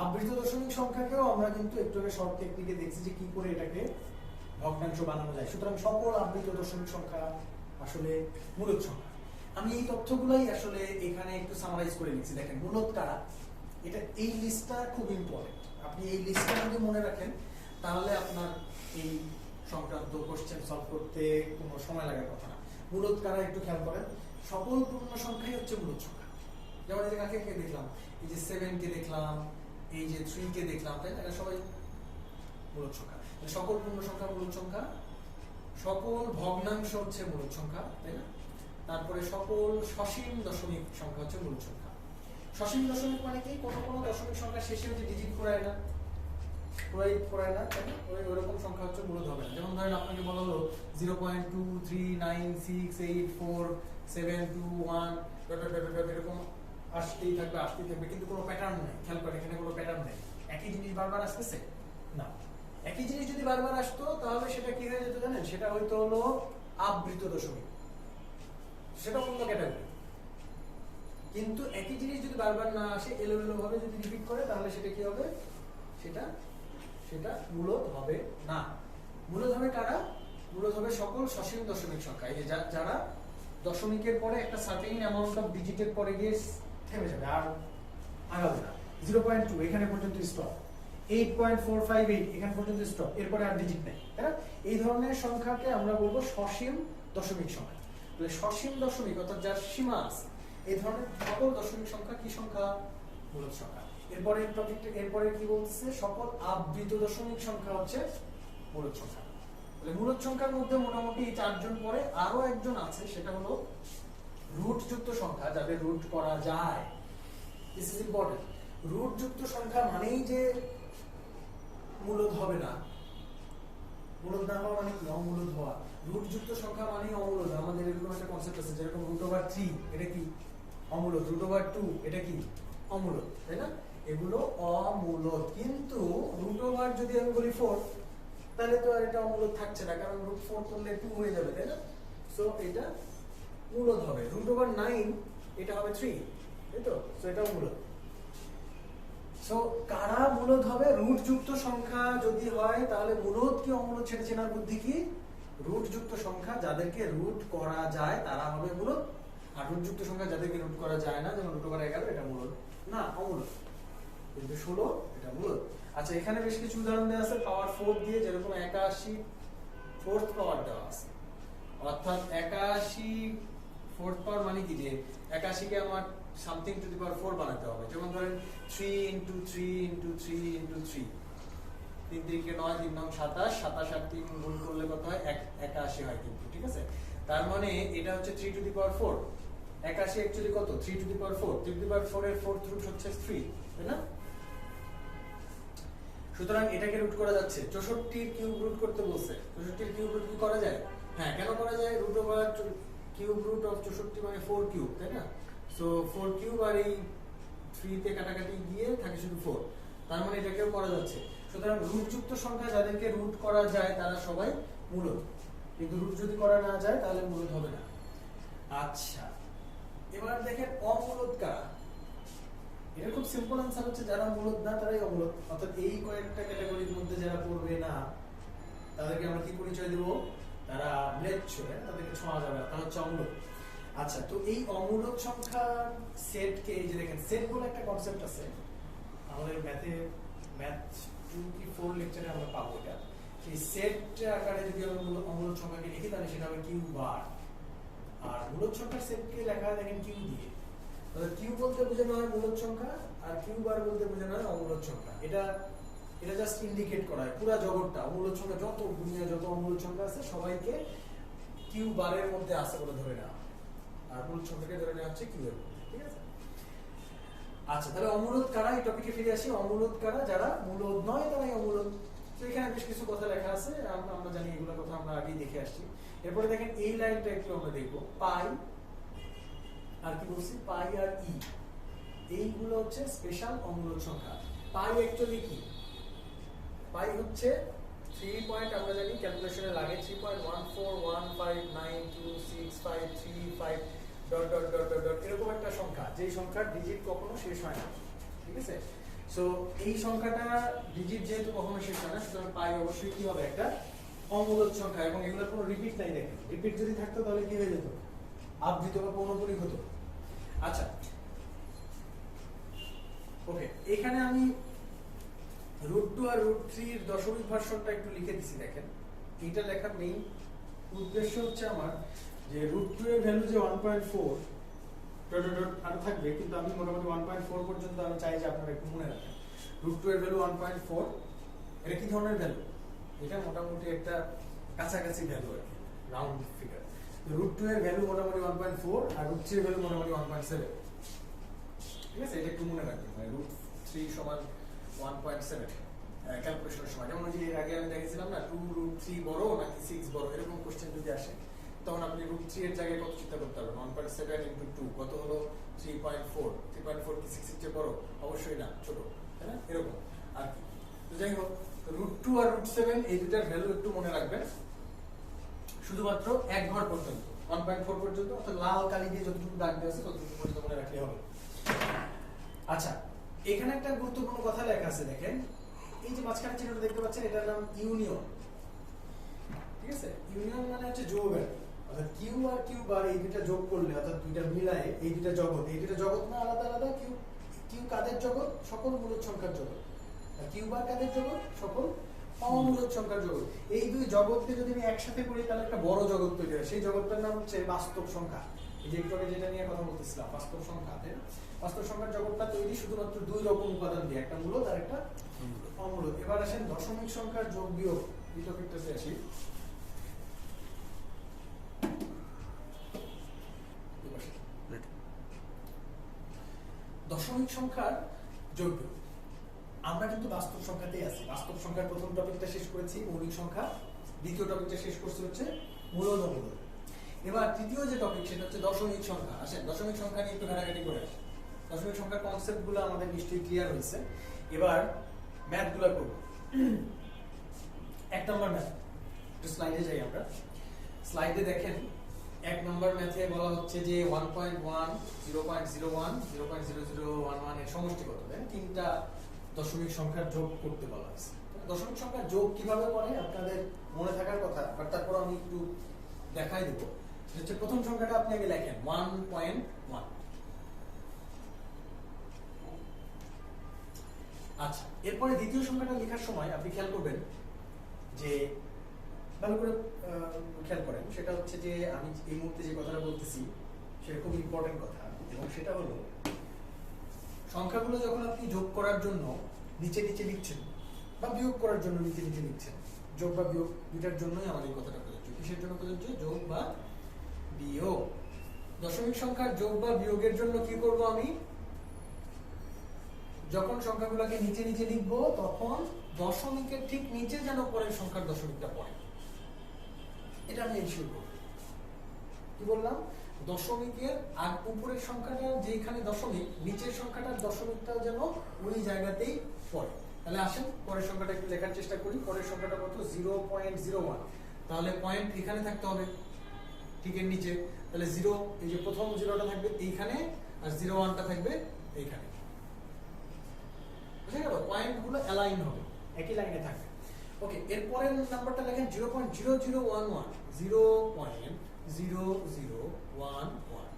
আবৃত দশমিক সংখ্যাকেও আমরা কিন্তু একটু আগে শর্ট টেকনিকে দেখছি যে কি করে এটাকে ভগ্নাংশ বানানো যায়। সুতরাং সকল আবৃত দশমিক সংখ্যা আসলে মূলদ সংখ্যা। আমি এই তথ্যগুলোই আসলে এখানে একটু সামারাইজ করে লিখছি। দেখেন মূলত কারা, এটা এই লিস্টটা খুব ইম্পর্টেন্ট। আপনি এই লিস্টটা যদি মনে রাখেন তাহলে আপনার এই সংক্রান্ত কোশ্চেন সলভ করতে কোনো সময় লাগার কথা না। মূলত কারা একটু খেয়াল করেন, সকল পূর্ণ সংখ্যাই হচ্ছে মূলত সংখ্যা। যেমন এই যে কাকে কে দেখলাম, এই যে 7 কে দেখলাম, এই যে 3 কে দেখলাম, তাই না? এটা সবাই মূলত সংখ্যা। সকল পূর্ণ সংখ্যা মূলত সংখ্যা, সকল ভগ্নাংশ হচ্ছে মূলত সংখ্যা, তাই না? তারপরে সকল সসীম দশমিক সংখ্যা হচ্ছে মূলত সংখ্যা। সসীম দশমিক মানে কি? কোনো দশমিক সংখ্যা শেষে হচ্ছে ডিজিট ঘোরায় না, তাই না? ওইরকম সংখ্যা হচ্ছে মূলত হবে না। যেমন ধরেন আপনাকে বলা হলো 0.239684721 এরকম আসতেই থাকবে, কিন্তু কোনো প্যাটার্ন নেই। খেয়াল করেন এখানে কোনো প্যাটার্ন নেই। একই জিনিস বারবার আসতেছে না। একই জিনিস যদি বারবার আসতো তাহলে সেটা কি হয়ে যেত জানেন? সেটা হয়তো হলো আবৃত দশমিক, সেটা অন্য ক্যাটাগরি। কিন্তু একই জিনিস যদি বারবার না আসে, এলোমেলো ভাবে যদি রিপিট করে, তাহলে সেটা কি হবে? সেটা মূলত হবে না। মূলত হবে কারা? মূলত হবে সকল সসীম দশমিক সংখ্যা, এই যে যারা দশমিকের পরে একটা সার্টেন অ্যামাউন্ট অফ ডিজিটের পরে গিয়ে থেমে যাবে, আর আগাবে না। 0.2 এখানে পর্যন্ত স্টপ, 8.458 এখানে পর্যন্ত স্টপ, এরপরে আর ডিজিট নেই, তাই না? এই ধরনের সংখ্যাকে আমরা বলবো সসীম দশমিক সংখ্যা। তাহলে সসীম দশমিক অর্থাৎ যার সীমা আছে, এই ধরনের সকল দশমিক সংখ্যা কি সংখ্যা? মূলত সংখ্যা। এরপরে কি বলছে? সকল আবৃত দশমিক সংখ্যা হচ্ছে মূলত সংখ্যা। তাহলে মূলত সংখ্যার মধ্যে মোটামুটি এই 4 জন পরে আরো একজন আছে, সেটা হলো রুট যুক্ত সংখ্যা, যাদের রুট করা যায়। This is important. রুট যুক্ত সংখ্যা মানেই যে মূলত হবে না, মূলত না হওয়া মানে কি? অমূলত হওয়া। রুট যুক্ত সংখ্যা মানেই অমূলত। আমাদের এরকম একটা কনসেপ্ট আছে, যেরকম √3 এটা কি? অমূলত। √2 এটা কি? অমূলত, তাই না? এগুলো অমূলত। কিন্তু √ যদি আমি বলি 4, তাহলে তো আর এটা অমূলত থাকছে না, কারণ √4 করলে 2 হয়ে যাবে, তাই না? সো এটা মূলত হবে। √9 এটা হবে 3, তাই তো? সো এটাও মূলত। সো কারা মূলত হবে? রুট যুক্ত সংখ্যা যদি হয় তাহলে মূলত কি অমূলত সেটা চেনার বুদ্ধি কি? রুট যুক্ত সংখ্যা যাদেরকে রুট করা যায় তারা হবে মূলত, আর রুট যুক্ত সংখ্যা যাদেরকে রুট করা যায় না, যেমন √11 এটা মূলত না, অমূলত। কিন্তু 16 এটা মূলত। আচ্ছা, এখানে বেশ কিছু উদাহরণ দেওয়া আছে পাওয়ার 4 দিয়ে, যেরকম 81 4th পাওয়ার দেওয়া আছে। অর্থাৎ 81 4th পাওয়ার মানে কি? যে 81 কে আমার সামথিং টু দি পাওয়ার 4 বানাতে হবে। যেমন ধরেন 3 × 3 × 3 × 3, 3 3 9, 3 9 27, 27 আর 3 গুণ করলে কত হয়? 81 হয় কিন্তু, ঠিক আছে? তার মানে এটা হচ্ছে 3 টু দি পাওয়ার 4। 81 অ্যাকচুয়ালি কত? 3 to the power 4। 3 to the পাওয়ার 4 এর 4th রুট হচ্ছে 3, তাই না? সুতরাং এটাকে রুট করা যাচ্ছে। 64 এর কিউব রুট করতে বলছে। 64 এর কিউব রুট কি করা যায়? হ্যাঁ, কেন করা যায়? কিউব রুট অফ 64 মানে 4 কিউব, তাই না? সো 4 কিউব আর এই 3 তে কাটাকাটি গিয়ে থাকে শুধু 4, তার মানে এটাকেও করা যাচ্ছে। সুতরাং রুট যুক্ত সংখ্যা যাদেরকে রুট করা যায় তারা সবাই মূলত, কিন্তু রুট যদি করা না যায় তাহলে মূলত হবে না। আচ্ছা, এবার দেখেন অমূলত কারা। এটা খুব সিম্পল আনসার হচ্ছে যারা মূলত না তারাই অমূলত। অর্থাৎ এই কয়েকটা ক্যাটাগরির মধ্যে যারা পড়বে না তাদেরকে আমরা কি পরিচয় দেব? তারা ম্লেচ্ছ, তাদেরকে ছোঁয়া যাবে না, তারা হচ্ছে অমূলত। আচ্ছা, তো এই অমূলত সংখ্যার সেটকে, এই যে দেখেন সেট বলে একটা কনসেপ্ট আছে আমাদের ম্যাথ 2 কি 4 লেকচারে আমরা পাবো এটা। এই সেট আকারে যদি আমরা অমূলত সংখ্যাকে লিখি তাহলে সেটা হবে কিউ বার, আর মূলত সংখ্যার সেটকে লেখা হয় দেখেন কিউ দিয়ে। তাহলে কিউ বলতে বোঝানো হয় মূলত সংখ্যা, আর কিউ বার বলতে বোঝানো হয় অমূলত সংখ্যা। এটা জাস্ট ইন্ডিকেট করা হয় পুরো জগৎটা, অমূলত সংখ্যা যত দুনিয়ায় যত অমূলত সংখ্যা আছে সবাইকে কিউ বারের মধ্যে আছে বলে ধরে নেওয়া, আর মূলত সংখ্যাকে ধরে নেওয়া হচ্ছে কিউ এর মধ্যে, ঠিক আছে? আচ্ছা, তাহলে অমূলত কারা? এই টপিকে ফিরে আসি। অমূলত কারা? যারা মূলত নয় তারাই অমূলত। তো এখানে বেশ কিছু কথা লেখা আছে, আমরা জানি এগুলো কথা আমরা আগেই দেখে আসছি। এরপরে দেখেন এই লাইনটা একটু আমরা দেখবো, পাই আর কি বলছি, পাই আর ই, এইগুলো হচ্ছে স্পেশাল অমূলত সংখ্যা। পাই অ্যাকচুয়ালি কি? পাই হচ্ছে 3 পয়েন্ট, আমরা জানি ক্যালকুলেশনে লাগে 3.141592653 dot dot dot dot dot এরকম একটা সংখ্যা, যেই সংখ্যার ডিজিট কখনো শেষ হয় না, ঠিক আছে? সো এই সংখ্যাটা ডিজিট যেহেতু কখনো শেষ হয় না, সুতরাং পাই অবশ্যই কি হবে? একটা অমূলত সংখ্যা। এবং এগুলোর কোনো রিপিট নাই। দেখেন রিপিট যদি থাকতো তাহলে কি হয়ে যেত? আবৃত বা পৌনঃপুনিক হতো। আচ্ছা ওকে, এখানে আমি √2 আর √3 এর দশমিক ভার্সনটা একটু লিখে দিছি। দেখেন এটা লেখার মেইন উদ্দেশ্য হচ্ছে আমার যে √2 এর ভ্যালু যে 1.4 ডট ডট ডট আরো থাকবে, কিন্তু আমি মোটামুটি 1.4 পর্যন্ত আমি চাই যে আপনারা একটু মনে রাখেন। √2 এর ভ্যালু 1.4, এটা কি ধরনের ভ্যালু? এটা মোটামুটি একটা কাছাকাছি ভ্যালু আর কি, রাউন্ড ফিগার। √2 এর ভ্যালু মোটামুটি 1.4 আর √3 এর ভ্যালু মোটামুটি 1.7। ঠিক আছে, এটা একটু মনে রাখবেন, মানে √3 সমান 1.7 ক্যালকুলেশনের সময়। যেমন ওই যে এর আগে আমি দেখেছিলাম না 2√3 বড় নাকি 6 বড়, এরকম কোশ্চেন যদি আসে তখন আপনি √3 এর জায়গায় কত চিন্তা করতে পারবেন? 1.7 ইনটু 2 কত হলো? 3.4। 3.4 কি 6 এর চেয়ে বড়? অবশ্যই না, ছোট, তাই না? এরকম আর কি। তো যাই হোক, √2 আর √7 এই দুটার ভ্যালু একটু মনে রাখবেন, শুধুমাত্র এক ঘর পর্যন্ত, 1.4 পর্যন্ত, অর্থাৎ লাল কালি দিয়ে যতটুকু দাগ দেওয়া আছে ততটুকু পর্যন্ত মনে রাখলে হবে। আচ্ছা, এখানে একটা গুরুত্বপূর্ণ কথা লেখা আছে, দেখেন এই যে মাঝখানে চিহ্নটা দেখতে পাচ্ছেন, এটার নাম ইউনিয়ন। ঠিক আছে, ইউনিয়ন মানে হচ্ছে যোগ, অর্থাৎ কিউ আর কিউ বার এই দুইটা যোগ করলে, অর্থাৎ দুইটা মিলায় এই দুইটা জগৎ, এই দুইটা জগৎ না আলাদা আলাদা। কিউ কিউ কাদের জগৎ? সকল মূলদ সংখ্যার জগৎ। আর কিউ বার কাদের জগৎ? সকল অমূলদ সংখ্যার জগৎ। এই দুই জগৎকে যদি আমি একসাথে করি তাহলে একটা বড় জগৎ তৈরি হয়, সেই জগৎটার নাম হচ্ছে বাস্তব সংখ্যা। এই যে একটু আগে যেটা নিয়ে কথা বলতেছিলাম, বাস্তব সংখ্যা, তাই না? বাস্তব সংখ্যার জগৎটা তৈরি শুধুমাত্র দুই রকম উপাদান দিয়ে, একটা মূলদ আর একটা অমূলদ। এবার আসেন দশমিক সংখ্যার যোগ বিয়োগ, এই টপিকটাতে আসি। দশমিক সংখ্যার যোগ বিয়োগ, আমরা কিন্তু বাস্তব সংখ্যাতেই আছি। বাস্তব সংখ্যার প্রথম টপিকটা শেষ করেছি মৌলিক সংখ্যা, দ্বিতীয় টপিকটা শেষ করছি হচ্ছে মূলদ অমূলদ। এবার তৃতীয় যে টপিক সেটা হচ্ছে দশমিক সংখ্যা। আসেন দশমিক সংখ্যা নিয়ে একটু ঘাটাঘাটি করে আসি। দশমিক সংখ্যার কনসেপ্ট গুলো আমাদের নিশ্চয়ই ক্লিয়ার হয়েছে। এবার ম্যাথ গুলা করবো। এক নম্বর ম্যাথ, একটু স্লাইডে যাই আমরা। স্লাইডে দেখেন এক নম্বর ম্যাথে বলা হচ্ছে যে 1.1, 0.01, 0.0011 এর সমষ্টি কত? তিনটা দশমিক সংখ্যার যোগ করতে বলা হয়েছে। দশমিক সংখ্যার যোগ কিভাবে করে আপনাদের মনে থাকার কথা, বাট তারপর আমি একটু দেখাই দেবো। হচ্ছে প্রথম সংখ্যাটা আপনি আগে লেখেন 1.1। আচ্ছা, এরপরে দ্বিতীয় সংখ্যাটা লেখার সময় আপনি খেয়াল করবেন যে, ভালো করে খেয়াল করেন, সেটা হচ্ছে যে আমি এই মুহূর্তে যে কথাটা বলতেছি সেটা খুব ইম্পর্টেন্ট কথা, এবং সেটা হলো সংখ্যাগুলো যখন আপনি যোগ করার জন্য নিচে নিচে লিখছেন বা বিয়োগ করার জন্য নিচে নিচে লিখছেন, যোগ বা বিয়োগ দুটার জন্যই আমাদের এই কথাটা প্রযোজ্য। কিসের জন্য প্রযোজ্য? যোগ বা বিয়োগ। দশমিক সংখ্যার যোগ বা বিয়োগের জন্য কি করব আমি? যখন সংখ্যাগুলোকে নিচে নিচে লিখবো তখন দশমিকের ঠিক নিচে যেন পরের সংখ্যার দশমিকটা পড়ে, এটা আমি এনশিওর করব। কি বললাম? দশমিকের উপরের সংখ্যাটা যেখানে দশমিক, নিচের সংখ্যাটার দশমিকটা যেন ওই জায়গাতেই পড়ে। তাহলে আসেন পরের সংখ্যাটা একটু লেখার চেষ্টা করি। পরের সংখ্যাটা কত? 0.01। তাহলে পয়েন্ট এখানে থাকতে হবে, ঠিক এর নিচে। তাহলে 0, এই যে প্রথম 0টা থাকবে এইখানে, আর 01টা থাকবে এইখানে। বুঝে গেল? পয়েন্টগুলো অ্যালাইন হবে, একই লাইনে থাকবে। ওকে, এরপরের নাম্বারটা লেখেন 0.0011, 0.0011।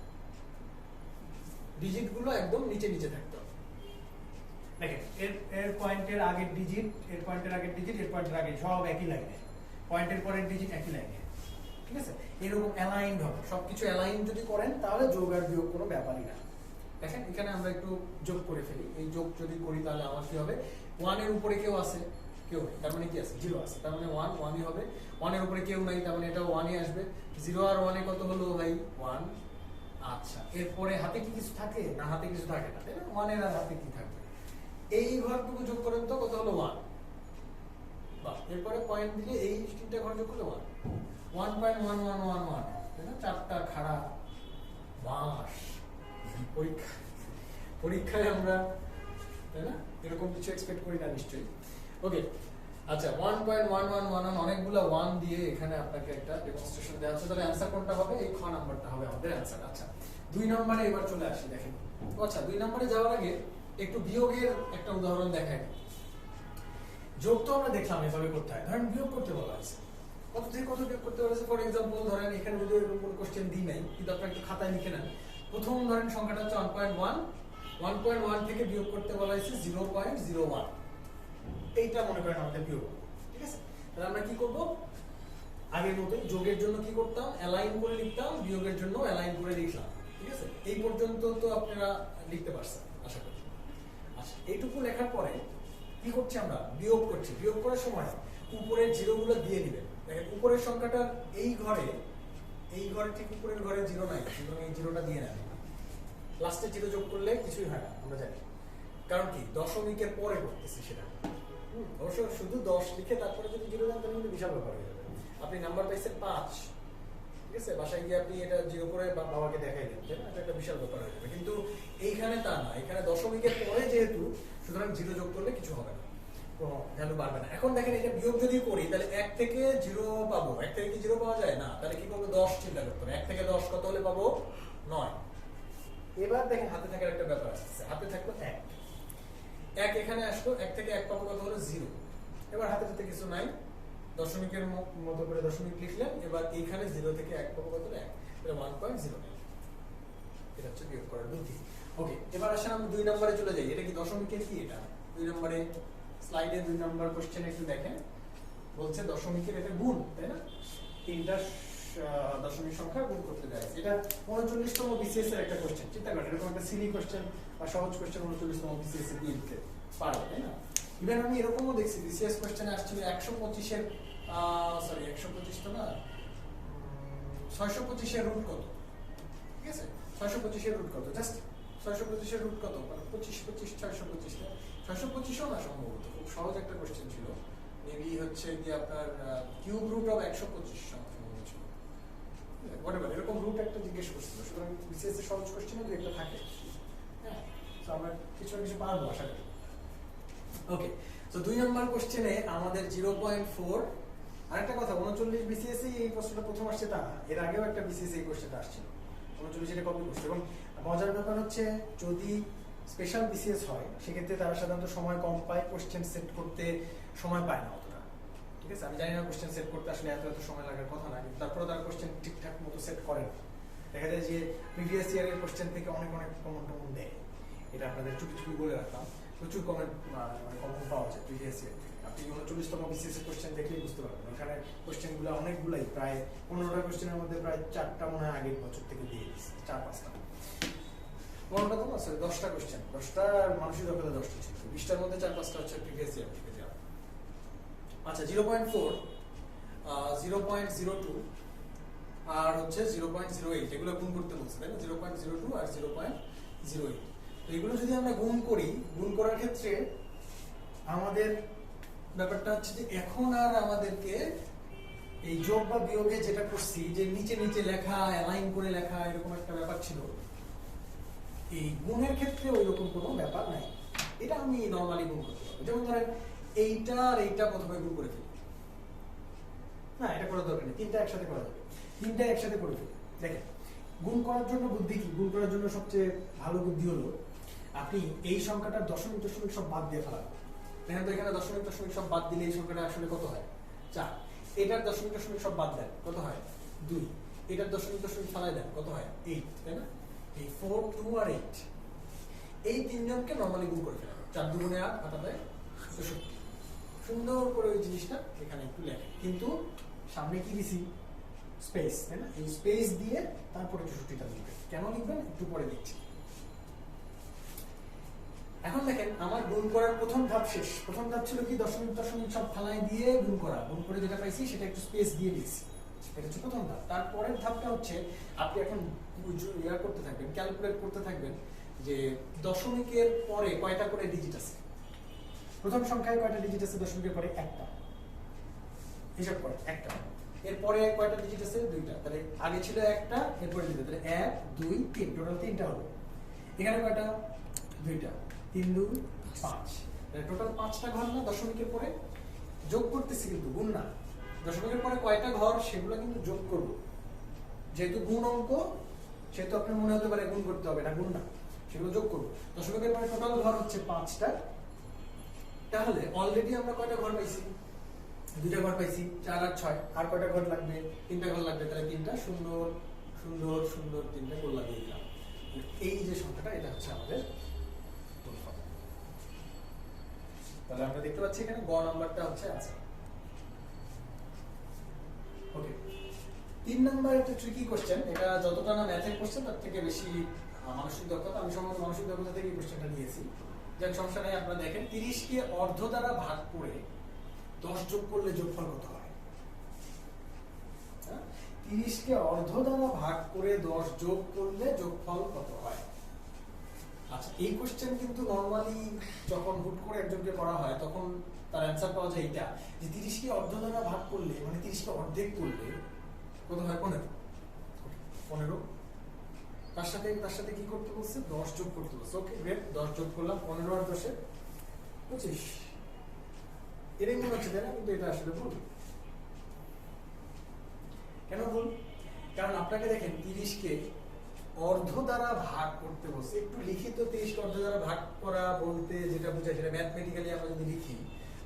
ডিজিটগুলো একদম নিচে নিচে থাকতে হবে। দেখেন এর পয়েন্টের আগের ডিজিট, এর পয়েন্টের আগের ডিজিট, এর পয়েন্টের আগে, সব একই লাইনে। পয়েন্টের পরের ডিজিট একই লাইনে। ঠিক আছে, এরকম অ্যালাইন হবে। সবকিছু অ্যালাইন যদি করেন তাহলে যোগ আর বিয়োগ কোনো ব্যাপারই না। দেখেন এখানে আমরা একটু যোগ করে ফেলি। এই যোগ যদি করি তাহলে আমার কি হবে? 1 এর উপরে কেউ আছে? কেউ নেই, তার মানে কি আছে? 0 আছে, তার মানে 1 1ই হবে। 1 এর উপরে কেউ নাই, তার মানে এটাও 1ই আসবে। 0 আর 1 এ কত হলো ভাই? 1। আচ্ছা, এরপরে হাতে কি কিছু থাকে? না, হাতে কিছু থাকে না, তাই না? 1 এর আর হাতে কি থাকবে? এই ঘরটুকু যোগ করেন তো, কত হলো? 1। বাহ, এরপরে পয়েন্ট দিলে এই তিনটা ঘর যোগ করলে 1। 1.1111, তাই না? চারটা খাড়া বাঁশ। পরীক্ষায় আমরা, তাই না, এরকম কিছু এক্সপেক্ট করি না নিশ্চয়ই। ওকে, আচ্ছা 1.1111, অনেকগুলো 1 দিয়ে এখানে আপনাকে একটা ডেমনস্ট্রেশন দেওয়া হচ্ছে। তাহলে অ্যান্সার কোনটা হবে? এই খ নাম্বারটা হবে আমাদের অ্যান্সার। আচ্ছা, 2 নম্বরে এবার চলে আসি। দেখেন, আচ্ছা 2 নম্বরে যাওয়ার আগে একটু বিয়োগের একটা উদাহরণ দেখাই। যোগ তো আমরা দেখলাম এভাবে করতে হয়। ধরেন বিয়োগ করতে বলা হয়েছে, কত থেকে কত বিয়োগ করতে পারছে? ফর এক্সাম্পল ধরেন এখানে যদি এরকম কোনো কোশ্চেন দিই নাই, কিন্তু আপনার একটু খাতায় লিখে নেন। প্রথম ধরেন সংখ্যাটা হচ্ছে 1.1, 1.1 থেকে বিয়োগ করতে বলা হয়েছে 0.01। এইটা মনে করেন আমাদের বিয়োগ, ঠিক আছে? তাহলে আমরা কি করব? আগের মতোই যোগের জন্য কি করতাম, অ্যালাইন করে লিখতাম, বিয়োগের জন্য অ্যালাইন করে লিখলাম, ঠিক আছে? এই পর্যন্ত তো আপনারা লিখতে পারছেন আশা করি। আচ্ছা, এইটুকু লেখার পরে কি করছি আমরা? বিয়োগ করছি। বিয়োগ করার সময় উপরের জিরোগুলো দিয়ে দিবেন। দেখেন উপরের সংখ্যাটার এই ঘরে ঠিক উপরের ঘরে জিরো নাই, সুতরাং এই জিরোটা দিয়ে নেন। লাস্টে জিরো যোগ করলে কিছুই হয় না, আমরা জানি। কারণ কি, দশমিকের পরে করতেছি সেটা। অবশ্য শুধু 10 লিখে তারপরে যদি জিরো দেন তাহলে কিন্তু বিশাল ব্যাপার হয়ে যাবে। আপনি নাম্বার পাইছেন 5, ঠিক আছে? বাসায় গিয়ে আপনি এটা জিরো করে বাবাকে দেখাই দেন, তাই না? এটা একটা বিশাল ব্যাপার হয়ে যাবে। কিন্তু এইখানে তা না, এখানে দশমিকের পরে যেহেতু, সুতরাং জিরো যোগ করলে কিছু হবে না, কোনো ভ্যালু বাড়বে না। এখন দেখেন এটা বিয়োগ যদি করি তাহলে 1 থেকে 0 পাবো। 1 থেকে কি 0 পাওয়া যায় না? তাহলে কি করবো? 10 চিন্তা করতে হবে। 1 থেকে 10 কত হলে পাবো? 9। এবার দেখেন হাতে থাকার একটা ব্যাপার আসছে। হাতে থাকলো 1 এখানে আসলো, 1 থেকে 1 পাবো কত হলো? 0। এবার হাতে কিছু নাই, দশমিকের মতো করে দশমিক লিখলেন। এবার এইখানে 0 থেকে 1 পাবো কত? 1। এটা 1.09। এটা হচ্ছে বিয়োগ করার বুদ্ধি। ওকে, এবার আসেন আমরা 2 নম্বরে চলে যাই। এটা কি দশমিকের কি? এটা 2 নম্বরে স্লাইডে 2 নম্বর কোশ্চেন একটু দেখেন। বলছে দশমিকের এটা গুণ, তাই না? তিনটা দশমিক সংখ্যা গুণ করতে দেয়। এটা 39তম বিসিএস এর একটা কোশ্চেন। চিন্তা করেন এরকম একটা সিলি কোশ্চেন বা সহজ কোশ্চেন 39তম বিসিএস এ দিয়ে দিতে পারে, তাই না? ইভেন আমি এরকমও দেখছি বিসিএস কোশ্চেনে আসছিল 125 এর 125 তো না, 625 এর রুট কত? ঠিক আছে, 625 এর রুট কত? জাস্ট 625 এর রুট কত? মানে 25 25 625, 625ও না সম্ভবত। খুব সহজ একটা কোশ্চেন ছিল। মেবি হচ্ছে কি আপনার কিউব রুট অফ 125 সম্ভবত ছিল। হোয়াটএভার, এরকম রুট একটা জিজ্ঞেস করছিল। সুতরাং বিসিএস এর সহজ কোশ্চেনে দুই একটা থাকে। হ্যাঁ, তো আমরা কিছু না কিছু পারবো আশা করি। ওকে, তো 2 নম্বর কোশ্চেনে আমাদের 0.4। আরেকটা কথা, 39 বিসিএস এই প্রশ্নটা প্রথম আসছে তা না, এর আগেও একটা বিসিএস এই কোশ্চেনটা আসছিল। 39 এটা কপি করছে। এবং মজার ব্যাপার হচ্ছে যদি স্পেশাল বিসিএস হয় সেক্ষেত্রে তারা সাধারণত সময় কম পায়, কোশ্চেন সেট করতে সময় পায় না অতটা। ঠিক আছে, আমি জানি না কোশ্চেন সেট করতে আসলে এত সময় লাগার কথা না, কিন্তু তারপরে তারা কোশ্চেন ঠিকঠাক মতো সেট করে না। দেখা যায় যে প্রিভিয়াস ইয়ারের কোশ্চেন থেকে অনেক অনেক কমন টমন দেয়। এটা আপনাদের চুপি চুপি বলে রাখলাম। প্রচুর কমেন্ট কমন পাওয়া যায় প্রিভিয়াস ইয়ার থেকে। আপনি 39তম বিসিএস এর কোশ্চেন দেখলেই বুঝতে পারবেন। ওখানে কোশ্চেনগুলো অনেকগুলাই, প্রায় 15টা কোশ্চেনের মধ্যে প্রায় 4টা মনে হয় আগের বছর থেকে দিয়ে দিচ্ছে, 4-5টা। 15টা তো না, সরি 10টা কোশ্চেন, 10টা মানুষের দক্ষতা 10টা ছিল, 20টার মধ্যে 4-5টা হচ্ছে প্রিভিয়াস ইয়ার থেকে যাওয়া। আচ্ছা, 0.4, 0.02 আর হচ্ছে 0.08, এগুলো গুণ করতে বলছে, তাই না? 0.02 আর 0.08। তো এগুলো যদি আমরা গুণ করি, গুণ করার ক্ষেত্রে আমাদের ব্যাপারটা হচ্ছে যে এখন আর আমাদেরকে এই যোগ বা বিয়োগে যেটা করছি, যে নিচে নিচে লেখা, অ্যালাইন করে লেখা, এরকম একটা ব্যাপার ছিল, এই গুণের ক্ষেত্রে ওই রকম কোনো ব্যাপার নাই। এটা আমি নরমালি গুণ করতে পারবো। যেমন ধরেন এইটা আর এইটা প্রথমে গুণ করে ফেলি, না এটা করার দরকার নেই, তিনটা একসাথে করা যাবে। তিনটা একসাথে করে ফেলি। দেখেন গুণ করার জন্য বুদ্ধি কি? গুণ করার জন্য সবচেয়ে ভালো বুদ্ধি হলো আপনি এই সংখ্যাটার দশমিক দশমিক সব বাদ দিয়ে ফেলাবেন। দেখেন তো এখানে দশমিক দশমিক সব বাদ দিলে এই সংখ্যাটা আসলে কত হয়? 4। এটার দশমিক দশমিক সব বাদ দেন, কত হয়? 2। এটার দশমিক দশমিক ফেলাই দেন, কত হয়? 8, তাই না? এই 4, 2 আর 8, এই তিনজনকে নরমালি গুণ করে ফেলেন। 4 দুগুণে 8, হাতা দেয় 64। সুন্দর করে ওই জিনিসটা এখানে একটু লেখে, কিন্তু সামনে কি দিছি? স্পেস, তাই না? এই স্পেস দিয়ে তারপরে 64টা লিখবেন। কেন লিখবেন একটু পরে দিচ্ছি। এখন দেখেন আমার গুণ করার প্রথম ধাপ শেষ। প্রথম ধাপ ছিল কি? দশমিক দশমিক সব ফালাই দিয়ে গুণ করা। গুণ করে যেটা পাইছি সেটা একটু স্পেস দিয়ে লিখছি। এটা হচ্ছে প্রথম ধাপ। তারপরের ধাপটা হচ্ছে আপনি এখন ইয়া করতে থাকবেন, ক্যালকুলেট করতে থাকবেন যে দশমিকের পরে কয়টা করে ডিজিট আছে। প্রথম সংখ্যায় কয়টা ডিজিট আছে দশমিকের পরে? একটা। হিসাব করে একটা। এরপরে কয়টা ডিজিট আছে? 2টা। তাহলে আগে ছিল একটা, এরপরে 2টা, তাহলে 1 2 3, টোটাল 3টা হলো। এখানে কয়টা? 2টা। 3 2 5, টোটাল 5টা ঘর না দশমিকের পরে? যোগ করতেছি কিন্তু, গুণ না। দশমিকের পরে কয়টা ঘর সেগুলো কিন্তু যোগ করব। যেহেতু গুণ অঙ্ক, সেহেতু আপনার মনে হতে পারে গুণ করতে হবে, এটা গুণ না, সেগুলো যোগ করব। দশমিকের পরে টোটাল ঘর হচ্ছে 5টা। তাহলে অলরেডি আমরা কয়টা ঘর পাইছি? দুইটা ঘর পাইছি, 4 আর 6, আর কয়টা ঘর লাগবে? 3টা ঘর লাগবে, তাহলে 3টা সুন্দর সুন্দর সুন্দর 3টা গোল লাগিয়ে দিলাম। এই যে সংখ্যাটা, এটা হচ্ছে আমাদের যোগফল। তাহলে আমরা দেখতে পাচ্ছি এখানে গ নাম্বারটা হচ্ছে আছে। ওকে, 3 নাম্বার একটা ট্রিকি কোশ্চেন। এটা যতটা না ম্যাথের কোশ্চেন তার থেকে বেশি মানসিক দক্ষতা। আমি সম্ভবত মানসিক দক্ষতা থেকে এই কোশ্চেনটা নিয়েছি। যাক, সমস্যা নেই, আপনারা দেখেন 30 কে অর্ধ দ্বারা ভাগ করে 10 যোগ করলে যোগফল কত হয়? 30 কে অর্ধ দ্বারা ভাগ করে 10 যোগ করলে যোগফল কত হয়? আচ্ছা, এই কোশ্চেন কিন্তু নরমালি যখন হুট করে একজনকে করা হয় তখন তার অ্যান্সার পাওয়া যায় এটা, যে 30 কে অর্ধ দ্বারা ভাগ করলে, মানে 30 কে অর্ধেক করলে কত হয়? 15। তার সাথে কি করতে বলছে? 10 যোগ করতে বলছে। ওকে, গ্রেট, 10 যোগ করলাম, 15 আর 10 25। এটাই মনে হচ্ছে, তাই না? কিন্তু এটা আসলে ভুল। কেন ভুল? কারণ আপনাকে দেখেন 30 কে অর্ধ দ্বারা ভাগ করতে বলছে। একটু লিখিত 30 কে অর্ধ দ্বারা ভাগ করা বলতে যেটা বোঝায়, সেটা ম্যাথমেটিক্যালি আমরা যদি লিখি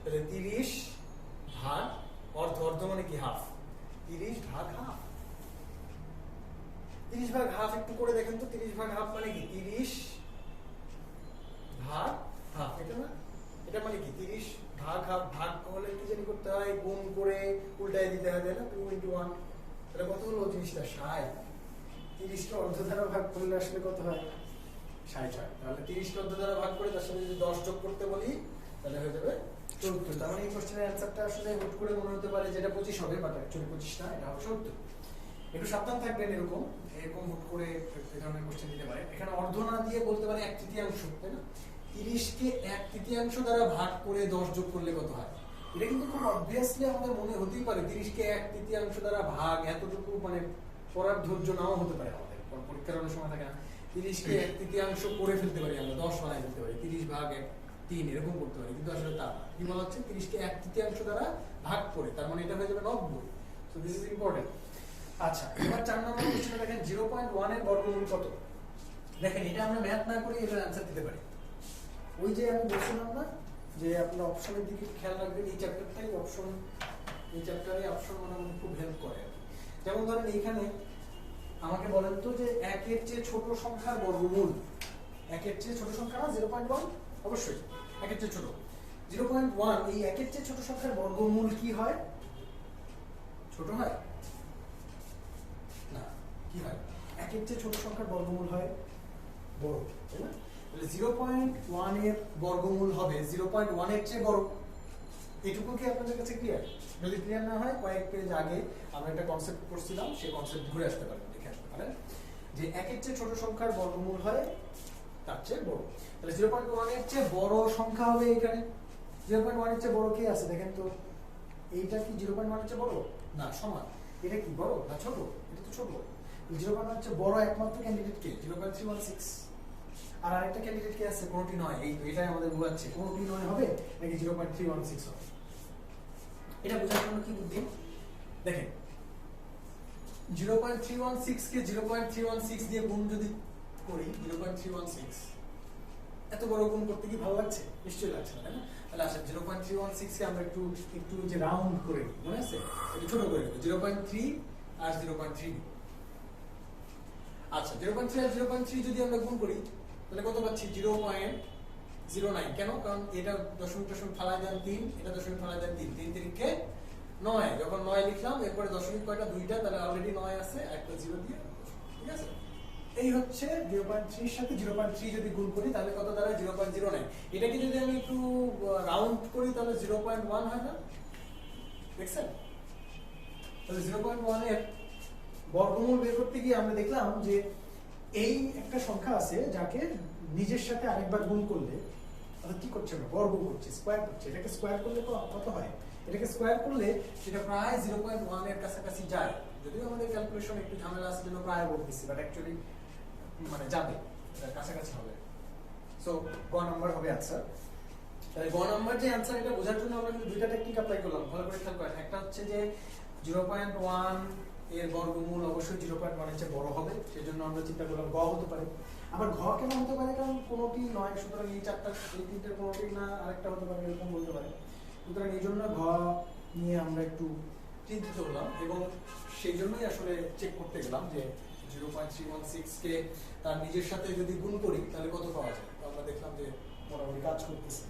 তাহলে 30 ভাগ অর্ধ। অর্ধ মানে কি? হাফ। 30 ভাগ হাফ। 30 ভাগ হাফ একটু করে দেখেন তো, 30 ভাগ হাফ মানে কি? 30 ভাগ হাফ, এটা না? এটা মানে কি? 30 ভাগ হাফ। ভাগ হলে কি জানি করতে হয়? গুণ করে উল্টায় দিতে হয়, তাই না? 2 × 1, তাহলে কত হলো? জিনিসটা 60। 30 কে অর্ধ দ্বারা ভাগ করলে আসলে কত হয়? 60 হয়। তাহলে 30 কে অর্ধ দ্বারা ভাগ করে তার সাথে যদি 10 যোগ করতে বলি তাহলে হয়ে যাবে 70। তার মানে এই কোশ্চেনের অ্যান্সারটা আসলে হুট করে মনে হতে পারে যেটা 25 হবে, বাট অ্যাকচুয়ালি 25 না, এটা হবে 70। একটু সাবধান থাকবেন, এরকম হুট করে এই ধরনের কোশ্চেন দিতে পারে। এখানে অর্ধ না দিয়ে বলতে পারে 1/3, তাই না? 30 কে 1/3 দ্বারা ভাগ করে 10 যোগ করলে কত হয়? এটা কিন্তু খুব অবভিয়াসলি আমাদের মনে হতেই পারে। 30 কে 1/3 দ্বারা ভাগ, এতটুকু মানে পড়ার ধৈর্য নাও হতে পারে আমাদের, পরীক্ষার অনেক সময় থাকে না। 30 কে 1/3 করে ফেলতে পারি আমরা, 10 বানাই ফেলতে পারি, 30 ভাগ 3 এরকম করতে পারি, কিন্তু আসলে তা কি বলা হচ্ছে? 30 কে 1/3 দ্বারা ভাগ করে, তার মানে এটা হয়ে যাবে 90। So this is important. আচ্ছা, এবার 4 নম্বর কোশ্চেনে দেখেন 0.1 এর বর্গমূল কত? দেখেন, এটা আমরা ম্যাথ না করে এটার অ্যান্সার দিতে পারি। ওই যে আমি বলছিলাম না যে আপনারা অপশনের দিকে খেয়াল রাখবেন। এই চ্যাপ্টারটাই অপশন, এই চ্যাপ্টারে অপশন মোটামুটি খুব হেল্প করে। যেমন ধরেন এইখানে আমাকে বলেন তো যে 1 এর চেয়ে ছোট সংখ্যার বর্গমূল। 1 এর চেয়ে ছোট সংখ্যা না 0.1? অবশ্যই 1 এর চেয়ে ছোট 0.1। এই 1 এর চেয়ে ছোট সংখ্যার বর্গমূল কি হয়? ছোট হয় না, কি হয়? 1 এর চেয়ে ছোট সংখ্যার বর্গমূল হয় বড়, তাই না? তাহলে 0.1 এর বর্গমূল হবে 0.1 এর চেয়ে বড়। এটুকু কি আপনাদের কাছে ক্লিয়ার? যদি ক্লিয়ার না হয়, কয়েক পেজ আগে আমরা একটা কনসেপ্ট পড়ছিলাম, সেই কনসেপ্ট ঘুরে আসতে পারেন, দেখে আসতে পারেন যে 1 এর চেয়ে ছোট সংখ্যার বর্গমূল হয় তার চেয়ে বড়। তাহলে 0.1 এর চেয়ে বড় সংখ্যা হবে এখানে। 0.1 এর চেয়ে বড় কে আছে দেখেন তো? এইটা কি 0.1 এর চেয়ে বড়? না, সমান। এটা কি বড় না ছোট? এটা তো ছোট। 0.1 এর চেয়ে বড় একমাত্র ক্যান্ডিডেট কে? 0.316। আর আরেকটা ক্যান্ডিডেট কে আছে? কোনটি নয়। এই তো এটাই আমাদের বোঝাচ্ছে, কোনটি নয় হবে নাকি 0.316 হবে। এটা বোঝার জন্য কি বুদ্ধি দেখেন, 0.316 কে 0.316 দিয়ে গুণ যদি করি, 0.316 এত বড় গুণ করতে কি ভালো লাগছে? নিশ্চয়ই লাগছে না, তাই না? তাহলে আসলে 0.316 কে আমরা একটু যে রাউন্ড করে নিই, মনে আছে? একটু ছোট করে নিই, 0.3 আর 0.3। আচ্ছা, 0.3 আর 0.3 যদি আমরা গুণ করি তাহলে কত পাচ্ছি? 0.09। কেন? কারণ এটা দশমিক ফালাই দেন 3, এটা দশমিক ফালাই দেন 3, 3 3 9। যখন 9 লিখলাম, এরপরে দশমিক কয়টা? 2টা, তাহলে অলরেডি 9 আছে, একটা 0 দিয়ে, ঠিক আছে? এই হচ্ছে 0.3 এর সাথে 0.3 যদি গুণ করি তাহলে কত দাঁড়ায়? 0.09। এটাকে যদি আমি একটু রাউন্ড করি তাহলে 0.1 হয় না? দেখছেন? তাহলে 0.1 এর বর্গমূল বের করতে গিয়ে আমরা দেখলাম যে এই একটা সংখ্যা আছে যাকে নিজের সাথে আরেকবার গুণ করলে, অর্থাৎ কি করছে? আমরা বর্গ করছি, স্কয়ার করছি। এটাকে স্কয়ার করলে কত হয়? এটাকে স্কয়ার করলে সেটা প্রায় 0.1 এর কাছাকাছি যায়। যদিও আমাদের ক্যালকুলেশন একটু ঝামেলা আছে জন্য প্রায় বলতেছি, বাট অ্যাকচুয়ালি মানে যাবে, এটার কাছাকাছি হবে। সো গ নাম্বার হবে আনসার। তাহলে গ নাম্বার যে আনসার, এটা বোঝার জন্য আমরা কিন্তু দুইটা টেকনিক অ্যাপ্লাই করলাম, ভালো করে খেয়াল করেন। একটা হচ্ছে যে 0.1 এর বর্গমূল অবশ্যই 0.1 এর চেয়ে বড় হবে, সেজন্য আমরা চিন্তা করলাম গ হতে পারে। আবার ঘ কেন হতে পারে? কারণ কোনোটি নয়, সুতরাং এই 4টা, এই 3টের কোনোটি না আরেকটা হতে পারে, এরকম বলতে পারে। সুতরাং এই জন্য ঘ নিয়ে আমরা একটু চিন্তিত হলাম এবং সেই জন্যই আসলে চেক করতে গেলাম যে 0.316 কে তার নিজের সাথে যদি গুণ করি তাহলে কত পাওয়া যায়। তো আমরা দেখলাম যে মোটামুটি কাজ করতেছে।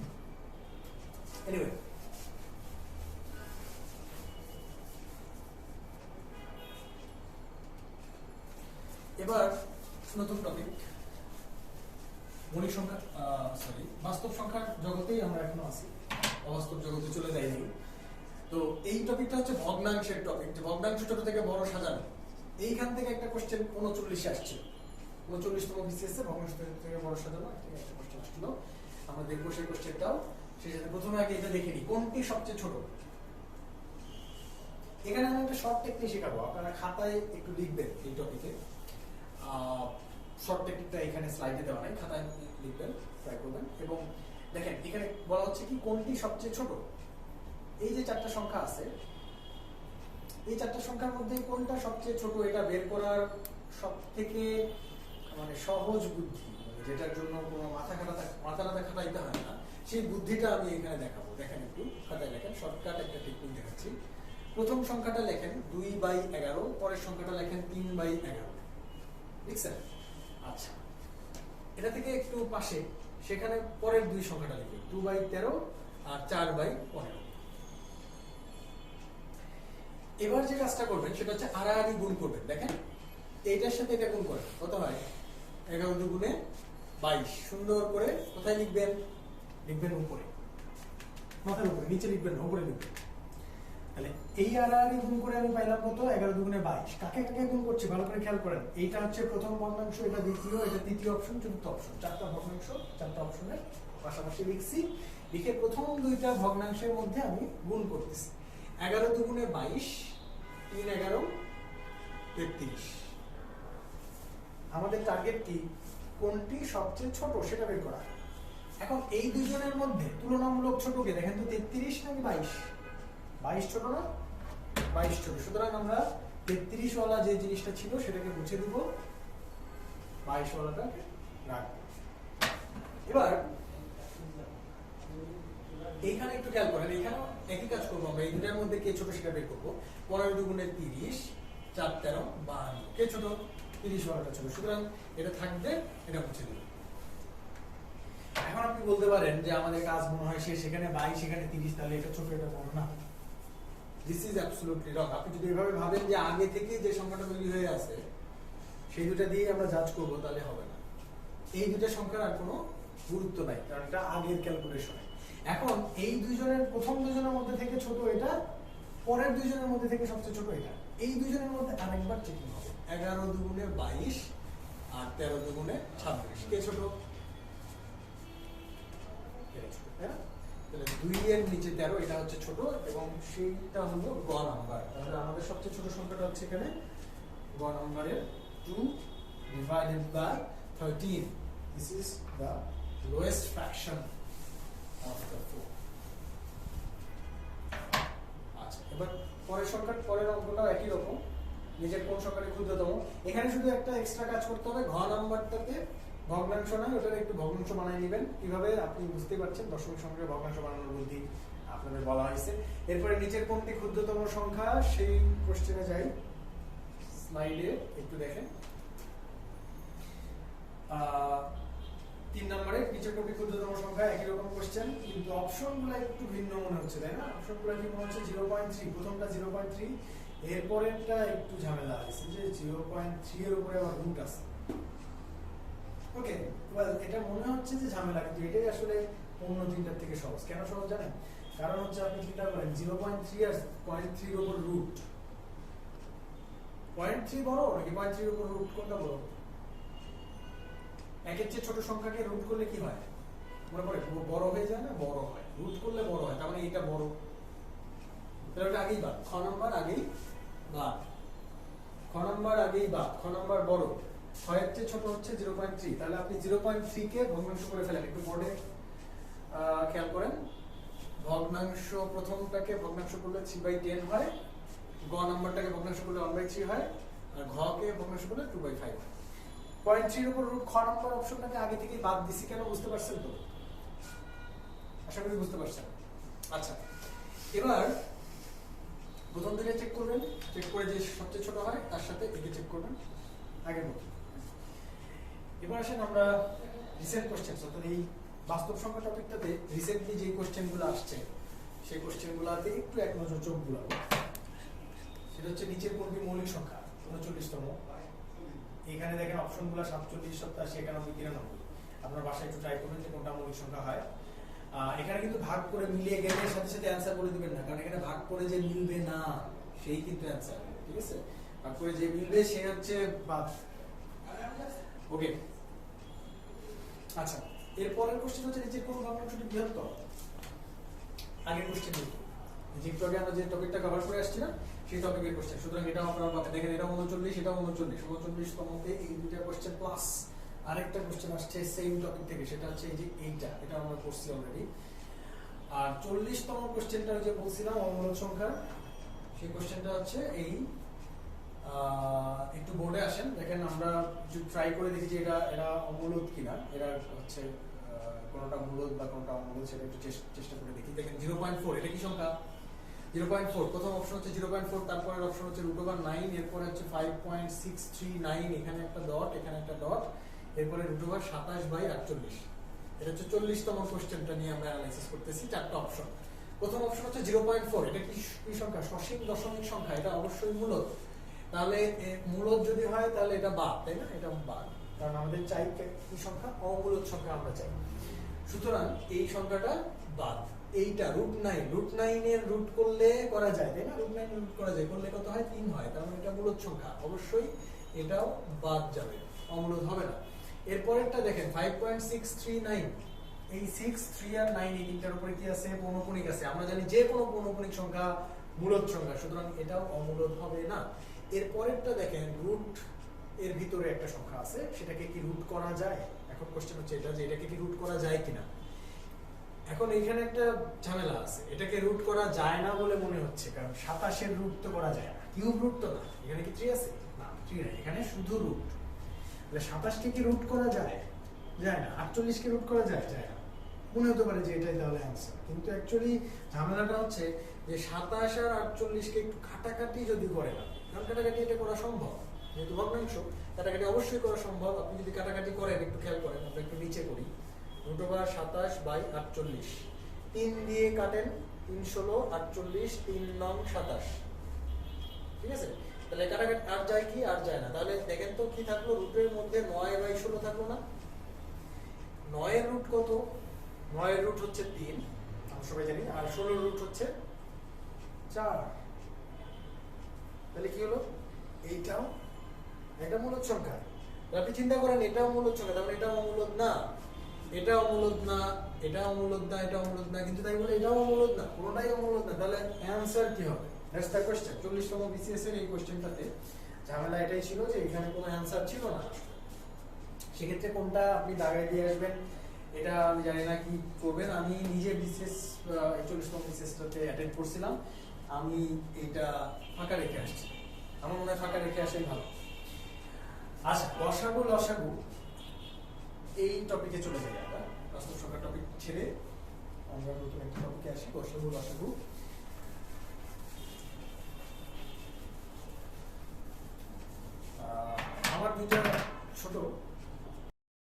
এনিওয়ে, এবার নতুন টপিক, মৌলিক সংখ্যা, বাস্তব সংখ্যার জগতেই আমরা এখনো আছি, অবাস্তব জগতে চলে যাইনি। তো এই টপিকটা হচ্ছে ভগ্নাংশের টপিক, যে ভগ্নাংশ ছোট থেকে বড় সাজানো। এইখান থেকে একটা কোশ্চেন 39 আসছে, 39তম বিসিএস এ ভগ্নাংশ থেকে বড় সাজানো একটা কোশ্চেন আসছিল। আমরা দেখবো সেই কোশ্চেনটাও। সেই সাথে প্রথমে আগে এটা দেখে নিই, কোনটি সবচেয়ে ছোট। এখানে আমি একটা শর্ট টেকনিক শেখাবো, আপনারা খাতায় একটু লিখবেন এই টপিকে। শর্ট টেকনিকটা এখানে স্লাইডে দেওয়া নাই, খাতায় লিখবেন, ট্রাই করবেন। এবং দেখেন এখানে বলা হচ্ছে কি কোনটি সবচেয়ে ছোট। এই যে চারটা সংখ্যা আছে, এই চারটা সংখ্যার মধ্যে কোনটা সবচেয়ে ছোট এটা বের করার সব থেকে মানে সহজ বুদ্ধি, যেটার জন্য কোনো মাথা না খাটাইতে হয় না, সেই বুদ্ধিটা আমি এখানে দেখাবো। দেখেন একটু খাতায় লেখেন, শর্টকাট একটা টেকনিক দেখাচ্ছি। প্রথম সংখ্যাটা লেখেন 2/11, পরের সংখ্যাটা লেখেন 3/11, লিখছেন? আচ্ছা, এটা থেকে একটু পাশে সেখানে পরের দুই সংখ্যাটা লিখবেন 2/13 আর 4/15। এবার যে কাজটা করবেন সেটা হচ্ছে আড়াআড়ি গুণ করবেন। দেখেন এইটার সাথে এটা গুণ করেন, কত হয়? 11 দুগুণে 22। সুন্দর করে কোথায় লিখবেন? লিখবেন উপরে, মাথার উপরে, নিচে লিখবেন না, উপরে লিখবেন। তাহলে এই আড়াআড়ি গুণ করে আমি পাইলাম কত? 11 দুগুণে 22। কাকে কাকে গুণ করছি ভালো করে খেয়াল করেন। এইটা হচ্ছে প্রথম ভগ্নাংশ, এটা দ্বিতীয়, এটা তৃতীয় অপশন, চতুর্থ অপশন। চারটা ভগ্নাংশ, চারটা অপশনের পাশাপাশি লিখছি। লিখে প্রথম দুইটা ভগ্নাংশের মধ্যে আমি গুণ করতেছি। 11 দুগুণে 22, 3 11 33। আমাদের টার্গেট কি? কোনটি সবচেয়ে ছোট সেটা বের করা। এখন এই দুজনের মধ্যে তুলনামূলক ছোট কে দেখেন তো, 33 নাকি 22? 22 ছোট না? 22 ছোট। সুতরাং আমরা 33 ওয়ালা যে জিনিসটা ছিল সেটাকে মুছে দিব, 22 ওয়ালাটাকে রাখবো। এবার এইখানে একটু খেয়াল করেন, এখানে একই কাজ করবো আমরা। এই দুটার মধ্যে কে ছোট সেটা বের করবো। 15 দুগুণে 30, 4 13 52। কে ছোট? 30 ওয়ালাটা ছোট। সুতরাং এটা থাকবে, এটা মুছে দিব। এখন আপনি বলতে পারেন যে আমাদের কাজ মনে হয় সেখানে 22, সেখানে 30, তাহলে এটা ছোট এটা বড় না। দিস ইজ অ্যাবসলিউটলি রং। আপনি যদি এভাবে ভাবেন যে আগে থেকে যে সংখ্যাটা তৈরি হয়ে আছে সেই দুটা দিয়ে আমরা জাজ করবো, তাহলে হবে না। এই দুটা সংখ্যার আর কোনো গুরুত্ব নাই, কারণ এটা আগের ক্যালকুলেশনে। এখন এই দুইজনের প্রথম দুজনের মধ্যে থেকে ছোট এটা, পরের দুইজনের মধ্যে থেকে সবচেয়ে ছোট এটা। এই দুইজনের মধ্যে আরেকবার চেকিং হবে। 11 দুগুণে 22 আর 13 দুগুণে 26। কে ছোট? তাহলে 2 এর নিচে 13, এটা হচ্ছে ছোট, এবং সেইটা হলো গ নাম্বার। তাহলে আমাদের সবচেয়ে ছোট সংখ্যাটা হচ্ছে এখানে গ নাম্বারের 2 divided by 13. This is the lowest fraction of the 4. আচ্ছা, এবার পরের সংখ্যা, পরের অঙ্কটাও একই রকম। নিজের কোন সংখ্যাটি ক্ষুদ্রতম, এখানে শুধু একটা এক্সট্রা কাজ করতে হবে। ঘ নাম্বারটাতে ভগ্নাংশ নয়, ওটার একটু ভগ্নাংশ বানিয়ে নেবেন। কিভাবে আপনি বুঝতে পারছেন, দশমিক সংখ্যার ভগ্নাংশ বানানোর বুদ্ধি আপনাদের বলা হয়েছে। এরপরে নিচের কোনটি ক্ষুদ্রতম সংখ্যা সেই কোশ্চেনে যাই। স্লাইডে একটু দেখেন, 3 নম্বরে নিচের কোনটি ক্ষুদ্রতম সংখ্যা, একই রকম কোশ্চেন, কিন্তু অপশনগুলো একটু ভিন্ন মনে হচ্ছে, তাই না? অপশনগুলো কি মনে হচ্ছে? 0.3, প্রথমটা 0.3, এরপরেরটা একটু ঝামেলা আছে, যে 0.3 এর উপরে আবার রুট আছে। ওকে, ওয়েল, এটা মনে হচ্ছে যে ঝামেলা, কিন্তু এটাই আসলে অন্য তিনটার থেকে সহজ। কেন সহজ জানেন? কারণ হচ্ছে আপনি চিন্তা করেন 0.3 আর 0.3 এর উপর রুট, 0.3 বড় নাকি 0.3 এর উপর রুট, কোনটা বড়? একের চেয়ে ছোট সংখ্যাকে রুট করলে কি হয়? মনে পড়ে, বড় হয়ে যায় না? বড় হয়। রুট করলে বড় হয়, তার মানে এটা বড়, তাহলে ওটা আগেই বাদ। খ নাম্বার আগেই বাদ, খ নাম্বার আগেই বাদ, খ নাম্বার বড়। 6 এর চেয়ে ছোট হচ্ছে 0.3, তাহলে আপনি 0.3 কে ভগ্নাংশ করে ফেলেন। একটু বোর্ডে খেয়াল করেন, ভগ্নাংশ প্রথমটাকে ভগ্নাংশ করলে 3/10 হয়, গ নাম্বারটাকে ভগ্নাংশ করলে 1/3 হয়, আর ঘ কে ভগ্নাংশ করলে 2/5 হয়। 0.3 এর উপর রুট, খ নাম্বার অপশনটাকে আগে থেকেই বাদ দিছি। কেন? বুঝতে পারছেন তো? আশা করি বুঝতে পারছেন। আচ্ছা, এবার প্রথম দিকে চেক করবেন, চেক করে যে সবচেয়ে ছোট হয় তার সাথে একে চেক করবেন আগের মতো। এবার আসেন আমরা রিসেন্ট কোশ্চেন, অর্থাৎ এই বাস্তব সংখ্যা টপিকটাতে রিসেন্টলি যে কোশ্চেনগুলো আসছে সেই কোশ্চেনগুলোতে একটু এক নজর চোখ বুলাবো। সেটা হচ্ছে নিচের কোনটি মৌলিক সংখ্যা 39তম। এখানে দেখেন অপশনগুলো 47, 87, 91, 93। আপনার বাসায় একটু ট্রাই করবেন যে কোনটা মৌলিক সংখ্যা হয়। এখানে কিন্তু ভাগ করে মিলিয়ে গেলে সাথে সাথে অ্যান্সার বলে দিবেন না, কারণ এখানে ভাগ করে যে মিলবে না সেই কিন্তু অ্যান্সার, ঠিক আছে? ভাগ করে যে মিলবে সে হচ্ছে বাদ। ওকে, আচ্ছা, এরপরের কোশ্চেন হচ্ছে নিচের কোন ভগ্নাংশটি বৃহত্তর। আগের কোশ্চেন যে একটু আগে আমরা যে টপিকটা কভার করে আসছি না, সেই টপিকের কোশ্চেন। সুতরাং এটা আপনারা পাবেন, দেখেন এটা 39, এটা 39, 39তমতে এই দুইটা কোশ্চেন প্লাস আরেকটা কোশ্চেন আসছে সেম টপিক থেকে, সেটা হচ্ছে এই যে এইটা, এটা আমরা করছি অলরেডি। আর 40তম কোশ্চেনটা যে বলছিলাম অমূলদ সংখ্যা, সেই কোশ্চেনটা হচ্ছে এই একটু বোর্ডে আসেন, দেখেন আমরা একটু ট্রাই করে দেখি যে এটা অমূলদ কিনা, এরা হচ্ছে কোনটা মূলদ বা কোনটা অমূলদ সেটা একটু চেষ্টা করে দেখি। দেখেন 0.4, এটা কি সংখ্যা? 0.4, প্রথম অপশন হচ্ছে 0.4, তারপরের অপশন হচ্ছে √9, এরপরে হচ্ছে 5.639, এখানে একটা ডট, এখানে একটা ডট, এরপরে √27/48। এটা হচ্ছে 40তম কোশ্চেনটা নিয়ে আমরা অ্যানালাইসিস করতেছি, চারটা অপশন। প্রথম অপশন হচ্ছে 0.4, এটা কি সংখ্যা? সসীম দশমিক সংখ্যা, এটা অবশ্যই মূলদ। তাহলে মূলদ যদি হয় তাহলে এটা বাদ, তাই না? এটা বাদ, কারণ আমাদের চাই কি সংখ্যা? অমূলদ সংখ্যা আমরা চাই। সুতরাং এই সংখ্যাটা বাদ। এইটা √9 এর রুট করলে করা যায়, তাই না? √9 রুট করা যায়, করলে কত হয়? 3 হয়। তার মানে এটা মূলদ সংখ্যা, অবশ্যই এটাও বাদ যাবে, অমূলদ হবে না। এরপরেরটা দেখেন 5.639, এই 6, 3 আর 9 এই তিনটার উপরে কি আছে? পৌনঃপুনিক আছে। আমরা জানি যে কোনো পৌনঃপুনিক সংখ্যা মূলদ সংখ্যা, সুতরাং এটাও অমূলদ হবে না। এরপরেরটা দেখেন রুট এর ভিতরে একটা সংখ্যা আছে, সেটাকে কি রুট করা যায়? এখন কোশ্চেন হচ্ছে এটা যে এটাকে কি রুট করা যায় কিনা। এখন এখানে একটা ঝামেলা আছে, এটাকে রুট করা যায় না বলে মনে হচ্ছে, কারণ 27 এর রুট তো করা যায় না, কিউব রুট তো না। এখানে কি 3 আছে? না, 3 নাই, এখানে শুধু রুট। তাহলে 27 কে কি রুট করা যায়? যায় না। 48 কে রুট করা যায়? যায় না। মনে হতে পারে যে এটাই তাহলে অ্যান্সার, কিন্তু অ্যাকচুয়ালি ঝামেলাটা হচ্ছে যে 27 আর 48 কে একটু কাটাকাটি যদি করে না, কারণ কাটাকাটি এটা করা সম্ভব, যেহেতু ভগ্নাংশ কাটাকাটি অবশ্যই করা সম্ভব। আপনি যদি কাটাকাটি করেন, একটু খেয়াল করেন, আমরা একটু নিচে করি, √27/48, 3 দিয়ে কাটেন, 3 16, 48, 3 9 27, ঠিক আছে? তাহলে কাটাকাটি আর যায় কি? আর যায় না। তাহলে দেখেন তো কি থাকলো? রুটের মধ্যে 9/16 থাকলো না? 9 এর রুট কত? 9 এর রুট হচ্ছে 3, আমরা সবাই জানি, আর 16 এর রুট হচ্ছে 4। তাহলে কি হলো? এইটাও একটা মূলদ সংখ্যা। আপনি চিন্তা করেন, এটাও মূলদ সংখ্যা, তার মানে এটাও অমূলদ না, এটাও অমূলদ না, এটাও অমূলদ না, এটাও অমূলদ না, কিন্তু তাই বলে এটাও অমূলদ না, কোনোটাই অমূলদ না। তাহলে অ্যানসার কি হবে? That's the question. 40তম বিসিএস এর এই কোশ্চেনটাতে ঝামেলা এটাই ছিল যে এখানে কোনো অ্যানসার ছিল না। সেক্ষেত্রে কোনটা আপনি দাগায় দিয়ে আসবেন এটা আমি জানি না কি করবেন। আমি নিজে বিসিএস 40তম বিসিএসটাতে অ্যাটেন্ড করছিলাম, আমি এটা ফাঁকা রেখে আসছি। আমার মনে হয় ফাঁকা রেখে আসাই ভালো। আচ্ছা, লসাগু এই টপিকে চলে যাই আমরা। বাস্তব সংখ্যা টপিক ছেড়ে আমরা নতুন একটা টপিকে আসি, লসাগু। আমার দুইটা ছোট